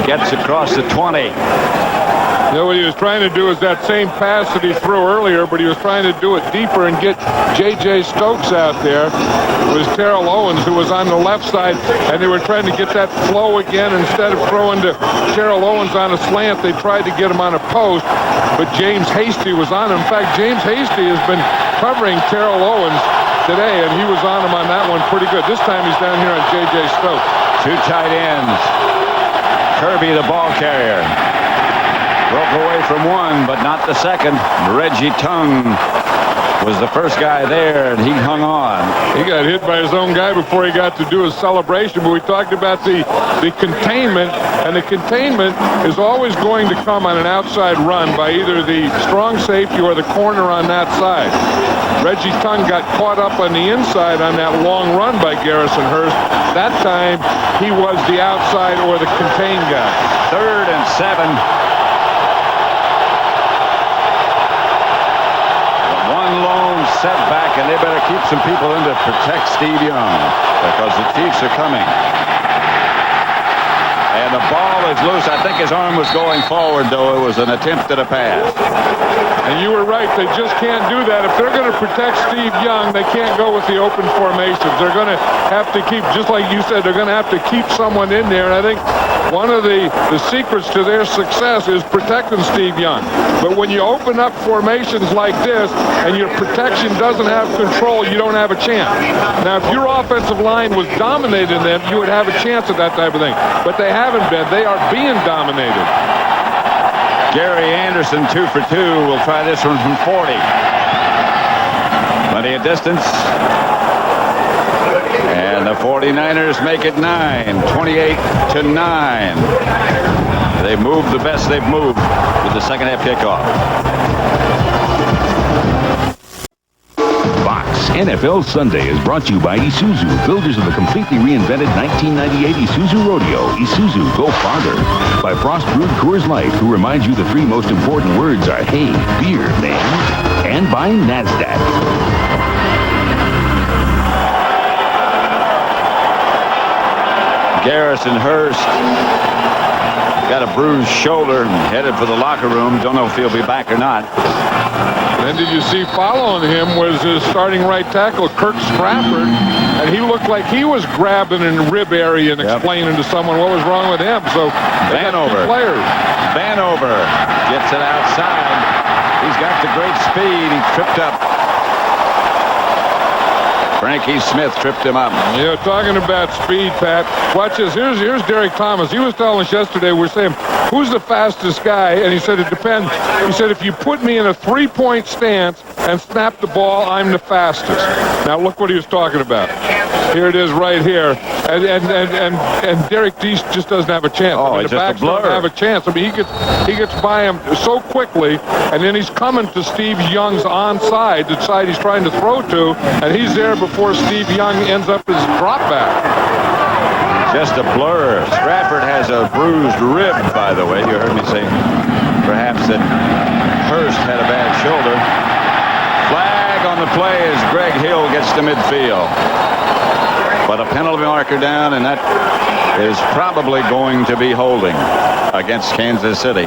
gets across the 20. You know, what he was trying to do is that same pass that he threw earlier, but he was trying to do it deeper and get J.J. Stokes out there. It was Terrell Owens who was on the left side, and they were trying to get that flow again. Instead of throwing to Terrell Owens on a slant, they tried to get him on a post, but James Hasty was on him. In fact, James Hasty has been covering Terrell Owens today, and he was on him on that one pretty good. This time he's down here on J.J. Stokes. 2 tight ends. Kirby, the ball carrier. Broke away from one, but not the second. Reggie Tongue was the first guy there, and he hung on. He got hit by his own guy before he got to do his celebration, but we talked about the containment, and the containment is always going to come on an outside run by either the strong safety or the corner on that side. Reggie Tongue got caught up on the inside on that long run by Garrison Hurst. That time, he was the outside or the contained guy. 3rd and 7. Lone setback, and they better keep some people in to protect Steve Young because the Chiefs are coming. And the ball is loose. I think his arm was going forward, though. It was an attempt at a pass. And you were right. They just can't do that. If they're going to protect Steve Young, they can't go with the open formations. They're going to have to keep, just like you said, they're going to have to keep someone in there. And I think one of the secrets to their success is protecting Steve Young. But when you open up formations like this and your protection doesn't have control, you don't have a chance. Now, if your offensive line was dominating them, you would have a chance at that type of thing. But they haven't been. They are being dominated. Gary Anderson, 2 for 2, will try this one from 40. Plenty of distance. And the 49ers make it 9, 28-9. They've moved the best they've moved with the second half kickoff. Fox NFL Sunday is brought to you by Isuzu, builders of the completely reinvented 1998 Isuzu Rodeo. Isuzu, go farther. By Frost Brewed Coors Light, who reminds you the 3 most important words are hey, beer, man. And by NASDAQ. Garrison Hurst got a bruised shoulder and headed for the locker room. Don't know if he'll be back or not. Then did you see following him was his starting right tackle, Kirk Strafford, and he looked like he was grabbing in the rib area and explaining to someone what was wrong with him. So Vanover gets it outside. He's got the great speed. He tripped up. Frankie Smith tripped him up. Yeah, talking about speed, Pat. Watch this. Here's Derek Thomas. He was telling us yesterday, we're saying, who's the fastest guy? And he said, it depends. He said, if you put me in a 3-point stance and snap the ball, I'm the fastest. Now, look what he was talking about. Here it is right here. And Derek Deese just doesn't have a chance. Oh, I mean, it's the just a backs don't blur. have a chance. I mean, he gets by him so quickly, and then he's coming to Steve Young's onside, the side he's trying to throw to, and he's there before Steve Young ends up his drop back. Just a blur. Stratford has a bruised rib, by the way. You heard me say perhaps that Hurst had a bad shoulder. Flag on the play as Greg Hill gets to midfield. But a penalty marker down, and that is probably going to be holding against Kansas City.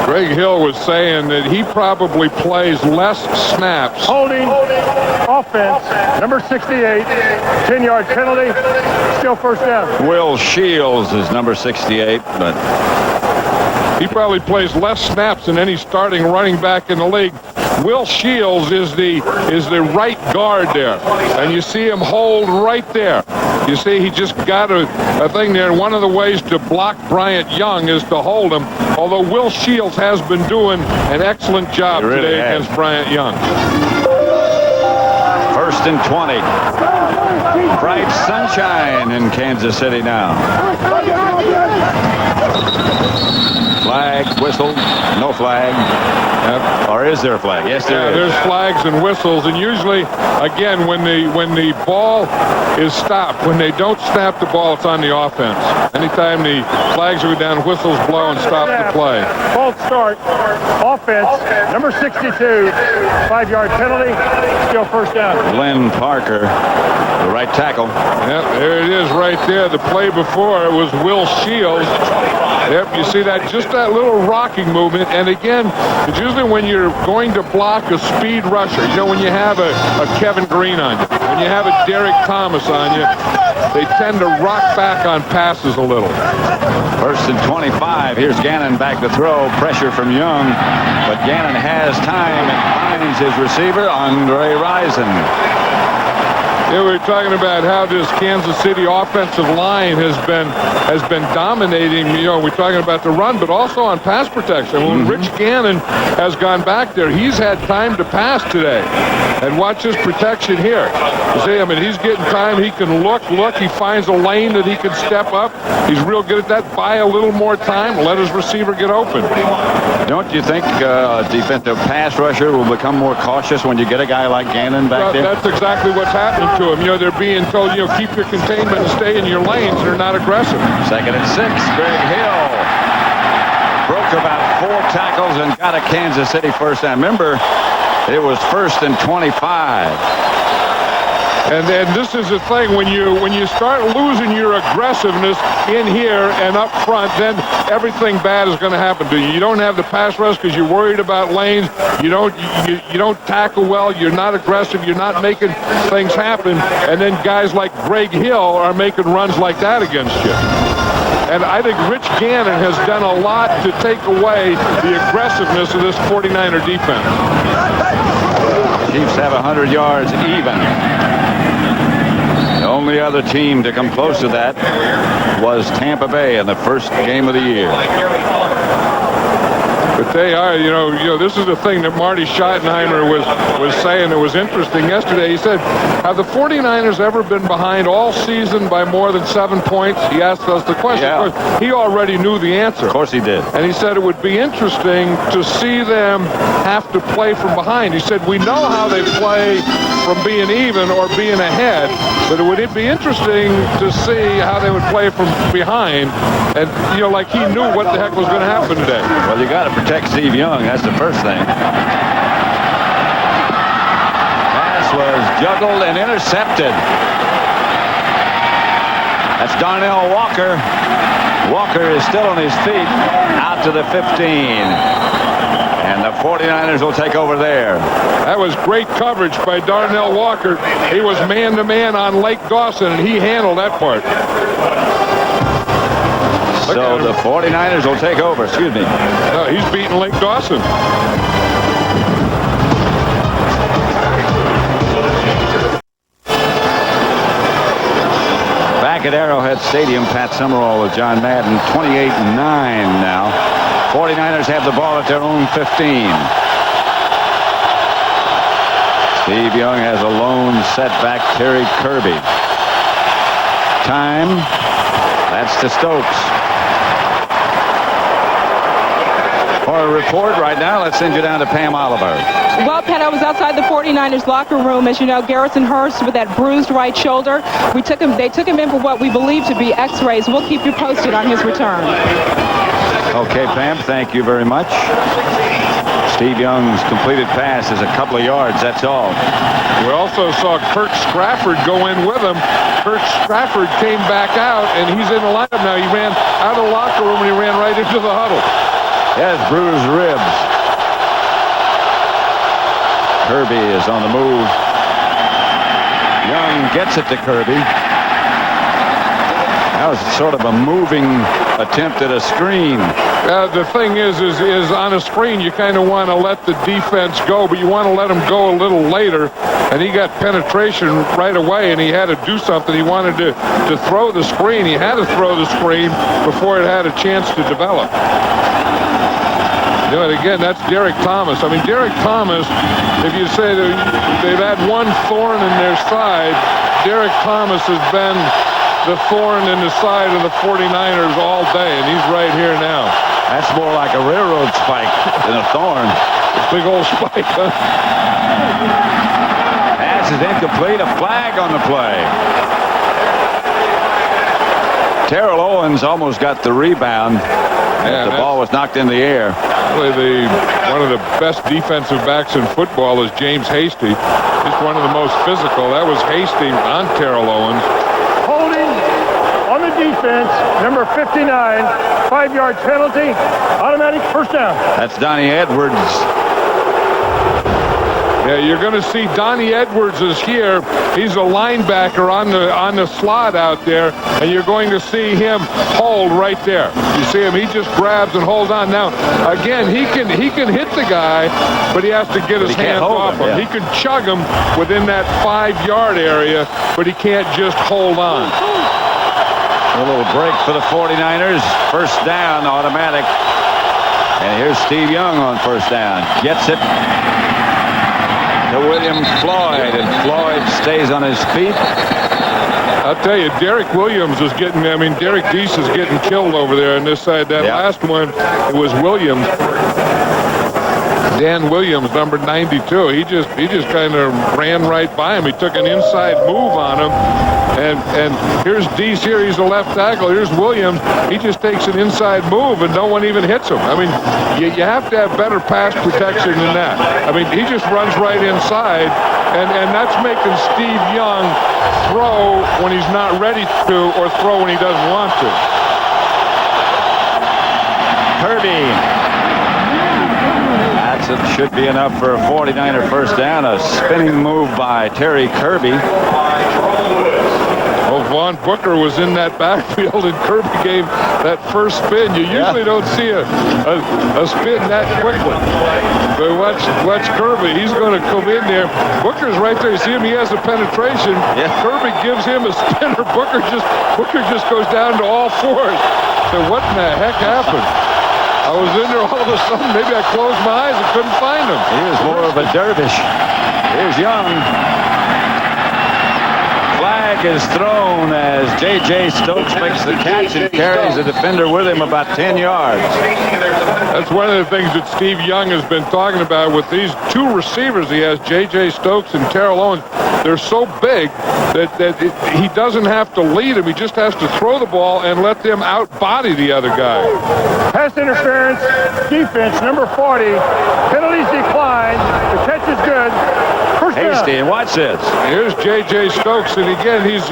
Greg Hill was saying that he probably plays less snaps. Holding, offense, number 68, 10-yard penalty, still first down. Will Shields is number 68, but he probably plays less snaps than any starting running back in the league. Will Shields is the right guard there, and you see him hold right there. You see, he just got a thing there. One of the ways to block Bryant Young is to hold him, although Will Shields has been doing an excellent job today against Bryant Young. First and 20. Bright sunshine in Kansas City now. Flag, whistle, no flag. Or is there a flag? Yes, there is. There's flags and whistles, and usually, again, when the ball is stopped, when they don't snap the ball, it's on the offense. Anytime the flags are down, whistles blow and stop the play. False start, offense, number 62, 5-yard penalty, still first down. Glenn Parker, the right tackle. Yep, there it is right there. The play before it was Will Shields. Yep, you see that, just that little rocking movement. And again, it's usually when you're going to block a speed rusher. You know, when you have a Kevin Green on you, when you have a Derek Thomas on you, they tend to rock back on passes a little. First and 25. Here's Gannon back to throw. Pressure from Young. But Gannon has time and finds his receiver, Andre Rison. Yeah, we were talking about how this Kansas City offensive line has been dominating. You know, we're talking about the run, but also on pass protection. When Rich Gannon has gone back there, he's had time to pass today. And watch his protection here. You see, I mean, he's getting time. He can look. He finds a lane that he can step up. He's real good at that. Buy a little more time. Let his receiver get open. Don't you think a defensive pass rusher will become more cautious when you get a guy like Gannon back there? That's exactly what's happening to him. You know, they're being told, you know, keep your containment and stay in your lanes. They're not aggressive. Second and 6. Greg Hill broke about 4 tackles and got a Kansas City first down. Remember, it was first and 25. And then this is the thing, when you start losing your aggressiveness in here and up front, then everything bad is going to happen to you. You don't have the pass rush because you're worried about lanes. You don't tackle well. You're not aggressive. You're not making things happen. And then guys like Greg Hill are making runs like that against you. And I think Rich Gannon has done a lot to take away the aggressiveness of this 49er defense. Chiefs have 100 yards even. The only other team to come close to that was Tampa Bay in the first game of the year. But they are, you know, this is the thing that Marty Schottenheimer was saying that was interesting yesterday. He said, have the 49ers ever been behind all season by more than 7 points? He asked us the question. Yeah. Of course, he already knew the answer. Of course he did. And he said it would be interesting to see them have to play from behind. He said, we know how they play from being even or being ahead, but it would be interesting to see how they would play from behind. And, you know, like he knew what the heck was going to happen today. Well, you got to protect Steve Young. That's the first thing. Pass was juggled and intercepted. That's Darnell Walker. Walker is still on his feet out to the 15. And the 49ers will take over there. That was great coverage by Darnell Walker. He was man-to-man on Lake Dawson, and he handled that part. So the 49ers will take over. Excuse me. No, he's beating Lake Dawson. Back at Arrowhead Stadium, Pat Summerall with John Madden, 28-9 now. 49ers have the ball at their own 15. Steve Young has a lone setback. Terry Kirby. Time. That's to Stokes. For a report right now, let's send you down to Pam Oliver. Well, Pat, I was outside the 49ers locker room. As you know, Garrison Hurst with that bruised right shoulder. They took him in for what we believe to be x-rays. We'll keep you posted on his return. Okay, Pam, thank you very much. Steve Young's completed pass is a couple of yards, that's all. We also saw Kirk Strafford go in with him. Kirk Strafford came back out, and he's in the lineup now. He ran out of the locker room, and he ran right into the huddle. Yes, bruised ribs. Kirby is on the move. Young gets it to Kirby. That was sort of a moving attempt at a screen. The thing is on a screen, you kind of want to let the defense go, but you want to let them go a little later. And he got penetration right away, and he had to do something. He wanted to throw the screen. He had to throw the screen before it had a chance to develop. You know, and again, that's Derek Thomas. I mean, Derek Thomas, if you say they've had one thorn in their side, Derek Thomas has been the thorn in the side of the 49ers all day, and he's right here now. That's more like a railroad spike than a thorn. Big old spike, huh? Pass is incomplete. A flag on the play. Terrell Owens almost got the rebound. The ball was knocked in the air. Really, one of the best defensive backs in football is James Hasty. He's one of the most physical. That was Hasty on Terrell Owens. Holding on the defense, number 59, 5-yard penalty, automatic first down. That's Donnie Edwards. Yeah, you're going to see Donnie Edwards is here. He's a linebacker on the slot out there, and you're going to see him hold right there. You see him? He just grabs and holds on. Now, again, he can hit the guy, but he has to get his hands off him. Yeah. He can chug him within that 5-yard area, but he can't just hold on. A little break for the 49ers. First down, automatic. And here's Steve Young on first down. Gets it to William Floyd, and Floyd stays on his feet. I'll tell you, Derek Williams is getting, Derek Deese is getting killed over there on this side. That last one, it was Williams. Dan Williams, number 92. He just kind of ran right by him. He took an inside move on him. And here's Deese here. He's a left tackle. Here's Williams. He just takes an inside move, and no one even hits him. I mean, you have to have better pass protection than that. I mean, he just runs right inside, and that's making Steve Young throw when he's not ready to, or throw when he doesn't want to. Kirby. It should be enough for a 49er first down. A spinning move by Terry Kirby. Well, Vaughn Booker was in that backfield, and Kirby gave that first spin. You usually don't see a spin that quickly. But watch Kirby. He's going to come in there. Booker's right there. You see him? He has a penetration. Yeah. Kirby gives him a spinner. Booker just goes down to all fours. So what in the heck happened? I was in there all of a sudden. Maybe I closed my eyes and couldn't find him. He was more of a dervish. Here's Young. Flag is thrown as J.J. Stokes makes the catch and carries the defender with him about 10 yards. That's one of the things that Steve Young has been talking about with these two receivers he has, J.J. Stokes and Terrell Owens. They're so big that he doesn't have to lead them. He just has to throw the ball and let them out-body the other guy. Pass interference, defense, number 40. Penalties decline. The catch is good. First down. Hasty, and watch this. Here's J.J. Stokes, and again, he's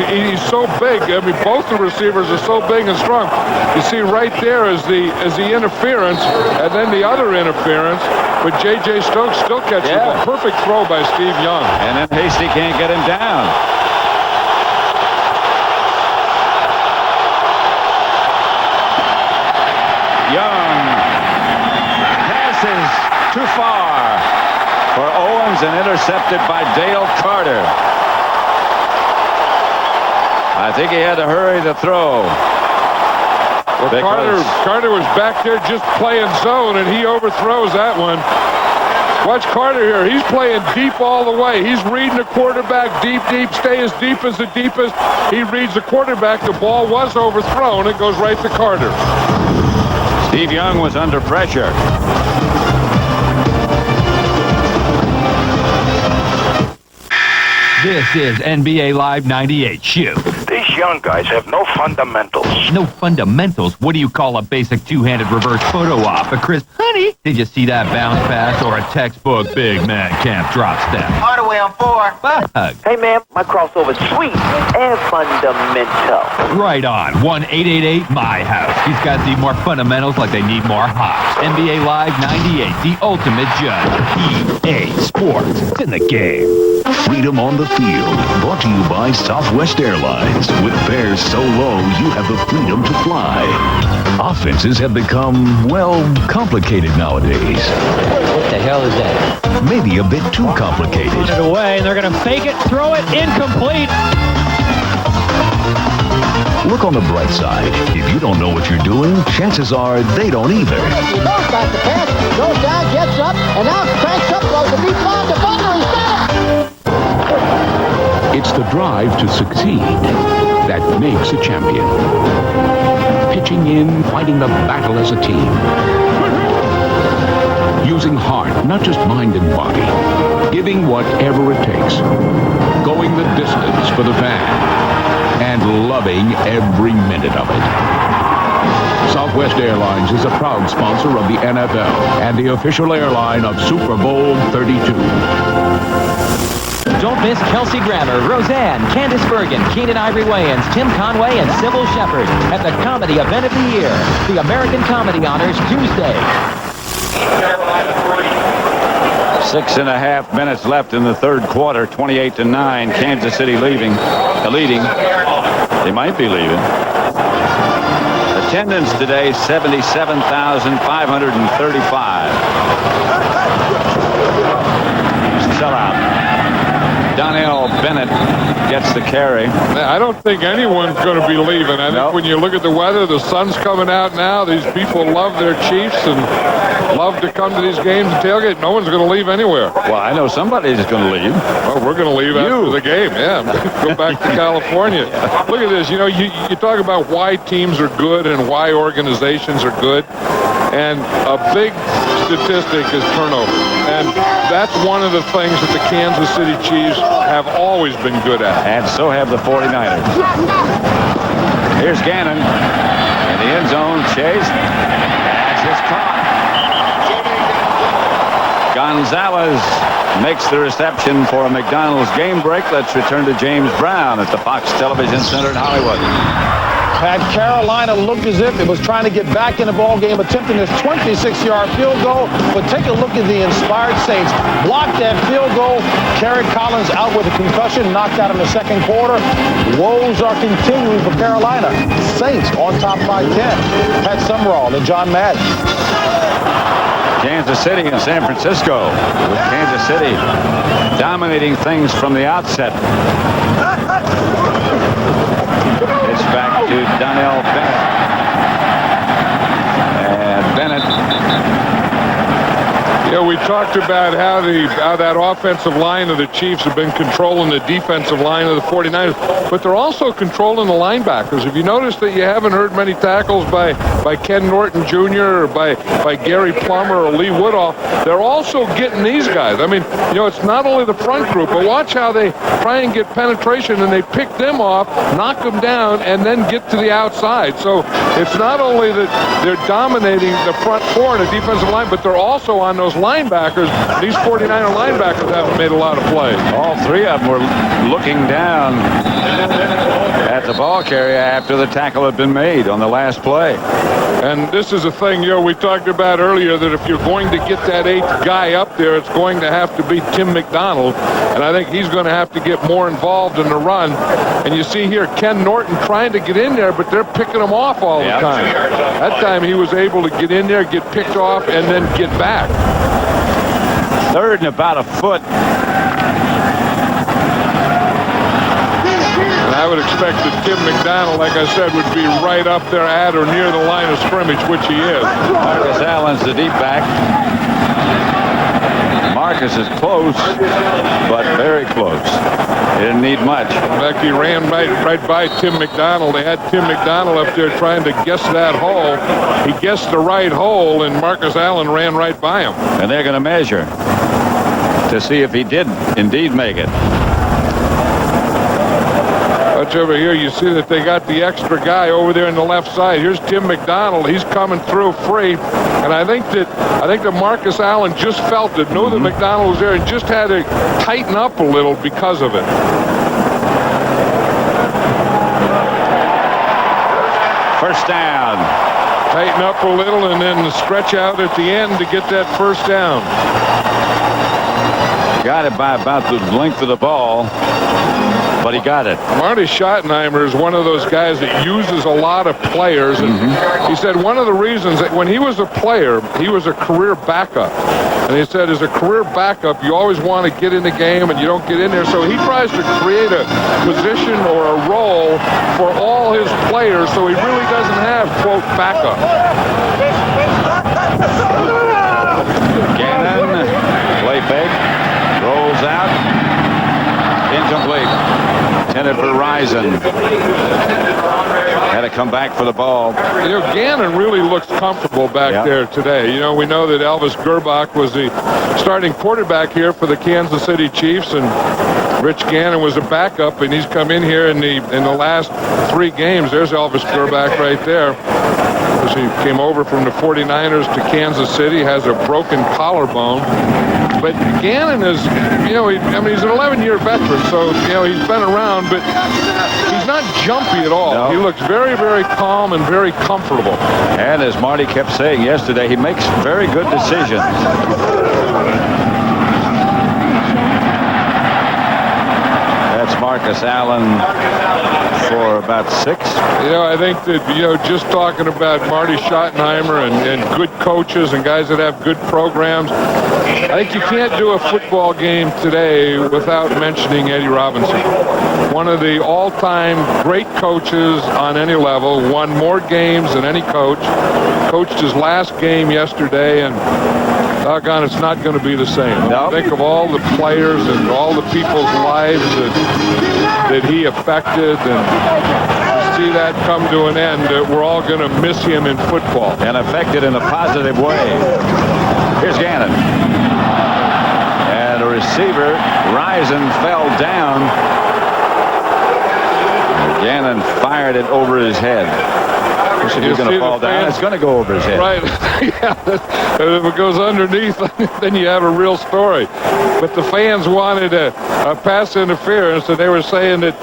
so big. I mean, both the receivers are so big and strong. You see right there is the interference, and then the other interference. But J.J. Stokes still catches a perfect throw by Steve Young. And then Hasty can't get him down. Young passes too far for Owens and intercepted by Dale Carter. I think he had to hurry to throw. Well, Carter was back there just playing zone, and he overthrows that one. Watch Carter here. He's playing deep all the way. He's reading the quarterback deep. Stay as deep as the deepest. He reads the quarterback. The ball was overthrown. It goes right to Carter. Steve Young was under pressure. This is NBA Live 98. Shoot. These young guys have no fundamentals. No fundamentals? What do you call a basic two-handed reverse photo op? A crisp, honey, did you see that bounce pass or a textbook big man camp drop step? Hardaway on 4. Bug. Hey, man, my crossover's sweet and fundamental. Right on. 1-888-MY-HOUSE. These guys need more fundamentals like they need more hops. NBA Live 98, the ultimate judge. EA Sports. It's in the game. Freedom on the field. Brought to you by Southwest Airlines. With fares so low, you have the freedom to fly. Offenses have become, well, complicated nowadays. What the hell is that? Maybe a bit too complicated. Put it away, and they're going to fake it, throw it, incomplete. Look on the bright side. If you don't know what you're doing, chances are they don't either. He knows about the pass, goes down, gets up, and now cranks up, goes to deep ball, the butler, he's got it! It's the drive to succeed that makes a champion. Pitching in, fighting the battle as a team. Using heart, not just mind and body. Giving whatever it takes. Going the distance for the fan. And loving every minute of it. Southwest Airlines is a proud sponsor of the NFL and the official airline of Super Bowl 32. Don't miss Kelsey Grammer, Roseanne, Candice Bergen, Keenan Ivory Wayans, Tim Conway, and Sybil Shepherd at the comedy event of the year, the American Comedy Honors, Tuesday. 6.5 minutes left in the third quarter. 28-9. Kansas City leading. They might be leaving. Attendance today, 77,535. Sellout. Donnell Bennett gets the carry. I don't think anyone's going to be leaving. I think when you look at the weather, the sun's coming out now. These people love their Chiefs and love to come to these games and tailgate. No one's going to leave anywhere. Well, I know somebody's going to leave. Well, we're going to leave after the game, yeah. Go back to California. Look at this. You know, you talk about why teams are good and why organizations are good. And a big statistic is turnover. And that's one of the things that the Kansas City Chiefs have always been good at. And so have the 49ers. Here's Gannon in the end zone. Chase. That's his caught. Gonzalez makes the reception for a McDonald's game break. Let's return to James Brown at the Fox Television Center in Hollywood. Had Carolina looked as if it was trying to get back in the ball game, attempting this 26-yard field goal. But take a look at the inspired Saints. Blocked that field goal. Kerry Collins out with a concussion, knocked out in the second quarter. Woes are continuing for Carolina. Saints on top by 10. Pat Summerall and John Madden. Kansas City and San Francisco, with Kansas City dominating things from the outset. It's back to Donnell Bennett. And Bennett. Yeah, we talked about how that offensive line of the Chiefs have been controlling the defensive line of the 49ers, but they're also controlling the linebackers. If you notice that you haven't heard many tackles by Ken Norton Jr. or by Gary Plummer or Lee Woodall, they're also getting these guys. I mean, you know, it's not only the front group, but watch how they try and get penetration and they pick them off, knock them down, and then get to the outside. So it's not only that they're dominating the front four in the defensive line, but they're also on those linebackers. These 49er linebackers haven't made a lot of plays. All three of them were looking down at the ball carrier after the tackle had been made on the last play. And this is a thing, you know, we talked about earlier that if you're going to get that eighth guy up there, it's going to have to be Tim McDonald. And I think he's going to have to get more involved in the run. And you see here Ken Norton trying to get in there, but they're picking him off all the time. That time he was able to get in there, get picked off, and then get back. Third and about a foot. And I would expect that Tim McDonald, like I said, would be right up there at or near the line of scrimmage, which he is. Marcus Allen's the deep back. Marcus is close, but very close. He didn't need much. In fact, he ran right by Tim McDonald. They had Tim McDonald up there trying to guess that hole. He guessed the right hole, and Marcus Allen ran right by him. And they're going to measure to see if he did indeed make it. Watch over here. You see that they got the extra guy over there on the left side. Here's Tim McDonald. He's coming through free. And I think that Marcus Allen just felt it, knew that McDonald was there, and just had to tighten up a little because of it. First down. Tighten up a little and then stretch out at the end to get that first down. Got it by about the length of the ball, but he got it. Marty Schottenheimer is one of those guys that uses a lot of players. And he said one of the reasons that when he was a player, he was a career backup. And he said as a career backup, you always want to get in the game and you don't get in there. So he tries to create a position or a role for all his players so he really doesn't have, quote, backup. Gannon, play fake, rolls out, incomplete. Intended for Rison. Had to come back for the ball. You know, Gannon really looks comfortable back there today. You know, we know that Elvis Gerbach was the starting quarterback here for the Kansas City Chiefs, and Rich Gannon was a backup, and he's come in here in the last 3 games. There's Elvis Gerbach right there. As he came over from the 49ers to Kansas City, has a broken collarbone. But Gannon is, you know, he's an 11-year veteran, so, you know, he's been around, but he's not jumpy at all. No. He looks very, very calm and very comfortable. And as Marty kept saying yesterday, he makes very good decisions. That's Marcus Allen for about 6. You know, I think that, you know, just talking about Marty Schottenheimer and good coaches and guys that have good programs, I think you can't do a football game today without mentioning Eddie Robinson. One of the all-time great coaches on any level, won more games than any coach, coached his last game yesterday, and doggone, it's not going to be the same. Nope. Think of all the players and all the people's lives that he affected, and to see that come to an end, we're all going to miss him in football. And affected in a positive way. Here's Gannon. And a receiver, Rison, fell down. Gannon fired it over his head. If he's going to fall down, it's going to go over his head. Right. Yeah. If it goes underneath, then you have a real story. But the fans wanted a pass interference, and they were saying that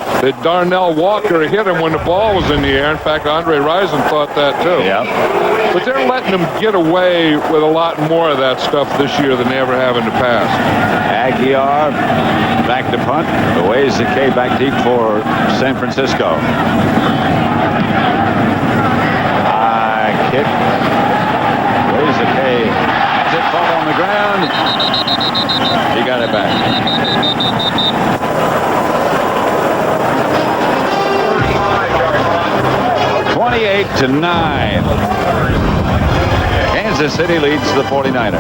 Darnell Walker hit him when the ball was in the air. In fact, Andre Rison thought that too. Yeah. But they're letting them get away with a lot more of that stuff this year than they ever have in the past. Aguiar back to punt. Aways the K back deep for San Francisco. Kick. Raise the K. Has it fall on the ground. He got it back. (28-9). Kansas City leads the 49ers.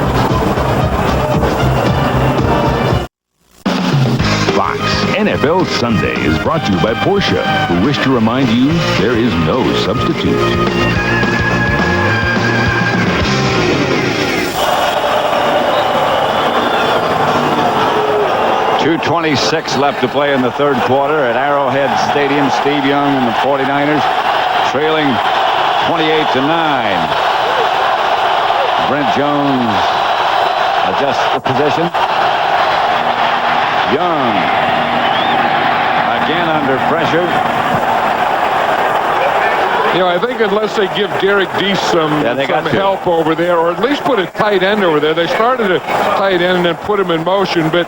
Fox NFL Sunday is brought to you by Porsche, who wish to remind you there is no substitute. 2:26 left to play in the third quarter at Arrowhead Stadium. Steve Young and the 49ers trailing 28-9. Brent Jones adjusts the position. Young again under pressure. You know, I think unless they give Derek Deese some help over there, or at least put a tight end over there. They started a tight end and then put him in motion, but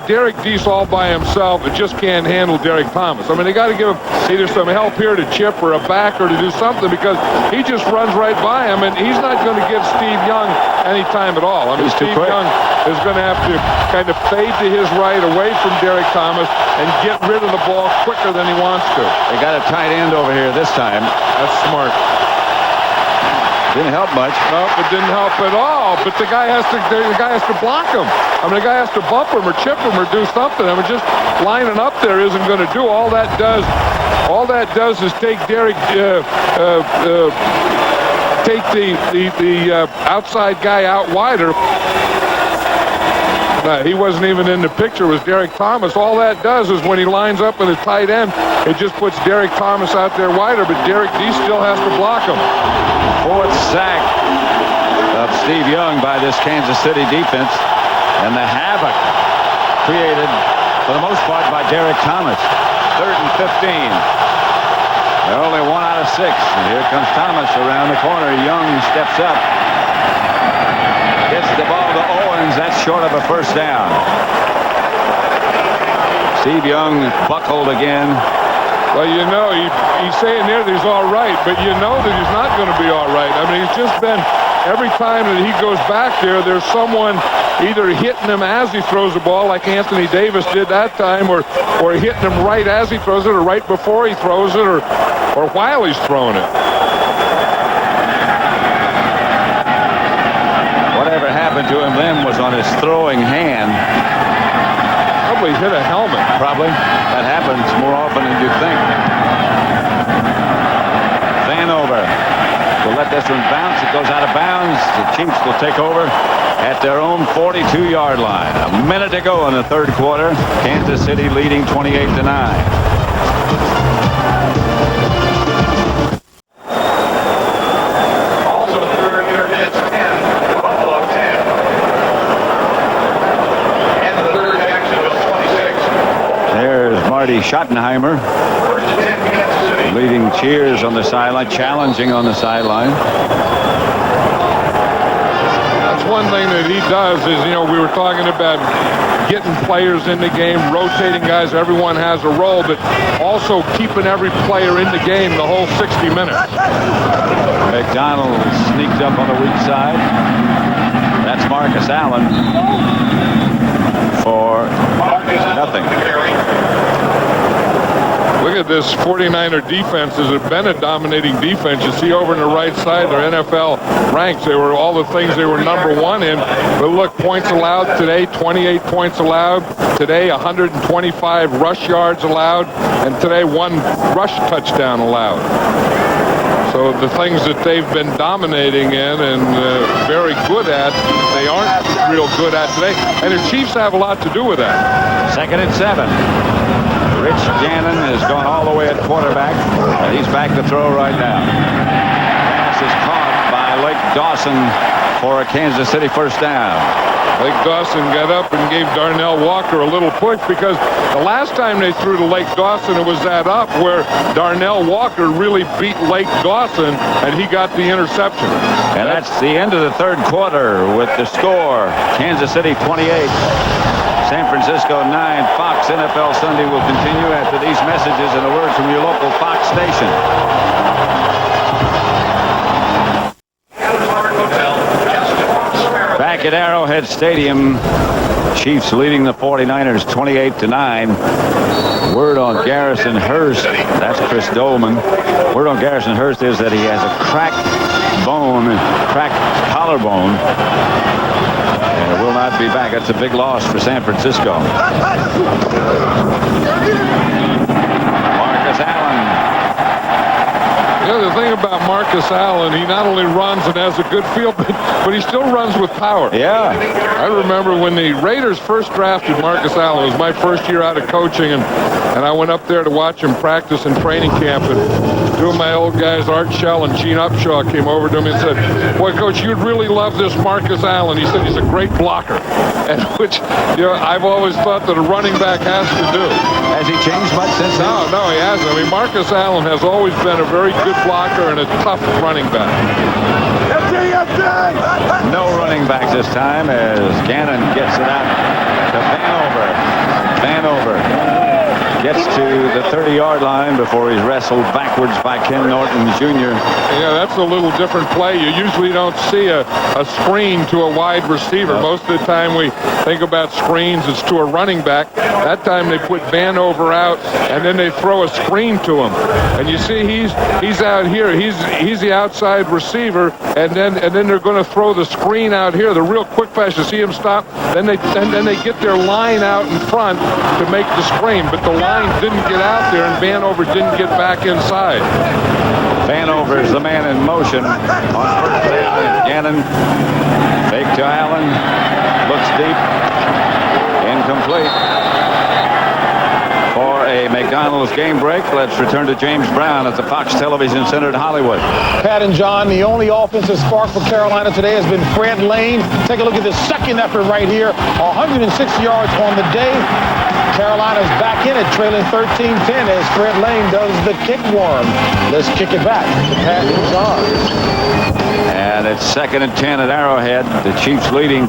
Derek Deese all by himself just can't handle Derek Thomas. I mean, they got to give him either some help here to chip or a back or to do something, because he just runs right by him, and he's not going to give Steve Young any time at all. I mean, Steve Young is going to have to kind of fade to his right away from Derek Thomas and get rid of the ball quicker than he wants to. They got a tight end over here this time. That's smart. Didn't help much. No, it didn't help at all. But the guy has to block him. I mean, the guy has to bump him or chip him or do something. I mean, just lining up there isn't going to do. All that does is take Derek, take the outside guy out wider. He wasn't even in the picture. It was Derek Thomas. All that does is when he lines up in his tight end, it just puts Derek Thomas out there wider, but Derek D still has to block him. Fourth sack of Steve Young by this Kansas City defense, and the havoc created for the most part by Derek Thomas. 3rd and 15. They're only 1 out of 6. And here comes Thomas around the corner. Young steps up. Gets the ball to Owens. That's short of a first down. Steve Young buckled again. Well, you know, he's saying there that he's all right, but you know that he's not going to be all right. I mean, he's just been, every time that he goes back there, there's someone either hitting him as he throws the ball, like Anthony Davis did that time, or hitting him right as he throws it, or right before he throws it, or while he's throwing it. Whatever happened to him then was on his throwing hand. Probably hit a helmet. Probably. That happens more often than you think. Vanover will let this one bounce. It goes out of bounds. The Chiefs will take over at their own 42-yard line. A minute to go in the third quarter. Kansas City leading 28-9. Marty Schottenheimer leading cheers on the sideline, challenging on the sideline. That's one thing that he does is, you know, we were talking about getting players in the game, rotating guys. Everyone has a role, but also keeping every player in the game the whole 60 minutes. McDonald sneaked up on the weak side. That's Marcus Allen for nothing. Look at this 49er defense. Has been a dominating defense. You see over on the right side, their NFL ranks. They were all the things they were number 1 in. But look, points allowed today, 28 points allowed. Today, 125 rush yards allowed. And today, 1 rush touchdown allowed. So the things that they've been dominating in and very good at, they aren't real good at today. And the Chiefs have a lot to do with that. 2nd and 7. Rich Gannon has gone all the way at quarterback. He's back to throw right now. Pass is caught by Lake Dawson for a Kansas City first down. Lake Dawson got up and gave Darnell Walker a little push, because the last time they threw to Lake Dawson, it was that up where Darnell Walker really beat Lake Dawson, and he got the interception. And that's the end of the third quarter with the score. Kansas City 28. San Francisco 9. Fox NFL Sunday will continue after these messages and a word from your local Fox station. Back at Arrowhead Stadium, Chiefs leading the 49ers 28-9. Word on Garrison Hurst, that's Chris Dolman. Word on Garrison Hurst is that he has a cracked bone, cracked collarbone. And will not be back. That's a big loss for San Francisco. Marcus Allen. Yeah, the thing about Marcus Allen, he not only runs and has a good feel, but he still runs with power. Yeah. I remember when the Raiders first drafted Marcus Allen. It was my first year out of coaching, and I went up there to watch him practice in training camp, and 2 of my old guys, Art Shell and Gene Upshaw, came over to him and said, "Boy, Coach, you'd really love this Marcus Allen." He said he's a great blocker, and which, you know, I've always thought that a running back has to do. Has he changed much since then? No, he hasn't. I mean, Marcus Allen has always been a very good blocker and a tough running back. No running back this time as Gannon gets it out to Vanover. Vanover gets to the 30-yard line before he's wrestled backwards by Ken Norton Jr. Yeah, that's a little different play. You usually don't see a screen to a wide receiver. Most of the time we think about screens, it's to a running back. That time they put Vanover out, and then they throw a screen to him. And you see he's out here. He's the outside receiver, and then they're going to throw the screen out here. The real quick pass. You see him stop. Then they get their line out in front to make the screen, but the line didn't get out there, and Vanover didn't get back inside. Vanover is the man in motion on first down. Gannon fake to Allen, looks deep, incomplete. For a McDonald's game break, let's return to James Brown at the Fox Television Center at Hollywood. Pat and John, the only offensive spark for Carolina today has been Fred Lane. Take a look at the second effort right here. 106 yards on the day. Carolina's back in it, trailing 13-10 as Fred Lane does the kick worm. Let's kick it back to Pat and John. And it's 2nd and 10 at Arrowhead. The Chiefs leading.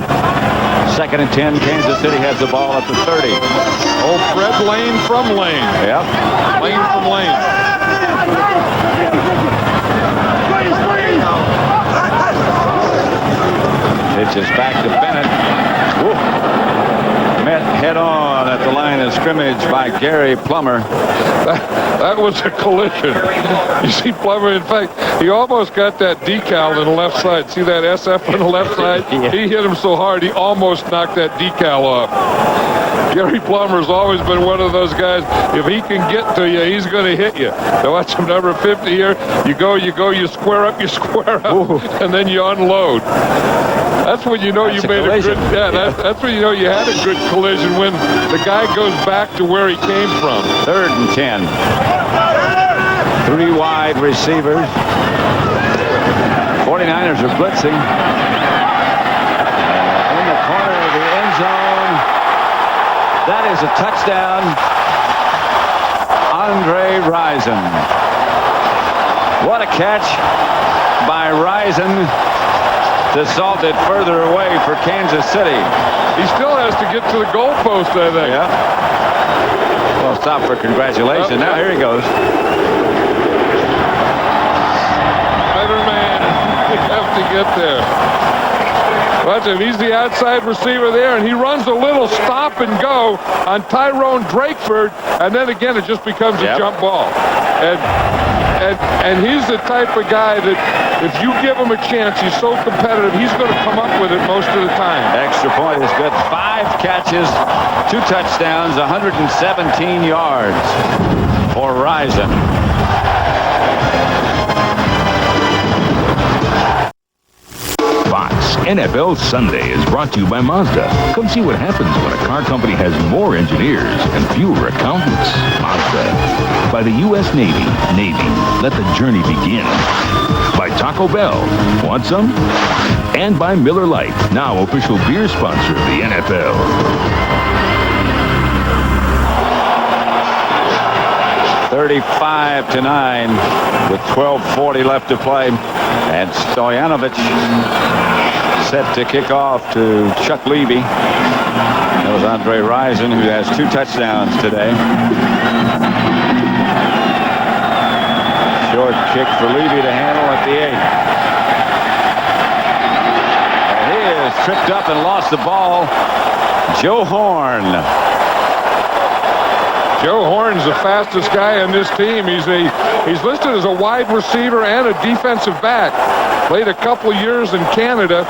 2nd and 10. Kansas City has the ball at the 30. Oh, Fred Lane from Lane. Yep. Lane from Lane. Pitches back to Bennett. Woo. Met head-on at the line of scrimmage by Gary Plummer. That was a collision. You see Plummer, in fact, he almost got that decal on the left side. See that SF on the left side? Yeah. He hit him so hard, he almost knocked that decal off. Gary Plummer's always been one of those guys, if he can get to you, he's going to hit you. So watch him, number 50 here. You go, you square up, Ooh. And then you unload. That's when you know you made a good, that's when you know you had a good collision, when the guy goes back to where he came from. 3rd and 10. 3 wide receivers. 49ers are blitzing. In the corner of the end zone. That is a touchdown. Andre Rison. What a catch by Rison to salt it further away for Kansas City. He still has to get to the goalpost, I think. Yeah. Well, stop for congratulations. Now here he goes. Better man. You have to get there. Watch him. He's the outside receiver there, and he runs a little stop and go on Tyrone Drakeford, and then again it just becomes a jump ball. And he's the type of guy that if you give him a chance, he's so competitive, he's going to come up with it most of the time. Extra point is good. 5 catches, 2 touchdowns, 117 yards for Rison. Fox NFL Sunday is brought to you by Mazda. Come see what happens when a car company has more engineers and fewer accountants. Mazda. By the U.S. Navy. Navy, let the journey begin. By Taco Bell. Want some? And by Miller Lite, now official beer sponsor of the NFL. 35-9 with 12:40 left to play, and Stoyanovich set to kick off to Chuck Levy. That was Andre Rison, who has 2 touchdowns today. Short kick for Levy to handle at the 8. And he is tripped up and lost the ball. Joe Horn. Joe Horn's the fastest guy on this team. He's listed as a wide receiver and a defensive back. Played a couple of years in Canada,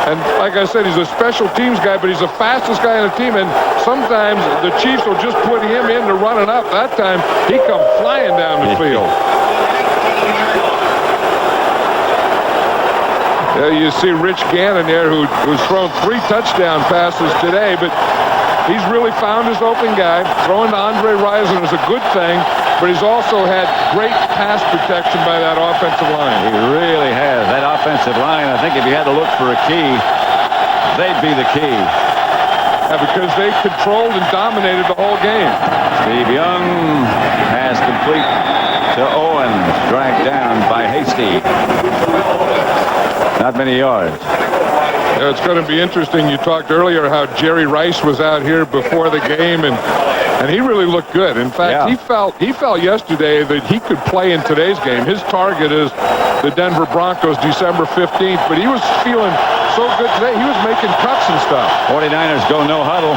and like I said, he's a special teams guy, but he's the fastest guy on the team, and sometimes the Chiefs will just put him in to run it up. That time, he come flying down the field. You see Rich Gannon there, who's thrown 3 touchdown passes today, but he's really found his open guy. Throwing to Andre Rison is a good thing, but he's also had great pass protection by that offensive line. He really has. That offensive line, I think if you had to look for a key, they'd be the key. Yeah, because they controlled and dominated the whole game. Steve Young has complete to Owens, dragged down by Hasty. Not many yards. Yeah, it's going to be interesting. You talked earlier how Jerry Rice was out here before the game, and he really looked good. In fact, he felt yesterday that he could play in today's game. His target is the Denver Broncos December 15th, but he was feeling so good today. He was making cuts and stuff. 49ers go no huddle.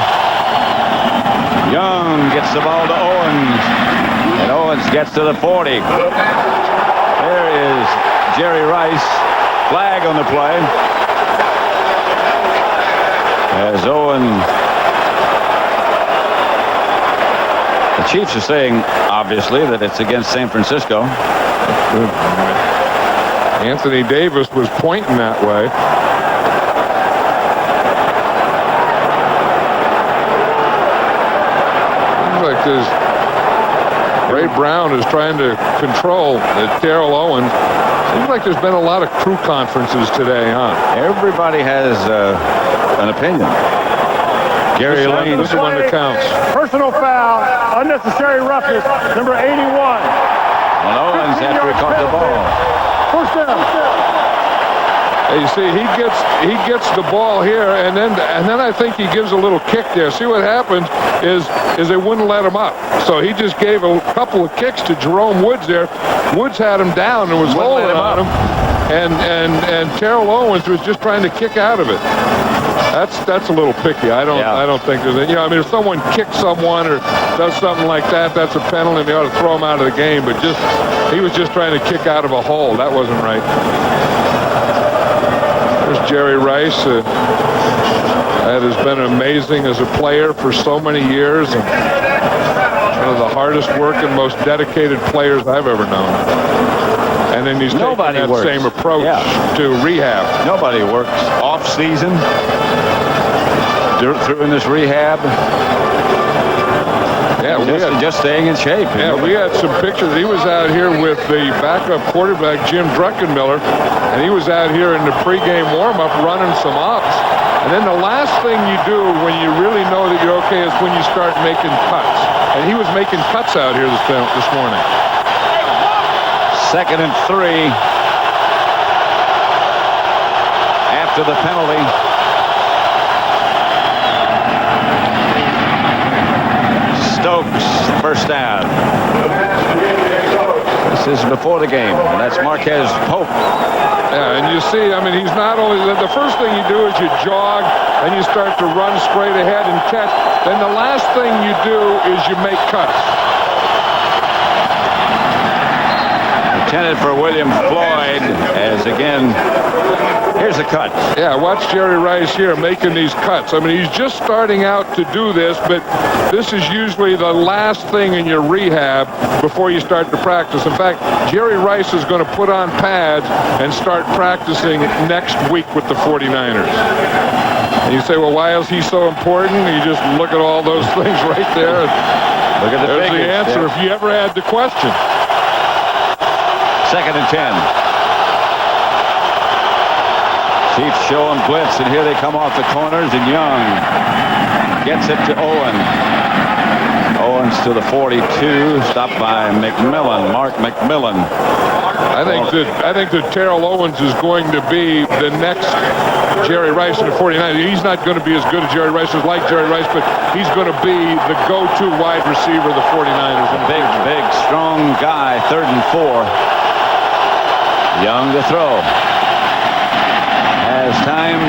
Young gets the ball to Owens. And Owens gets to the 40. There is Jerry Rice. Flag on the play. As Owens. The Chiefs are saying, obviously, that it's against San Francisco. Anthony Davis was pointing that way. Seems like this Ray Brown is trying to control Terrell Owens. Seems like there's been a lot of crew conferences today, huh? Everybody has an opinion. Gary Lane. This is one that counts. Personal foul, unnecessary roughness, number 81. On Owens after he caught the ball. First down. You see, he gets the ball here, and then I think he gives a little kick there. See what happens is they wouldn't let him up, so he just gave a couple of kicks to Jerome Woods there. Woods had him down and was holding on him, and Terrell Owens was just trying to kick out of it. That's a little picky. I don't think there's I mean, if someone kicks someone or does something like that, that's a penalty. They ought to throw him out of the game. But he was just trying to kick out of a hole. That wasn't right. There's Jerry Rice. That has been amazing as a player for so many years. And one of the hardest working, most dedicated players I've ever known. And then he's taking that same approach to rehab. Nobody works off season through in this rehab. Yeah, just staying in shape. Yeah, we had some pictures. He was out here with the backup quarterback, Jim Druckenmiller, and he was out here in the pregame warm-up running some ups. And then the last thing you do when you really know that you're okay is when you start making cuts. And he was making cuts out here this morning. 2nd and 3 after the penalty. Stokes, first down. This is before the game, and that's Marquez Pope. Yeah, and you see, I mean, he's not only, the first thing you do is you jog, and you start to run straight ahead and catch. Then the last thing you do is you make cuts. Intended for William Floyd, as again, here's a cut. Yeah, watch Jerry Rice here making these cuts. I mean, he's just starting out to do this, but this is usually the last thing in your rehab before you start to practice. In fact, Jerry Rice is going to put on pads and start practicing next week with the 49ers. And you say, well, why is he so important? You just look at all those things right there. Look at the There's figures, the answer if you ever had the question. 2nd and 10. Chiefs showing blitz, and here they come off the corners, and Young gets it to Owen. Owens to the 42, stopped by McMillan, Mark McMillan. I think that Terrell Owens is going to be the next Jerry Rice in the 49ers. He's not going to be as good as Jerry Rice, as like Jerry Rice, but he's going to be the go-to wide receiver of the 49ers. Big, strong guy, 3rd and 4. Young to throw. Has time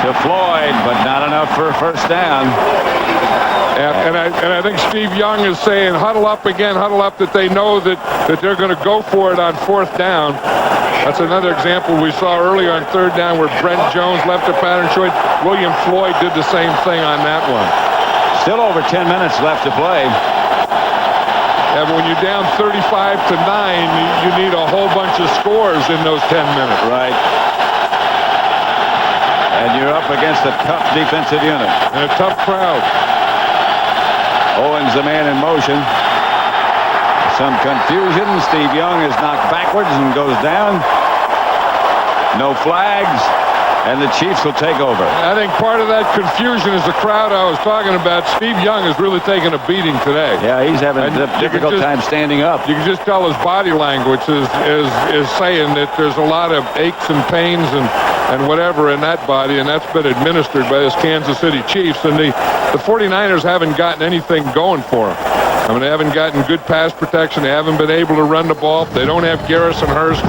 to Floyd, but not enough for a first down. And I think Steve Young is saying, huddle up again, huddle up, that they know that they're going to go for it on 4th down. That's another example we saw earlier on 3rd down where Brent Jones left a pattern showing. William Floyd did the same thing on that one. Still over 10 minutes left to play. Yeah, but when you're down 35-9, you need a whole bunch of scores in those 10 minutes. Right. And you're up against a tough defensive unit. And a tough crowd. Owens, the man in motion. Some confusion. Steve Young is knocked backwards and goes down. No flags. And the Chiefs will take over. I think part of that confusion is the crowd I was talking about. Steve Young is really taking a beating today. Yeah, he's having a difficult time standing up. You can just tell his body language is saying that there's a lot of aches and pains and whatever in that body, and that's been administered by this Kansas City Chiefs. And the 49ers haven't gotten anything going for them. I mean, they haven't gotten good pass protection. They haven't been able to run the ball. They don't have Garrison Hurst.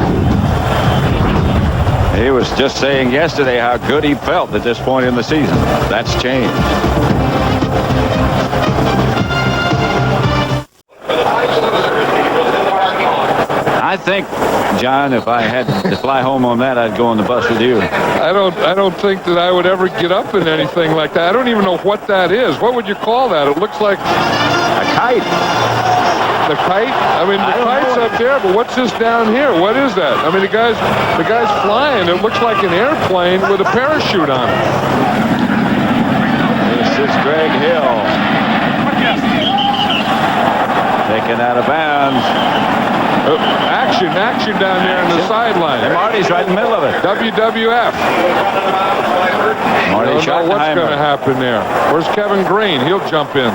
He was just saying yesterday how good he felt at this point in the season. That's changed. I think, John, if I had to fly home on that, I'd go on the bus with you. I don't think that I would ever get up in anything like that. I don't even know what that is. What would you call that? It looks like a kite. The kite? I mean, the kite's up there, but what's this down here? What is that? I mean, the guy's flying. It looks like an airplane with a parachute on it. This is Greg Hill. Taken out of bounds. Action down there in the sideline. And Marty's right in the middle of it. WWF. Marty I don't know what's going to happen there. Where's Kevin Green? He'll jump in.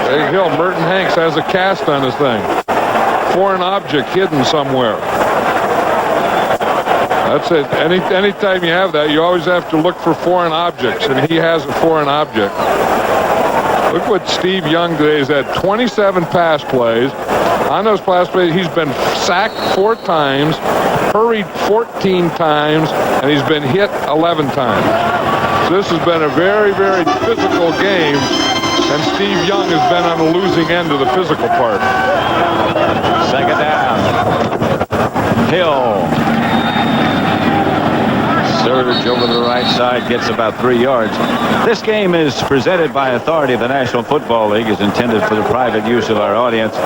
Greg Hill, Merton Hanks has a cast on his thing. Foreign object hidden somewhere. That's it. Anytime you have that, you always have to look for foreign objects, and he has a foreign object. Look what Steve Young today has had. 27 pass plays. On those pass plays, he's been sacked 4 times, hurried 14 times, and he's been hit 11 times. So this has been a very, very physical game, and Steve Young has been on the losing end of the physical part. Second down. Hill. Surge over the right side, gets about 3 yards. This game is presented by authority of the National Football League, is intended for the private use of our audience.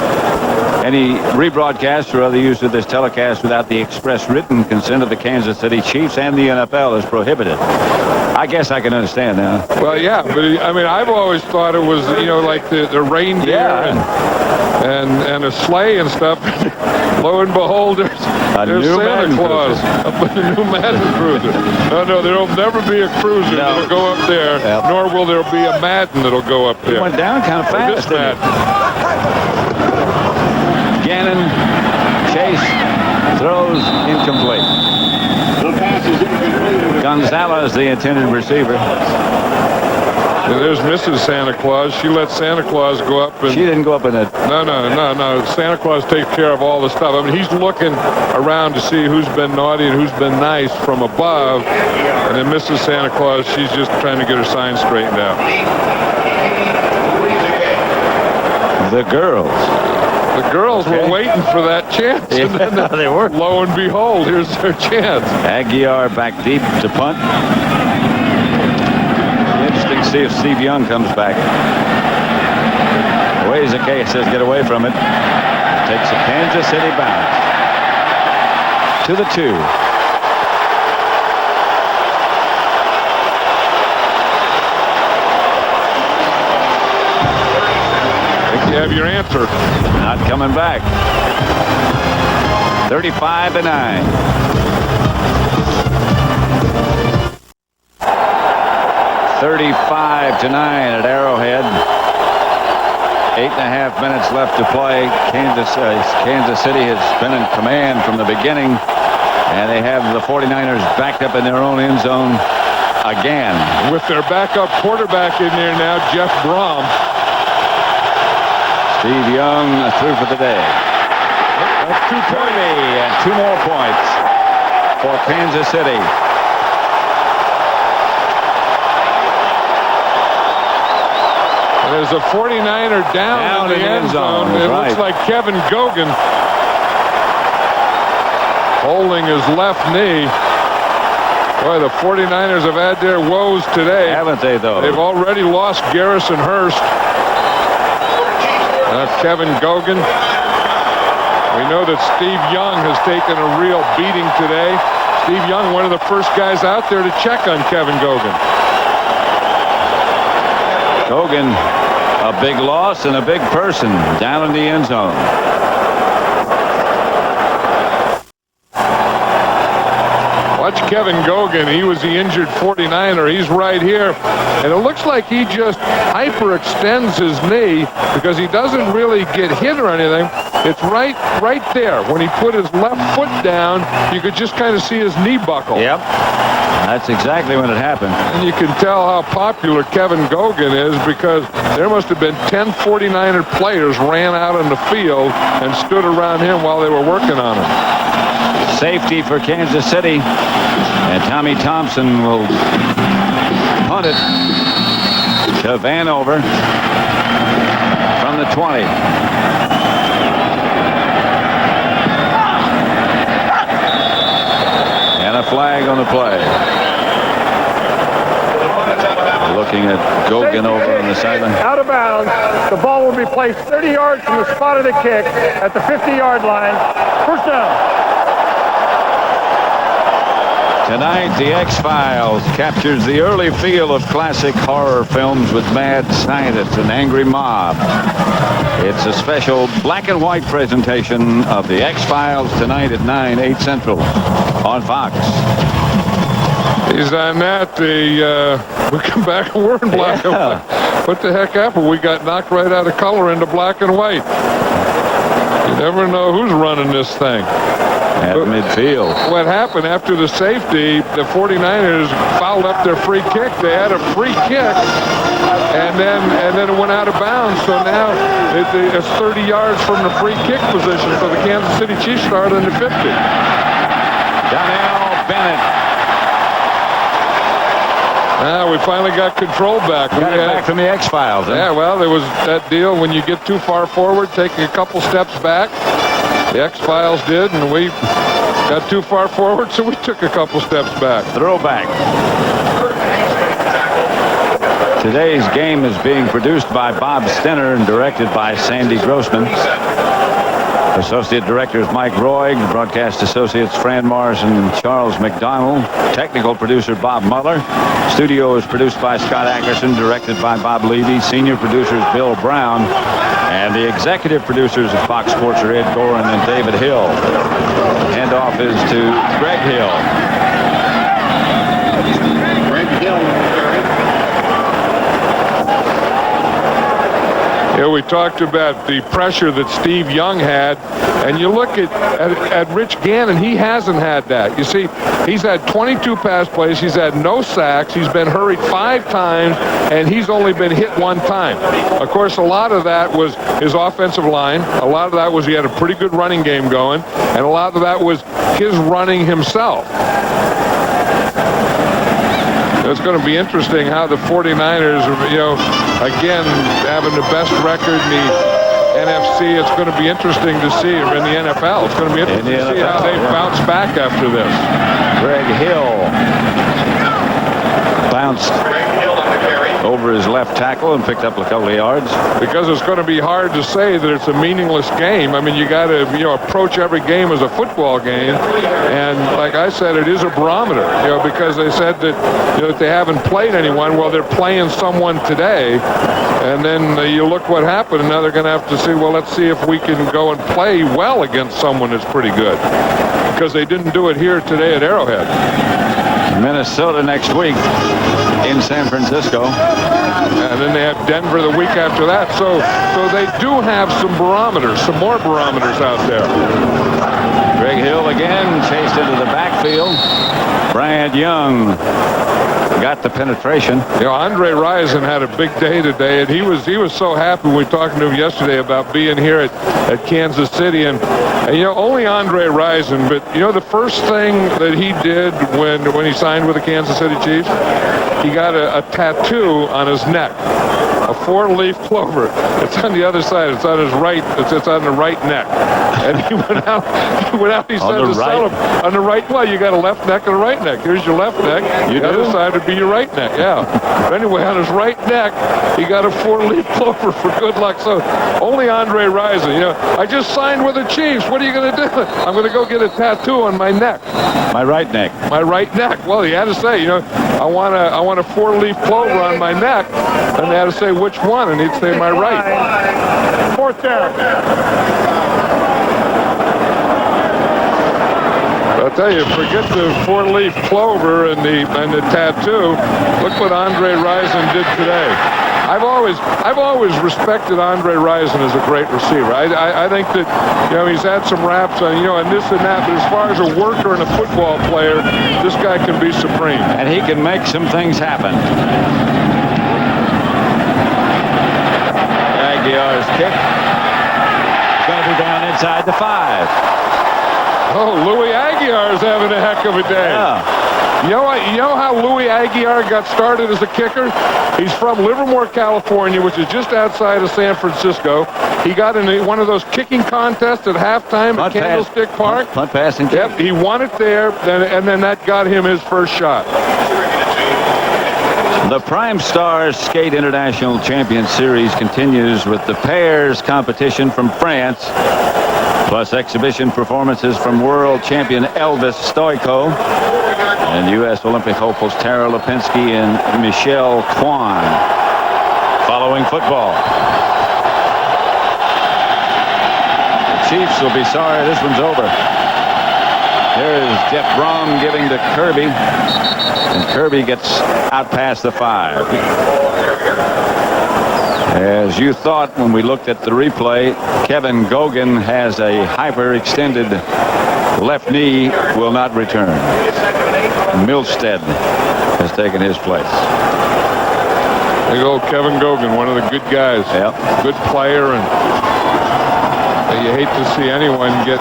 Any rebroadcast or other use of this telecast without the express written consent of the Kansas City Chiefs and the NFL is prohibited. I guess I can understand now. Well, yeah, but I mean, I've always thought it was, you know, like the reindeer and a sleigh and stuff. Lo and behold, there's Santa Claus up in the new Madden Cruiser. No, there'll never be a Cruiser that'll go up there, nor will there be a Madden that'll go up there. It went down kind of fast. This Madden. Gannon, Chase, throws incomplete. Gonzalez, the intended receiver. And there's Mrs. Santa Claus. She let Santa Claus go up. And she didn't go up in it. No. Santa Claus takes care of all the stuff. I mean, he's looking around to see who's been naughty and who's been nice from above. And then Mrs. Santa Claus, she's just trying to get her sign straightened out. The girls. The girls were waiting for that chance. Yeah, and then they were. Lo and behold, here's their chance. Aguiar back deep to punt. Interesting to see if Steve Young comes back. Wayzake says get away from it. Takes a Kansas City bounce. To the 2. You have your answer. Not coming back. 35-9. 35-9 at Arrowhead. 8.5 minutes left to play. Kansas City has been in command from the beginning, and they have the 49ers backed up in their own end zone again. With their backup quarterback in there now, Jeff Brom. Steve Young through for the day. That's 220 and 2 more points for Kansas City. There's a 49er down in the end zone. It looks like Kevin Gogan holding his left knee. Boy, the 49ers have had their woes today. Haven't they, though? They've already lost Garrison Hurst. Kevin Gogan. We know that Steve Young has taken a real beating today. Steve Young, one of the first guys out there to check on Kevin Gogan. Gogan, a big loss and a big person down in the end zone. Watch Kevin Gogan. He was the injured 49er. He's right here. And it looks like he just hyperextends his knee because he doesn't really get hit or anything. It's right there. When he put his left foot down, you could just kind of see his knee buckle. Yep. That's exactly when it happened. And you can tell how popular Kevin Gogan is because there must have been 10 49er players ran out on the field and stood around him while they were working on him. Safety for Kansas City. And Tommy Thompson will punt it to Vanover from the 20. And a flag on the play. Looking at Gogan over on the sideline. Out of bounds. The ball will be placed 30 yards from the spot of the kick at the 50-yard line. First down. Tonight, the X-Files captures the early feel of classic horror films with mad scientists and angry mob. It's a special black and white presentation of the X-Files tonight at 9, 8 Central on Fox. He's on that. We come back and we're in black and white. What the heck happened? We got knocked right out of color into black and white. You never know who's running this thing. At midfield. What happened after the safety, the 49ers fouled up their free kick. They had a free kick, and then it went out of bounds. So now it's 30 yards from the free kick position. So the Kansas City Chiefs start on the 50. Donnell Bennett. Now we finally got control back. Got it back from the X-Files. Yeah, well, there was that deal when you get too far forward, taking a couple steps back. The X-Files did, and we got too far forward, so we took a couple steps back. Throwback. Today's game is being produced by Bob Stenner and directed by Sandy Grossman. Associate Directors Mike Roy, Broadcast Associates Fran Morrison and Charles McDonald, Technical Producer Bob Muller. Studio is produced by Scott Ackerson, directed by Bob Levy. Senior Producers Bill Brown. And the Executive Producers of Fox Sports are Ed Gorin and David Hill. Handoff is to Greg Hill. Yeah, we talked about the pressure that Steve Young had, and you look at Rich Gannon, he hasn't had that. You see, he's had 22 pass plays, he's had no sacks, he's been hurried 5 times, and he's only been hit 1 time. Of course, a lot of that was his offensive line. A lot of that was he had a pretty good running game going, and a lot of that was his running himself. It's going to be interesting how the 49ers, again, having the best record in the NFC. It's going to be interesting to see, or in the NFL. It's going to be interesting to see how they bounce back after this. Greg Hill bounced over his left tackle and picked up a couple of yards. Because it's going to be hard to say that it's a meaningless game. I mean, you got to approach every game as a football game, and like I said, it is a barometer. Because they said that that they haven't played anyone. Well, they're playing someone today, and then you look what happened, and now they're going to have to see. Well, let's see if we can go and play well against someone that's pretty good, because they didn't do it here today at Arrowhead. Minnesota next week in San Francisco. And then they have Denver the week after that. So they do have some barometers, some more barometers out there. Greg Hill again chased into the backfield. Bryant Young got the penetration. Andre Rison had a big day today, and he was so happy. We were talking to him yesterday about being here at Kansas City, and only Andre Rison, but the first thing that he did when he signed with the Kansas City Chiefs, he got a tattoo on his neck, a 4-leaf clover. It's on the other side. It's on his right. It's on the right neck. And he went out. He said to sell him on the right. Well, you got a left neck and a right neck. Here's your left neck. The other side would be your right neck. Yeah. But anyway, on his right neck, he got a 4-leaf clover for good luck. So only Andre Rison. I just signed with the Chiefs. What are you going to do? I'm going to go get a tattoo on my neck. My right neck. My right neck. Well, he had to say, I want a 4-leaf clover on my neck, and they had to say which one, and he'd say my right. 4th down. I'll tell you, forget the 4-leaf clover and the tattoo. Look what Andre Rison did today. I've always respected Andre Rison as a great receiver. I think that he's had some raps on and this and that, but as far as a worker and a football player, this guy can be supreme. And he can make some things happen. Aguilar's kick. Going to be down inside the 5. Oh, Louis Aguiar's having a heck of a day. Yeah. You know how Louis Aguiar got started as a kicker? He's from Livermore, California, which is just outside of San Francisco. He got in one of those kicking contests at halftime at Candlestick Park. Punt passing. Yep, he won it there, and then that got him his first shot. The Prime Stars Skate International Champion Series continues with the pairs competition from France, plus exhibition performances from world champion Elvis Stoico and U.S. Olympic hopefuls Tara Lipinski and Michelle Kwan. Following football. The Chiefs will be sorry this one's over. There's Jeff Brom giving to Kirby. And Kirby gets out past the 5. As you thought when we looked at the replay, Kevin Gogan has a hyperextended left knee, will not return. Milstead has taken his place. There you go, Kevin Gogan, one of the good guys. Yep. Good player, and you hate to see anyone get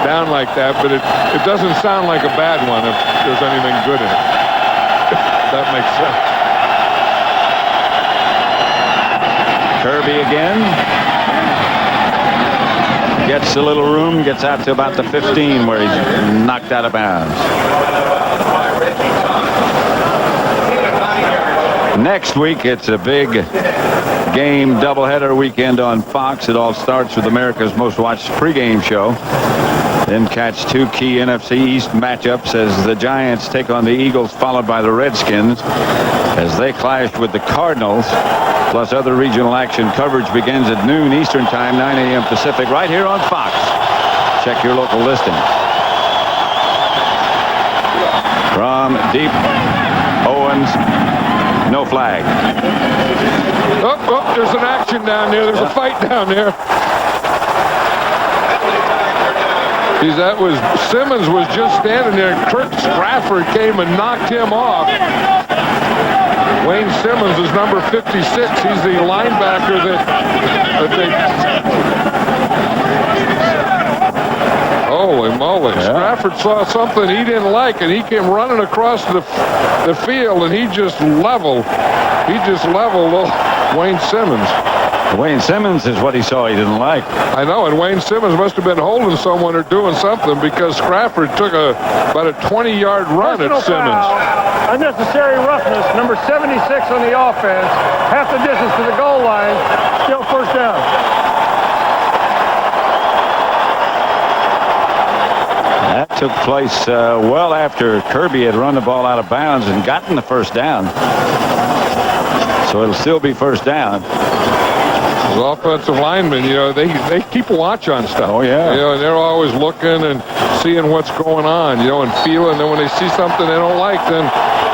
down like that, but it doesn't sound like a bad one if there's anything good in it. That makes sense. Kirby again. Gets a little room, gets out to about the 15 where he's knocked out of bounds. Next week, it's a big game doubleheader weekend on Fox. It all starts with America's most watched pregame show. Then catch 2 key NFC East matchups as the Giants take on the Eagles, followed by the Redskins as they clash with the Cardinals. Plus other regional action. Coverage begins at noon Eastern Time, 9 a.m. Pacific, right here on Fox. Check your local listings. From deep, Owens, no flag. Oh, there's an action down there. There's a fight down there. Geez, that was Simmons was just standing there. Kirk Strafford came and knocked him off. Wayne Simmons is number 56. He's the linebacker that they... Holy moly. Yeah. Strafford saw something he didn't like, and he came running across the field, and he just leveled Wayne Simmons. Wayne Simmons is what he saw he didn't like. I know, and Wayne Simmons must have been holding someone or doing something because Strafford took about a 20-yard run at Simmons. Foul. Unnecessary roughness, number 76 on the offense, half the distance to the goal line, still first down. That took place well after Kirby had run the ball out of bounds and gotten the first down. So it'll still be first down. The offensive linemen, they keep a watch on stuff. Oh, yeah. And they're always looking and seeing what's going on, and feeling. And then when they see something they don't like, then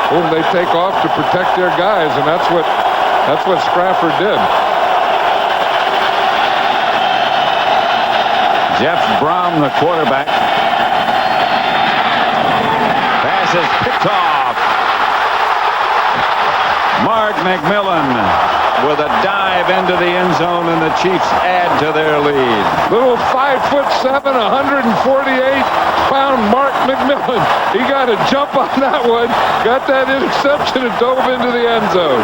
boom, they take off to protect their guys, and that's what Strafford did. Jeff Brom, the quarterback. Pass is picked off. Mark McMillan with a dive into the end zone, and the Chiefs add to their lead. Little 5'7", 148-pound Mark McMillan. He got a jump on that one, got that interception, and dove into the end zone.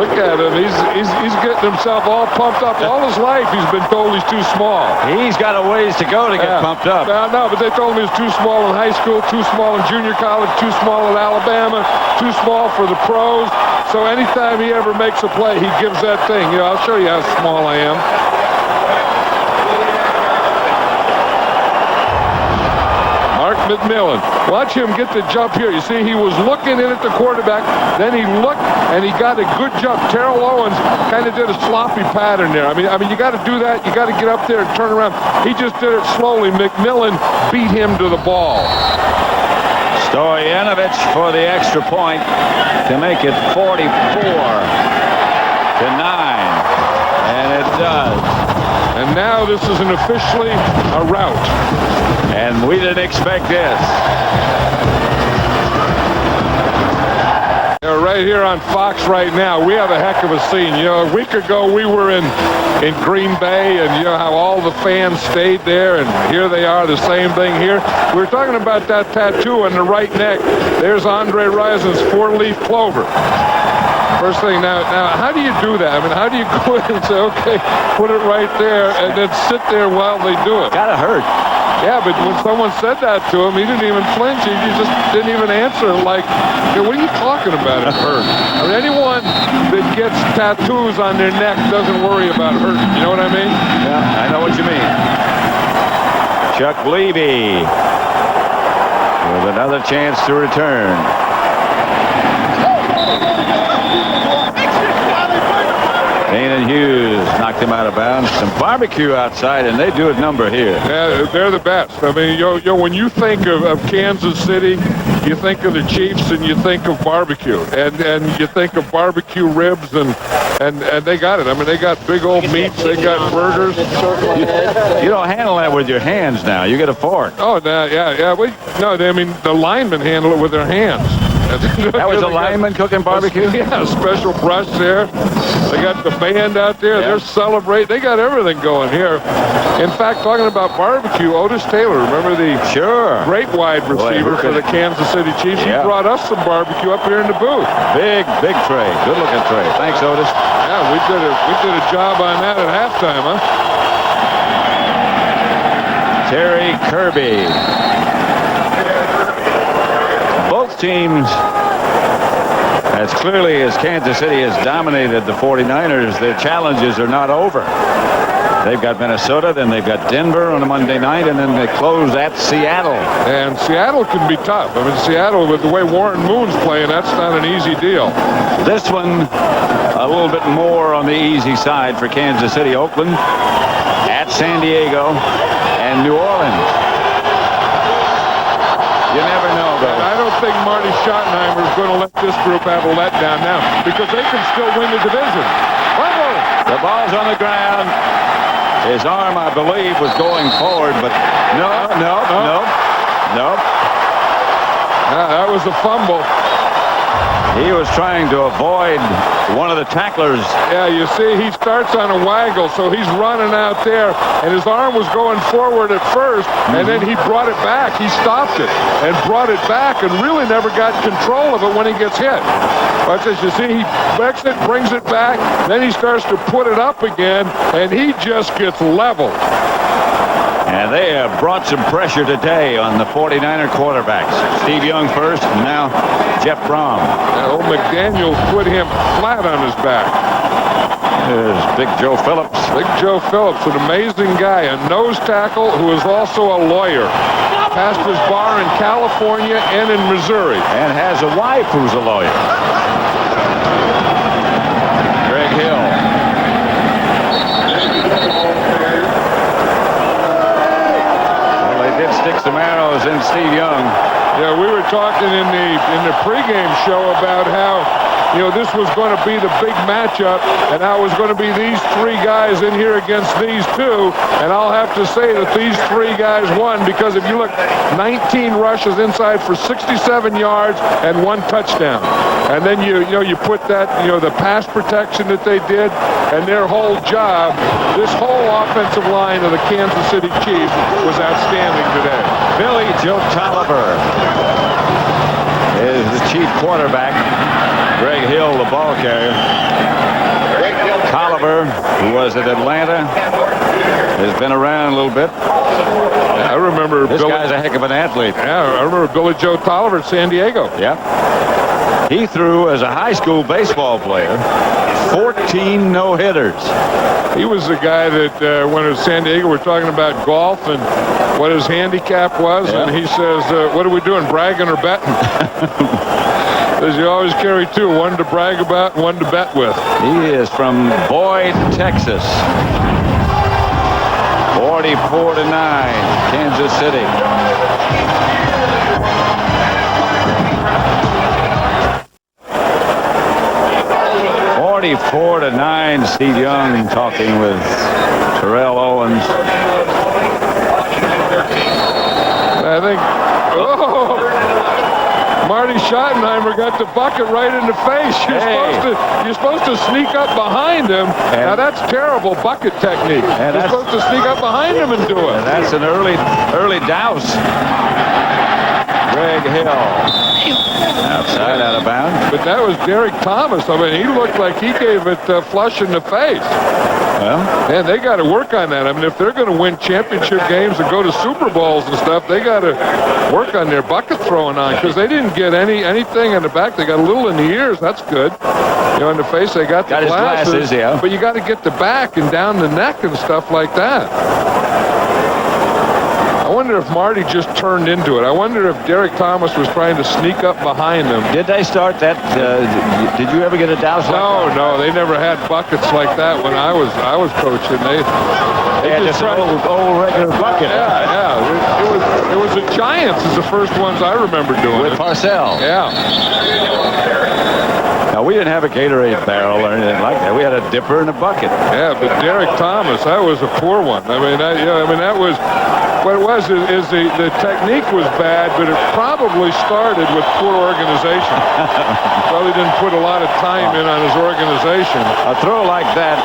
Look at him. He's getting himself all pumped up. All his life he's been told he's too small. He's got a ways to go to get pumped up. No, but they told him he was too small in high school, too small in junior college, too small at Alabama, too small for the pros. So anytime he ever makes a play, he gives that thing. I'll show you how small I am. Mark McMillan. Watch him get the jump here. You see, he was looking in at the quarterback. Then he looked, and he got a good jump. Terrell Owens kind of did a sloppy pattern there. I mean, you got to do that. You got to get up there and turn around. He just did it slowly. McMillan beat him to the ball. Stoyanovich for the extra point to make it 44-9. And it does. And now this is officially a rout. And we didn't expect this. They're right right here on Fox right now, we have a heck of a scene. You know, a week ago we were in Green Bay, and you know how all the fans stayed there, and here they are, the same thing here. We were talking about that tattoo on the right neck. There's Andre Rison's 4-leaf clover. First thing, now, how do you do that? I mean, how do you go in and say, okay, put it right there, and then sit there while they do it? Gotta hurt. Yeah, but when someone said that to him, he didn't even flinch. He just didn't even answer. Like, hey, what are you talking about? It hurt. I mean, anyone that gets tattoos on their neck doesn't worry about hurting. You know what I mean? Yeah, I know what you mean. Chuck Levy with another chance to return. Dana Hughes knocked him out of bounds. Some barbecue outside, and they do a number here. Yeah, they're the best. I mean, when you think of Kansas City, you think of the Chiefs and you think of barbecue, and you think of barbecue ribs, and they got it. I mean, they got big old meats, they got burgers. You don't handle that with your hands now. You get a fork. Oh, yeah. No, I mean, the linemen handle it with their hands. That was a lineman cooking barbecue? Yeah, a special brush there. They got the band out there. They're celebrating. They got everything going here. In fact, talking about barbecue, Otis Taylor, remember the great wide receiver for the Kansas City Chiefs? He brought us some barbecue up here in the booth. Big tray. Good-looking tray. Thanks, Otis. Yeah, we did a job on that at halftime, huh? Terry Kirby. Both teams, as clearly as Kansas City has dominated the 49ers, their challenges are not over. They've got Minnesota, then they've got Denver on a Monday night, and then they close at Seattle. And Seattle can be tough. I mean, Seattle, with the way Warren Moon's playing, that's not an easy deal. This one, a little bit more on the easy side for Kansas City. Oakland at San Diego and New Orleans. You never know, though. I don't think Marty Schottenheimer is going to let this group have a letdown now, because they can still win the division. The ball's on the ground. His arm, I believe, was going forward, but no. That was a fumble. He was trying to avoid one of the tacklers. Yeah, you see, he starts on a waggle, so he's running out there, and his arm was going forward at first, and then he brought it back. He stopped it and brought it back and really never got control of it when he gets hit. But as you see, he backs it, brings it back, then he starts to put it up again, and he just gets leveled. And they have brought some pressure today on the 49er quarterbacks. Steve Young first, and now Jeff Brom. Old McDaniel put him flat on his back. There's Big Joe Phillips. Big Joe Phillips, an amazing guy, a nose tackle who is also a lawyer. Passed his bar in California and in Missouri. And has a wife who's a lawyer. Greg Hill. Stick some arrows in Steve Young. Yeah, we were talking in the pregame show about how, you know, this was going to be the big matchup, and how it was going to be these three guys in here against these two. And I'll have to say that these three guys won, because if you look, 19 rushes inside for 67 yards and 1 touchdown. And then you put that, the pass protection that they did and their whole job, this whole offensive line of the Kansas City Chiefs was outstanding today. Billy Joe Tolliver is the chief quarterback. Greg Hill, the ball carrier. Tolliver, who was at Atlanta, has been around a little bit. I remember this guy's a heck of an athlete. Yeah, I remember Billy Joe Tolliver at San Diego. Yeah. He threw, as a high school baseball player, 14 no-hitters. He was the guy that when at San Diego we're talking about golf and what his handicap was, and he says, what are we doing, bragging or betting? Says you always carry two, one to brag about and one to bet with. He is from Boyd, Texas. 44-9, Kansas City. (44-9). Steve Young talking with Terrell Owens. I think, Marty Schottenheimer got the bucket right in the face. You're supposed to sneak up behind him. Now that's terrible bucket technique. You're supposed to sneak up behind him and do it. And that's an early douse. Greg Hill. Outside, out of bounds. But that was Derek Thomas. I mean, he looked like he gave it flush in the face. Well, man, they got to work on that. I mean, if they're going to win championship games and go to Super Bowls and stuff, they got to work on their bucket throwing on, because they didn't get anything in the back. They got a little in the ears. That's good. You know, in the face, they got the glasses. Yeah. But you got to get the back and down the neck and stuff like that. I wonder if Marty just turned into it. I wonder if Derek Thomas was trying to sneak up behind them. Did they start that? Did you ever get a douse like that? No, they never had buckets like that when I was coaching. They just an old regular bucket. Yeah. It was the Giants is the first ones I remember doing with Parcells. Yeah. Now, we didn't have a Gatorade barrel or anything like that. We had a dipper and a bucket. Yeah, but Derek Thomas, that was a poor one. I mean, that was. What it was is the technique was bad, but it probably started with poor organization. Probably didn't put a lot of time in on his organization. A throw like that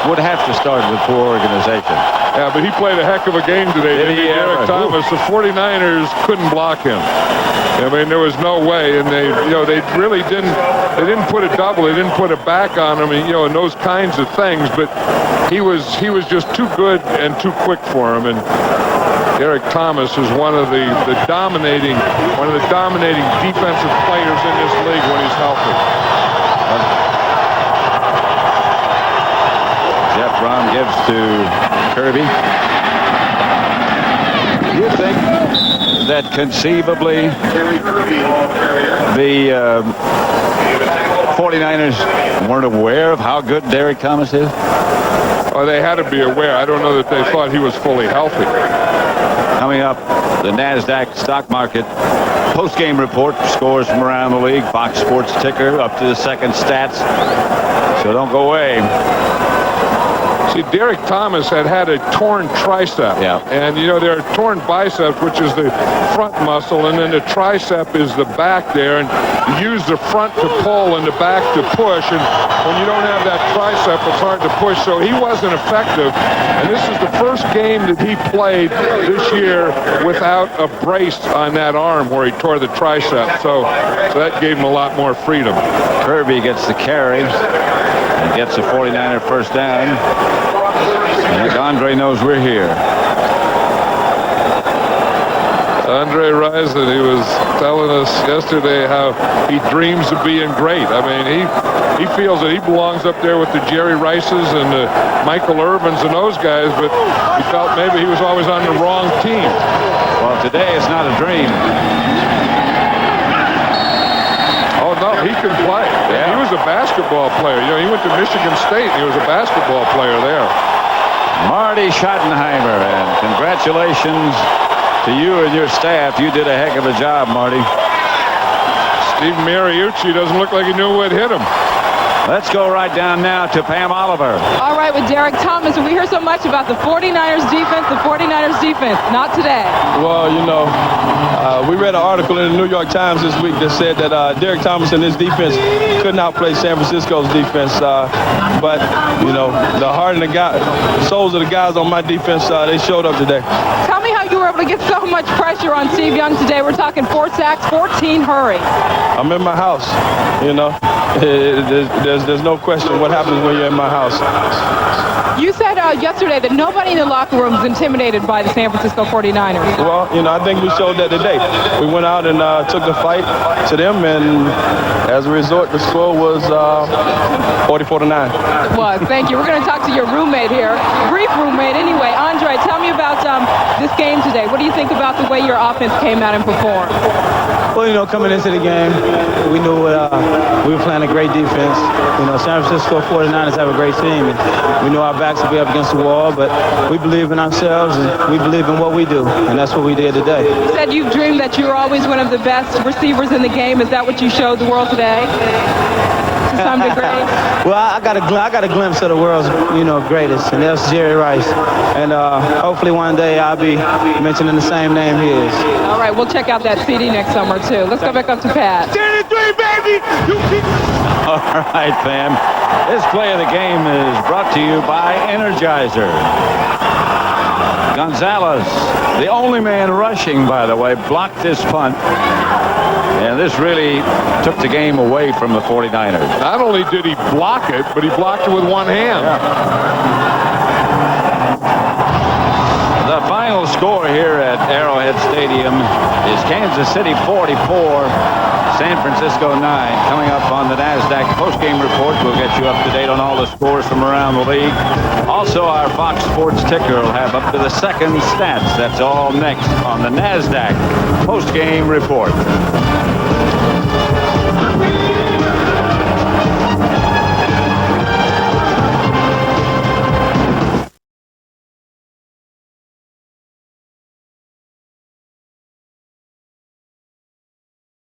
would have to start with poor organization. Yeah, but he played a heck of a game today. Didn't he, Derek Thomas? The 49ers couldn't block him. I mean, there was no way, and they really didn't. They didn't put a double. They didn't put a back on him, and those kinds of things. But he was just too good and too quick for him. And Derek Thomas is one of the dominating defensive players in this league when he's healthy. Jeff Brom gives to Kirby. Do you think that conceivably the 49ers weren't aware of how good Derek Thomas is? Well, they had to be aware. I don't know that they thought he was fully healthy. Coming up, the NASDAQ stock market post-game report, scores from around the league, Fox Sports ticker up to the second stats. So don't go away. See, Derek Thomas had a torn tricep. Yeah. And, there are torn biceps, which is the front muscle, and then the tricep is the back there. And you use the front to pull and the back to push. And when you don't have that tricep, it's hard to push. So he wasn't effective. And this is the first game that he played this year without a brace on that arm where he tore the tricep. So that gave him a lot more freedom. Kirby gets the carry and gets a 49er first down. I think Andre knows we're here. Andre Rison, he was telling us yesterday how he dreams of being great. I mean, he feels that he belongs up there with the Jerry Rices and the Michael Irvins and those guys, but he felt maybe he was always on the wrong team. Well, today it's not a dream. Oh, no, he can play. Yeah. He was a basketball player. He went to Michigan State, and he was a basketball player there. Marty Schottenheimer, and congratulations to you and your staff. You did a heck of a job, Marty. Steve Mariucci doesn't look like he knew what hit him. Let's go right down now to Pam Oliver. All right, with Derek Thomas, we hear so much about the 49ers defense, not today. Well, we read an article in the New York Times this week that said that Derek Thomas and his defense could not play San Francisco's defense. But, the heart and the souls of the guys on my defense, they showed up today. Tell me how you were able to get so much pressure on Steve Young today. We're talking 4 sacks, 14 hurry. I'm in my house, There's no question what happens when you're in my house. You said yesterday that nobody in the locker room is intimidated by the San Francisco 49ers. Well, I think we showed that today. We went out and took the fight to them, and as a result, the score was 44-9. It was. Thank you. We're going to talk to your roommate here. Brief roommate anyway. Andre, tell me about this game today. What do you think about the way your offense came out and performed? Well, coming into the game, we knew we were playing a great defense. San Francisco 49ers have a great team, and we knew our backs would be up against the wall, but we believe in ourselves, and we believe in what we do, and that's what we did today. You said you've dreamed that you were always one of the best receivers in the game. Is that what you showed the world today? to some degree? Well, I got a glimpse of the world's, greatest, and that's Jerry Rice. And hopefully one day I'll be mentioning the same name he is. All right, we'll check out that CD next summer, too. Let's go back up to Pat. 33, baby! All right, fam. This play of the game is brought to you by Energizer. Gonzalez, the only man rushing, by the way, blocked this punt. And this really took the game away from the 49ers. Not only did he block it, but he blocked it with one hand. The final score here at Arrowhead Stadium is Kansas City 44, San Francisco 9. Coming up on the NASDAQ postgame report, we'll get you up to date on all the scores from around the league. Also, our Fox Sports ticker will have up to the second stats. That's all next on the NASDAQ postgame report.